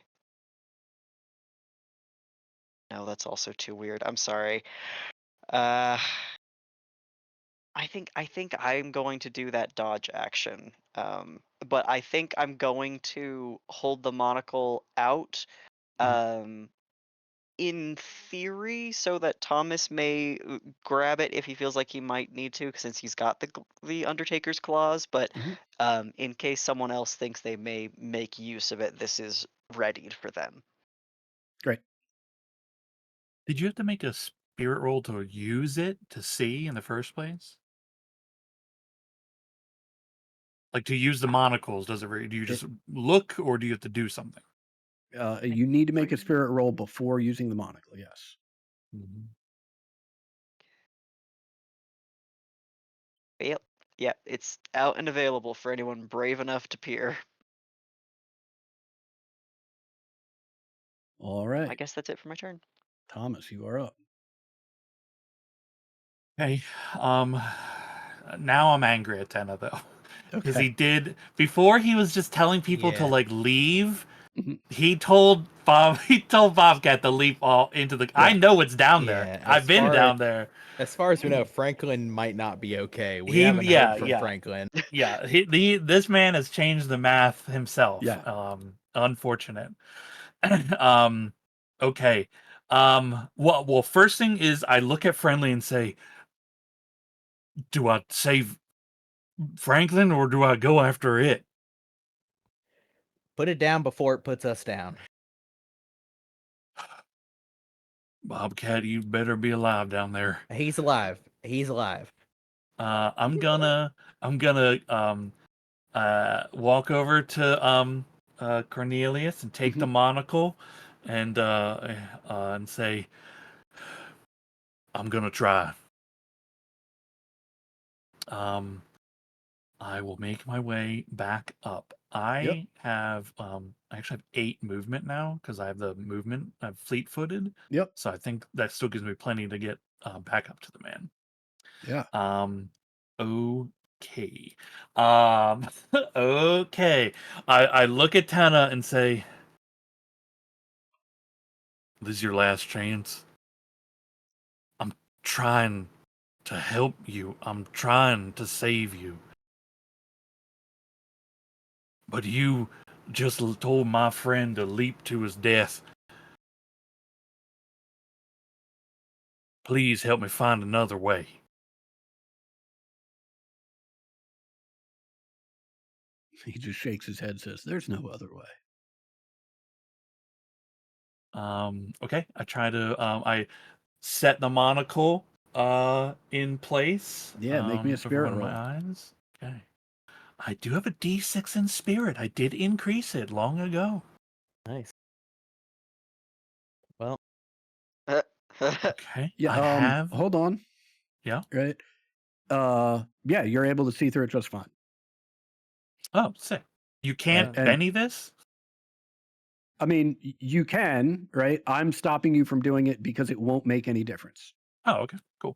No, that's also too weird. I'm sorry. I think I'm going to do that dodge action. But I think I'm going to hold the monocle out. In theory, so that Thomas may grab it if he feels like he might need to, since he's got the Undertaker's claws. But Mhm. in case someone else thinks they may make use of it, this is readied for them. Great. Did you have to make a spirit roll to use it to see in the first place? Like to use the monocles, do you just look or do you have to do something? You need to make a spirit roll before using the monocle. Yes. Yep. Yeah, it's out and available for anyone brave enough to peer. All I right. guess that's it for my turn. Thomas, you are up. Okay. Now I'm angry at Tenna though. Because Okay. he did before he was just telling people to Yeah. like leave. Mhm. He told Bobcat to leap all into the I Yeah. know it's down Yeah, there. as I've been far down there. As far as we know, Franklin might not be okay. We He haven't yeah, heard from yeah. Franklin. Yeah, this man has changed the math himself. Yeah. Unfortunate. Okay. Well, first thing is I look at Friendly and say, do I save Franklin or do I go after it? Put it down before it puts us down. Bobcat, you better be alive down there. He's alive. He's alive. I'm gonna walk over to Cornelius and take the monocle and say, I'm gonna try. I will make my way back up. I have I actually have 8 movement now because I have the movement. I'm fleet-footed. Yep. So I think that still gives me plenty to get back up to the man. Yeah. Okay. Okay. I look at Tana and say, this is your last chance. I'm trying to help you. I'm trying to save you. But you just told my friend to leap to his death. Please help me find another way. He just shakes his head, says, "There's no other way." Okay. I try to I set the monocle in place. Yeah, make me a Before spirit one of roll. my eyes. Okay. I do have a D6 in spirit. I did increase it long ago. Nice. Well, Okay. Yeah. I have. Hold on. Yeah. Right. Yeah, you're able to see through it just fine. Oh, sick. You can't And Benny this? I mean, you can, right? I'm stopping you from doing it because it won't make any difference. Oh, okay. Cool.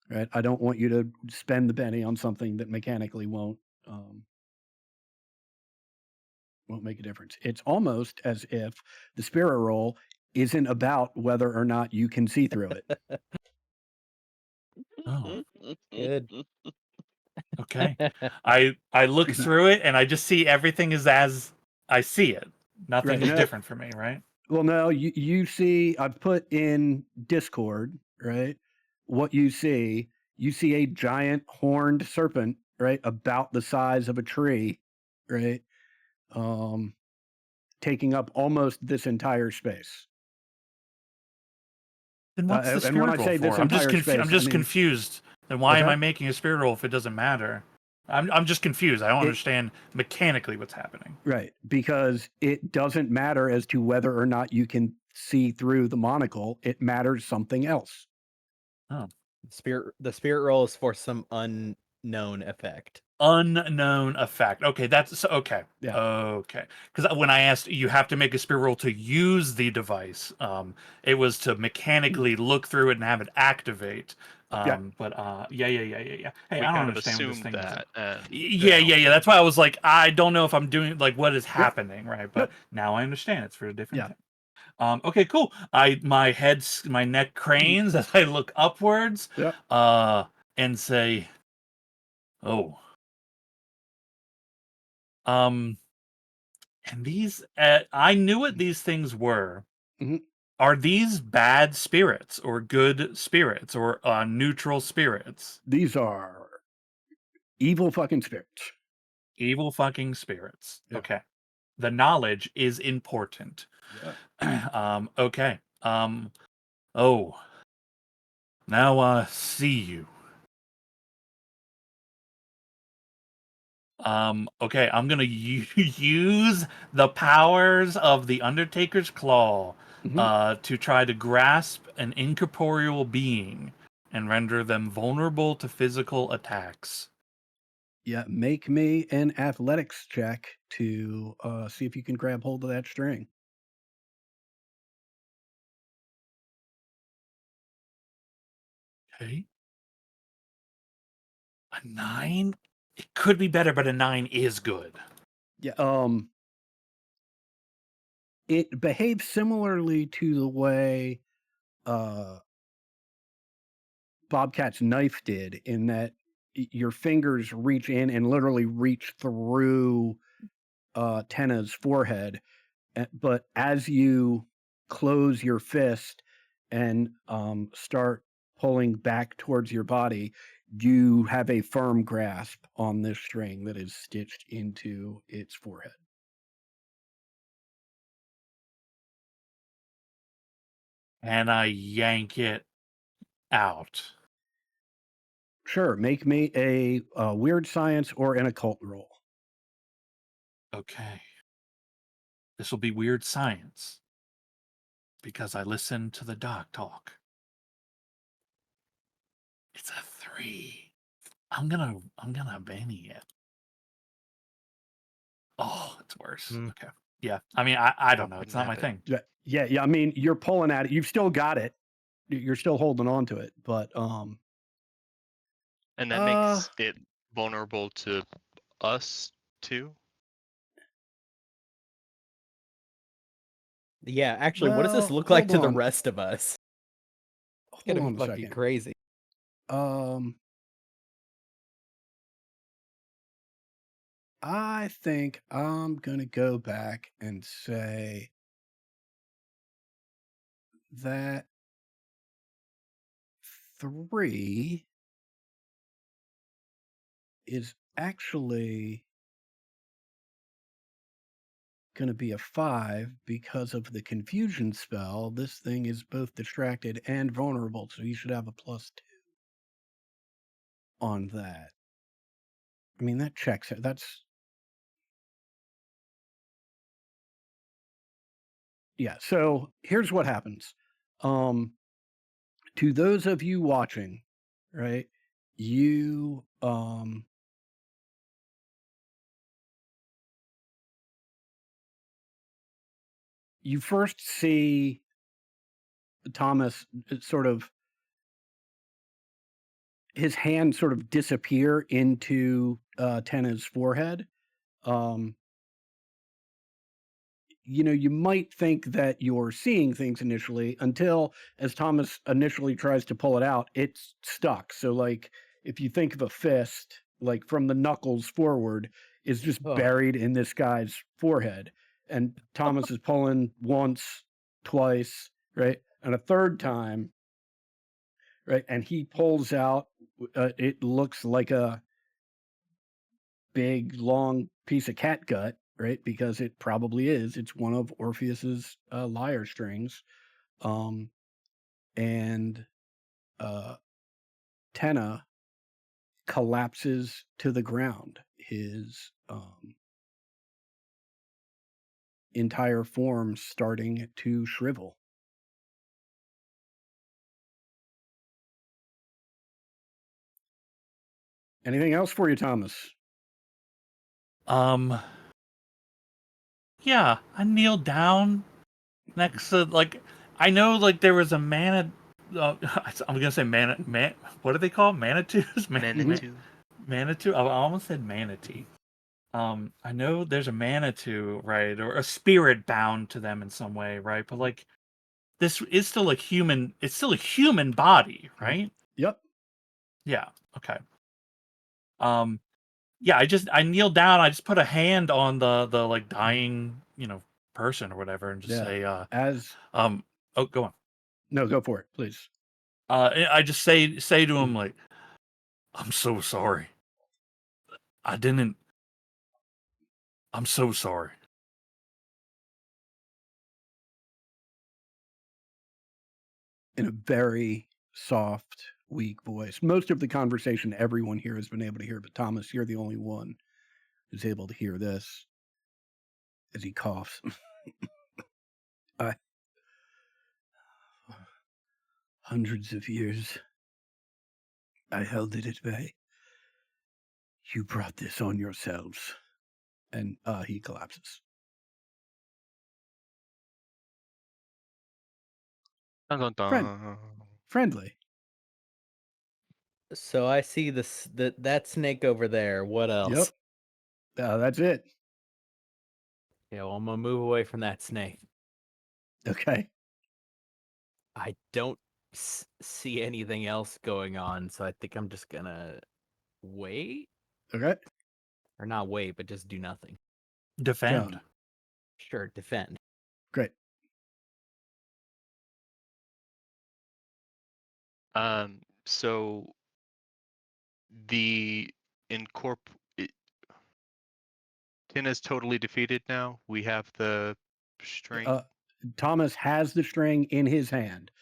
Right. I don't want you to spend the penny on something that mechanically won't make a difference. It's almost as if the spirit roll isn't about whether or not you can see through it. Oh, Good. okay. I look through it and I just see everything is as I see it. Nothing Right, is no- different for me, right? Well, no, you see, I've put in Discord, right? What you see a giant horned serpent, right, about the size of a tree, right, taking up almost this entire space. Then what's the And spirit when I roll say for? this I'm just entire space, I'm I just mean, confused. Then why what's am I that? making a spirit roll if it doesn't matter? I'm just confused. I don't understand mechanically what's happening. Right, because it doesn't matter as to whether or not you can see through the monocle. It matters something else. Oh. The spirit roll is for some unknown effect. Unknown effect. Okay, that's okay. Yeah. Okay. Because when I asked, you have to make a spirit roll to use the device. It was to mechanically look through it and have it activate. Yeah. But yeah. Hey, We I don't kind of understand what this assumed thing is. that. And Yeah. That's why I was like, I don't know if I'm doing like what is happening, right? But Nope. now I understand. It's for a different Yeah. thing. Okay, cool. My neck cranes as I look upwards. Yeah. And say, oh. And these, I knew what these things were. Mhm. Are these bad spirits or good spirits or neutral spirits? These are evil fucking spirits. Evil fucking spirits. Yeah. Okay. The knowledge is important. Yeah. Okay. Oh. Now I see you. Okay, I'm gonna use the powers of the Undertaker's Claw to try to grasp an incorporeal being and render them vulnerable to physical attacks. Yeah, make me an athletics check to see if you can grab hold of that string. Okay. A 9? It could be better, but a 9 is good. Yeah, it behaves similarly to the way Bobcat's knife did, in that your fingers reach in and literally reach through Tenna's forehead, but as you close your fist and start pulling back towards your body, you have a firm grasp on this string that is stitched into its forehead. And I yank it out. Sure, make me a weird science or an occult roll. Okay. This will be weird science because I listen to the doc talk. It's a 3. I'm gonna Benny it. Oh, it's worse. Okay. Yeah. I mean, I don't know. It's not my thing. Yeah. I mean, you're pulling at it. You've still got it. You're still holding on to it, but and that makes it vulnerable to us too. Yeah, actually, what does this well, look like to hold the on. rest of us? It's Hold gonna on be a fucking second. crazy. I think I'm gonna go back and say that 3 is actually gonna be a 5 because of the confusion spell. This thing is both distracted and vulnerable, so you should have a +2 on that. I mean, that checks it. That's yeah. So here's what happens. To those of you watching, right? You you first see Thomas sort of his hand sort of disappear into Tenna's forehead. Um, you might think that you're seeing things initially until, as Thomas initially tries to pull it out, it's stuck. So, like, if you think of a fist, like from the knuckles forward, is just Oh. buried in this guy's forehead. And Thomas is pulling once, twice, right? And a third time, right? And he pulls out, it looks like a big, long piece of cat gut, right? Because it probably is. It's one of Orpheus's lyre strings. And Tenna collapses to the ground. His entire form starting to shrivel. Anything else for you, Thomas? Yeah, I kneeled down next to, like, I know, like, there was a I'm gonna say what are they called? Manitous? Manitou. Manitou? I almost said manatee. I know there's a Manitou, right, or a spirit bound to them in some way, right? But like, this is still a human. It's still a human body, right? Yep. Yeah. Okay. Yeah. I kneeled down. I just put a hand on the like dying, person or whatever, and just Yeah. say, As oh, go on. no, go for it, please. I just say to him, like, I'm so sorry. I'm so sorry. In a very soft, weak voice. Most of the conversation everyone here has been able to hear, but Thomas, you're the only one who's able to hear this as he coughs. Hundreds of years, I held it at bay. You brought this on yourselves. And he collapses. Dun, dun, dun. Friendly. So I see that snake over there. What else? Yep. That's it. Yeah, well, I'm gonna move away from that snake. Okay. I don't see anything else going on, so I think I'm just gonna wait, Okay. or not wait, but just do nothing. Defend. John. Sure, defend. Great. So the Tin is totally defeated now. We have the string. Thomas has the string in his hand.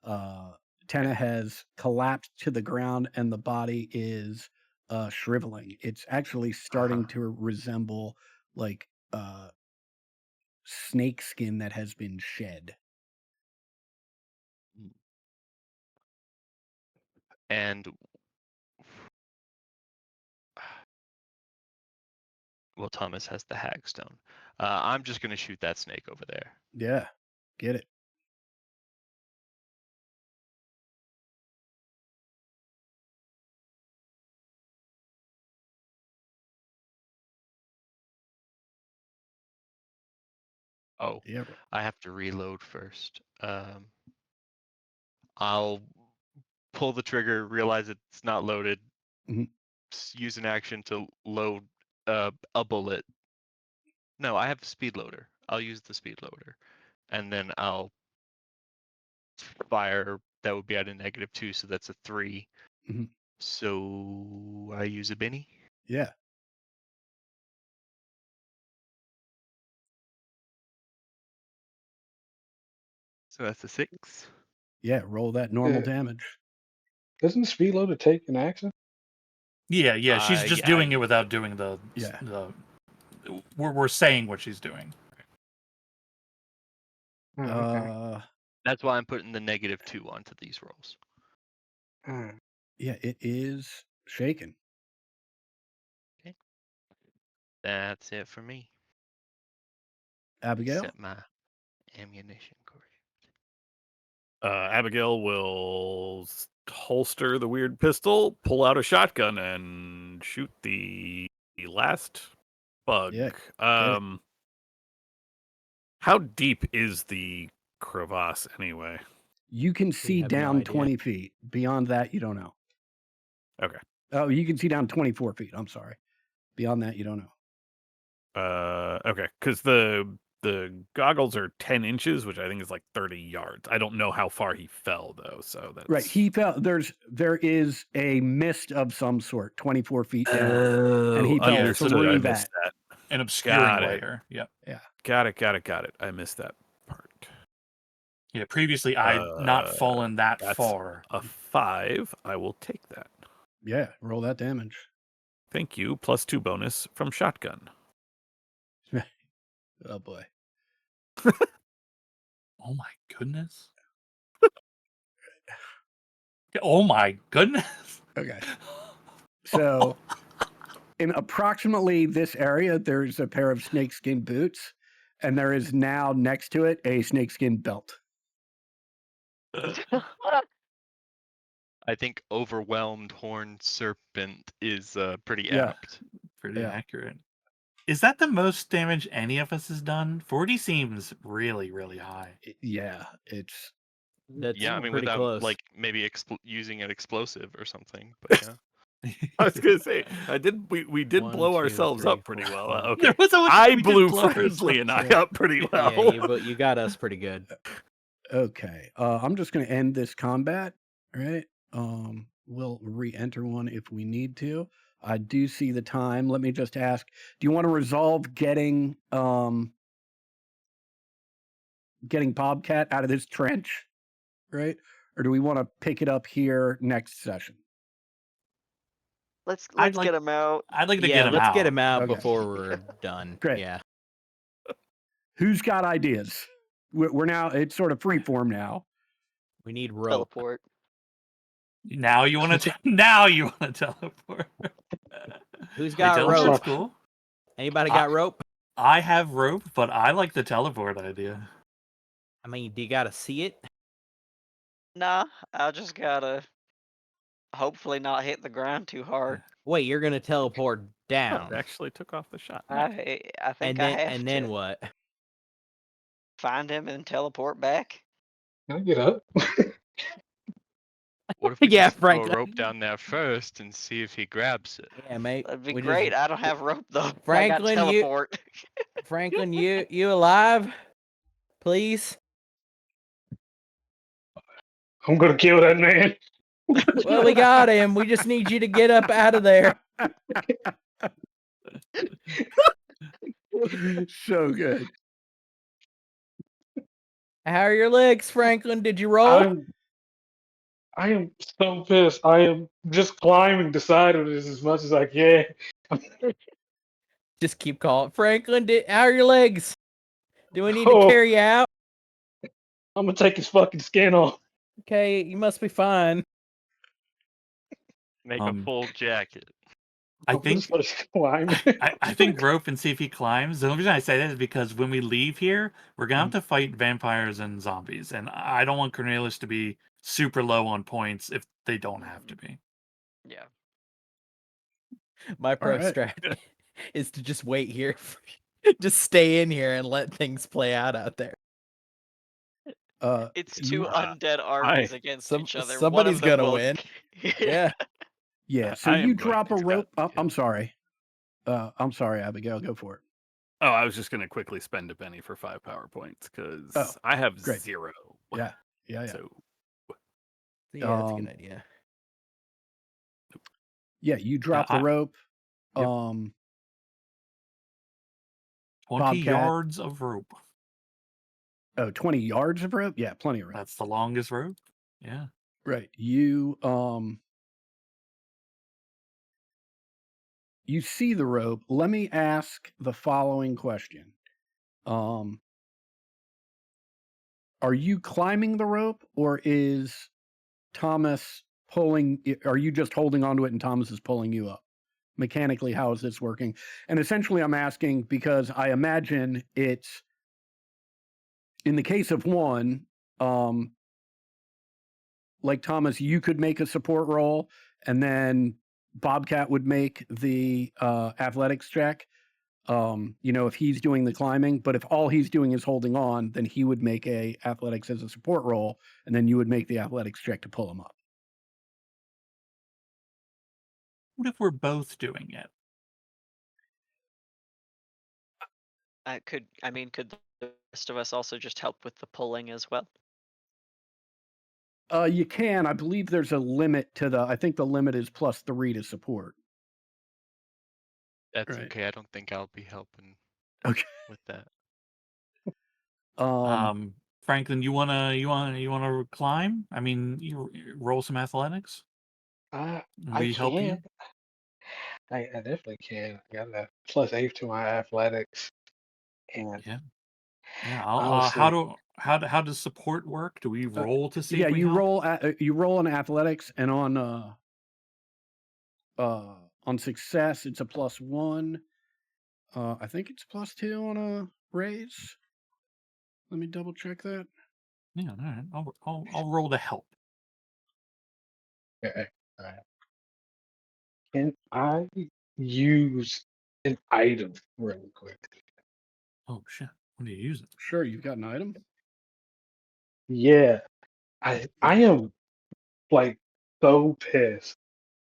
Tenna has collapsed to the ground, and the body is shriveling. It's actually starting to resemble like snake skin that has been shed. And well, Thomas has the hagstone. I'm just gonna shoot that snake over there. Yeah. Get it. Oh, Yeah. I have to reload first. I'll pull the trigger, realize it's not loaded, use an action to load a bullet. No, I have a speed loader. I'll use the speed loader, and then I'll fire. That would be at a -2, so that's a 3. So I use a Benny. Yeah. So that's a 6. Yeah. Roll that normal damage. Doesn't speed loader take an action? Yeah. She's just doing it without doing the. Yeah. We're saying what she's doing. Oh, okay. That's why I'm putting the -2 onto these rolls. Yeah, it is shaken. Okay. That's it for me. Abigail? Set my ammunition course. Abigail will holster the weird pistol, pull out a shotgun, and shoot the last bug. Yeah, How deep is the crevasse anyway? You can see have no down idea. 20 feet. Beyond that, you don't know. Okay. Oh, you can see down 24 feet. I'm sorry. Beyond that, you don't know. Okay, because the goggles are 10 inches, which I think is like 30 yards. I don't know how far he fell though, so that's Right. He fell. There is a mist of some sort, 24 feet down. Oh, and he fell understood. through I that. missed that. An obscuring Got it. layer. Yep. Got it. I missed that part. Yeah. Previously, I'd not fallen that That's far. a 5. I will take that. Yeah. Roll that damage. Thank you. +2 bonus from shotgun. Oh boy. Oh my goodness. Oh my goodness. Okay. So, in approximately this area, there's a pair of snakeskin boots, and there is now next to it a snakeskin belt. I think overwhelmed horned serpent is pretty Yeah. apt. Pretty Yeah. accurate. Is that the most damage any of us has done? 40 seems really, really high. Yeah. It's That's Yeah, I mean, pretty without close. like maybe using an explosive or something. But yeah, I was gonna say we did One, blow two, ourselves three, up pretty four, well. five. Okay. There was a I we did blew blow Friendly and I ourselves up pretty well. Yeah, you got us pretty good. okay. I'm just going to end this combat. All right. We'll re-enter one if we need to. I do see the time. Let me just ask: do you want to resolve getting Bobcat out of this trench, right? Or do we want to pick it up here next session? Let's I'd like- get him out. I'd like to Yeah, get him let's out. get him out Okay. before we're done. Great. Yeah. Who's got ideas? We're now, it's sort of freeform now. We need rope. Teleport. Now you want to now you want to teleport. Who's Hey, got teleport's rope? cool. Anybody got rope? I have rope, but I like the teleport idea. I mean, do you gotta see it? Nah, I just gotta hopefully not hit the ground too hard. Wait, you're gonna teleport Oh, down. it actually took off the shot. I think And I then have and to then what? find him and teleport back. Can I get up? what if we Yeah, just throw a Franklin. rope down there first and see if he grabs it? Yeah, mate. That'd be we great. just- I don't have rope though. Franklin, I got you- teleport. Franklin, you alive? Please? I'm gonna kill that man. Well, we got him. We just need you to get up out of there. So good. How are your legs, Franklin? Did you roll? I am so pissed. I am just climbing the side of this as much as I can. Just keep calling. Franklin, how are your legs? Do we need to Oh. carry you out? I'm gonna take his fucking skin off. Okay, you must be fine. Make a full jacket. I I'm think just climbing. I think rope and see if he climbs. The only reason I say that is because when we leave here, we're gonna have to fight vampires and zombies, and I don't want Cornelius to be super low on points if they don't have to be. Yeah. My pro right. strategy is to just wait here. Just stay in here and let things play out there. It's two undead armies against each other. Somebody's One of them gonna will- win. Yeah. Yeah. So I am you going drop to a try rope. to I'm sorry. I'm sorry, Abigail. Go for it. Oh, I was just gonna quickly spend a penny for 5 power points because Oh, I have great. 0. Yeah. Yeah. So Yeah, that's a Um, good idea. Yeah. You drop the I- rope. Yep. 20 Bobcat. yards of rope. 20 yards of rope. Yeah, plenty of rope. That's the longest rope. Yeah. Right. You see the rope. Let me ask the following question. Are you climbing the rope, or is Thomas pulling? Are you just holding onto it and Thomas is pulling you up? Mechanically, how is this working? And essentially, I'm asking because I imagine it's in the case of one, like Thomas, you could make a support roll, and then Bobcat would make the athletics check. if he's doing the climbing, but if all he's doing is holding on, then he would make a athletics as a support roll, and then you would make the athletics check to pull him up. What if we're both doing it? Could the rest of us also just help with the pulling as well? You can. I believe there's a limit to I think the limit is +3 to support. That's Right. okay. I don't think I'll be helping Okay. with that. Franklin, you wanna climb? I mean, you roll some athletics. I We help you. can. I definitely can. I got a +8 to my athletics, and Yeah. honestly, How does support work? Do we roll to see Yeah, if we you help? roll on athletics, and on success it's a +1. I think it's +2 on a raise. Let me double check that. Yeah, all right. I'll roll to help. okay, all right. Can I use an item really quick? Oh shit! What are you using? Sure, you've got an item. Yeah, I am like so pissed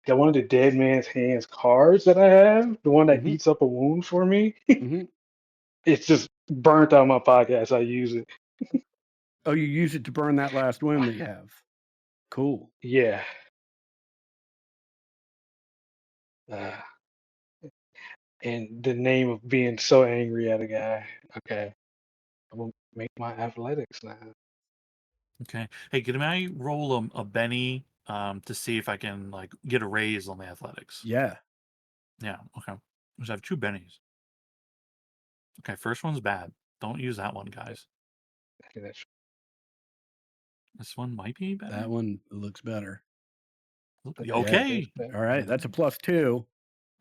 that one of the dead man's hands cards that I have, the one that Mhm. heats up a wound for me, Mhm. it's just burnt out my pocket as I use it. Oh, you use it to burn that last wound that you have. Cool. Yeah. Uh, in the name of being so angry at a guy. Okay. I'm gonna make my athletics now. Okay. Hey, can I roll a Benny to see if I can like get a raise on the athletics? Yeah. Yeah. Okay. Because I have 2 bennies. Okay. First one's bad. Don't use that one, guys. I think that's This one might be better. That one looks better. yeah, Okay. that's better. All right, that's a +2,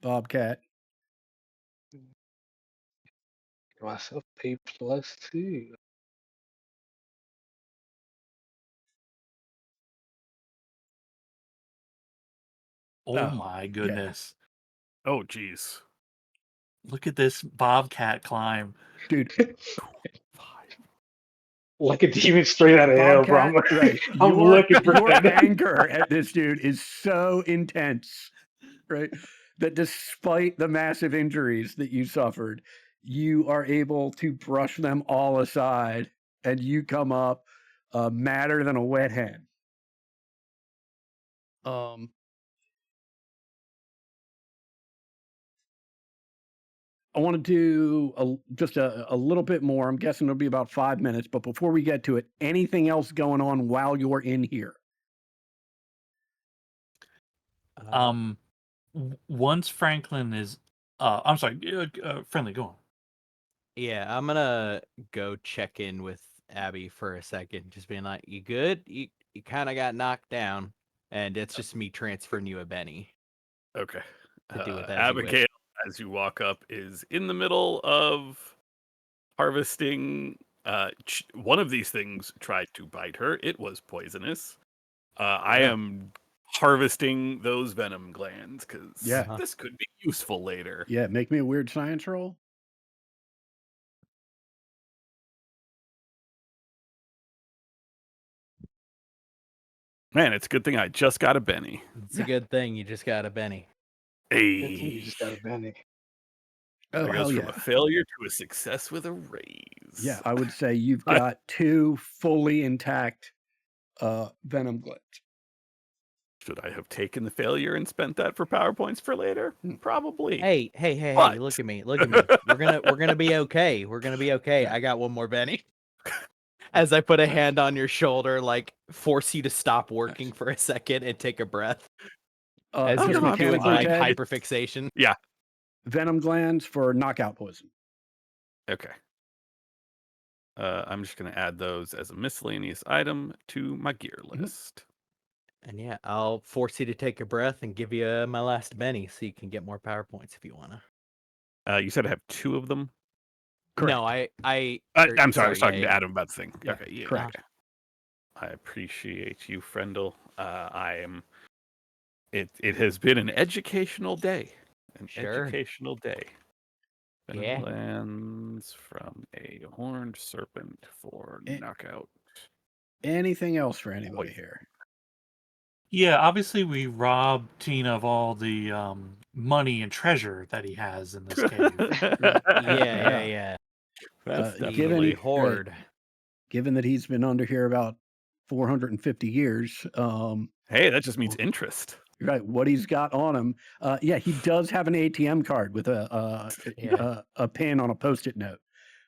Bobcat. Give myself a +2. Oh my Yeah. goodness. Oh, geez. Look at this Bobcat climb. Dude, Like a demon straight out of hell, bro. Bobcat, right. I'm looking for Your that. anger at this dude is so intense, right? That despite the massive injuries that you suffered, you are able to brush them all aside and you come up madder than a wet hen. I want to do just a little bit more. I'm guessing it'll be about 5 minutes, but before we get to it, anything else going on while you're in here? Once Franklin is I'm sorry, Friendly, go on. Yeah, I'm gonna go check in with Abby for a second, just being like, "You good? You kind of got knocked down," and it's just me transferring you a Benny Okay. to do with as you wish. Abigail, as you walk up, is in the middle of harvesting. One of these things tried to bite her. It was poisonous. I Yeah. am harvesting those venom glands because Yeah. this could be useful later. Yeah, make me a weird science roll. Man, it's a good thing I just got a Benny. It's a good thing you just got a Benny. Good thing you Hey, just got a Benny. Oh, that hell goes from yeah. a failure to a success with a raise. Yeah, I would say you've I- got 2 fully intact venom glands. Should I have taken the failure and spent that for PowerPoints for later? Probably. Hey! But- Look at me! We're gonna be okay. We're gonna be okay. I got one more Benny. As I put a hand on your shoulder, like force you to stop working for a second and take a breath. As Just you're doing mechanically, like Ted, hyperfixation. Yeah. venom glands for knockout poison. Okay. I'm just going to add those as a miscellaneous item to my gear list. And yeah, I'll force you to take a breath and give you my last Benny so you can get more PowerPoints if you wanna. You said I have 2 of them? No, Correct. I'm sorry, I was talking to yeah. Adam about the thing. Yeah, Okay, yeah. correct. Okay. I appreciate you, Friendle. It has been an educational day. Sure. Educational day. Yeah. Lands from a horned serpent for Eh. knockout. Anything else for anybody Poison. here? Yeah, obviously we robbed Tina of all the money and treasure that he has in this cave. Yeah. That's Uh, The definitely horde. Given that he's been under here about 450 years, Hey, that just means interest. right, what he's got on him. Yeah, he does have an ATM card with a pin on a Post-it note.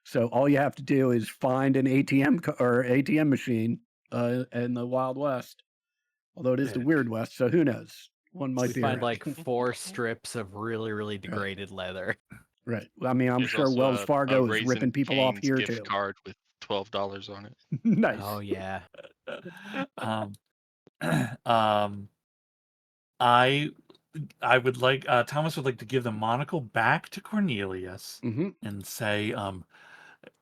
So all you have to do is find an ATM machine in the Wild West. Although it is the Yeah. Weird West, so who knows? One might We be find around. like 4 strips of really degraded leather. Right. I mean, I'm There's sure also Wells a Fargo is Raising ripping people off Cane's here gift too. card with $12 on it. Nice. Oh yeah. um, I would like Thomas would like to give the monocle back to Cornelius Hmm. and say,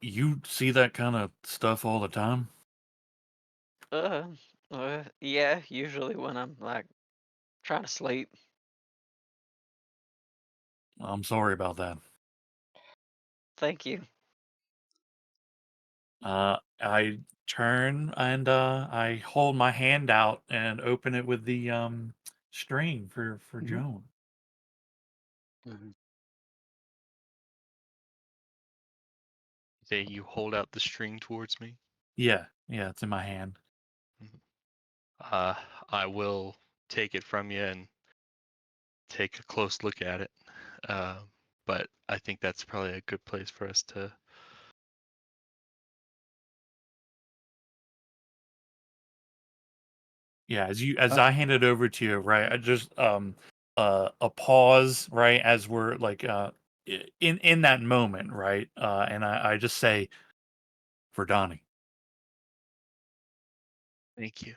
you see that kind of stuff all the time? Yeah, usually when I'm like trying to sleep. I'm sorry about that. Thank you. I turn and I hold my hand out and open it with the string for Mhm. Joan. Say you hold out the string towards me. Yeah, it's in my hand. I will take it from you and take a close look at it. But I think that's probably a good place for us to. Yeah, as I hand it over to you, right? I just a pause, right, as we're like in that moment, right? And I just say for Donnie. Thank you.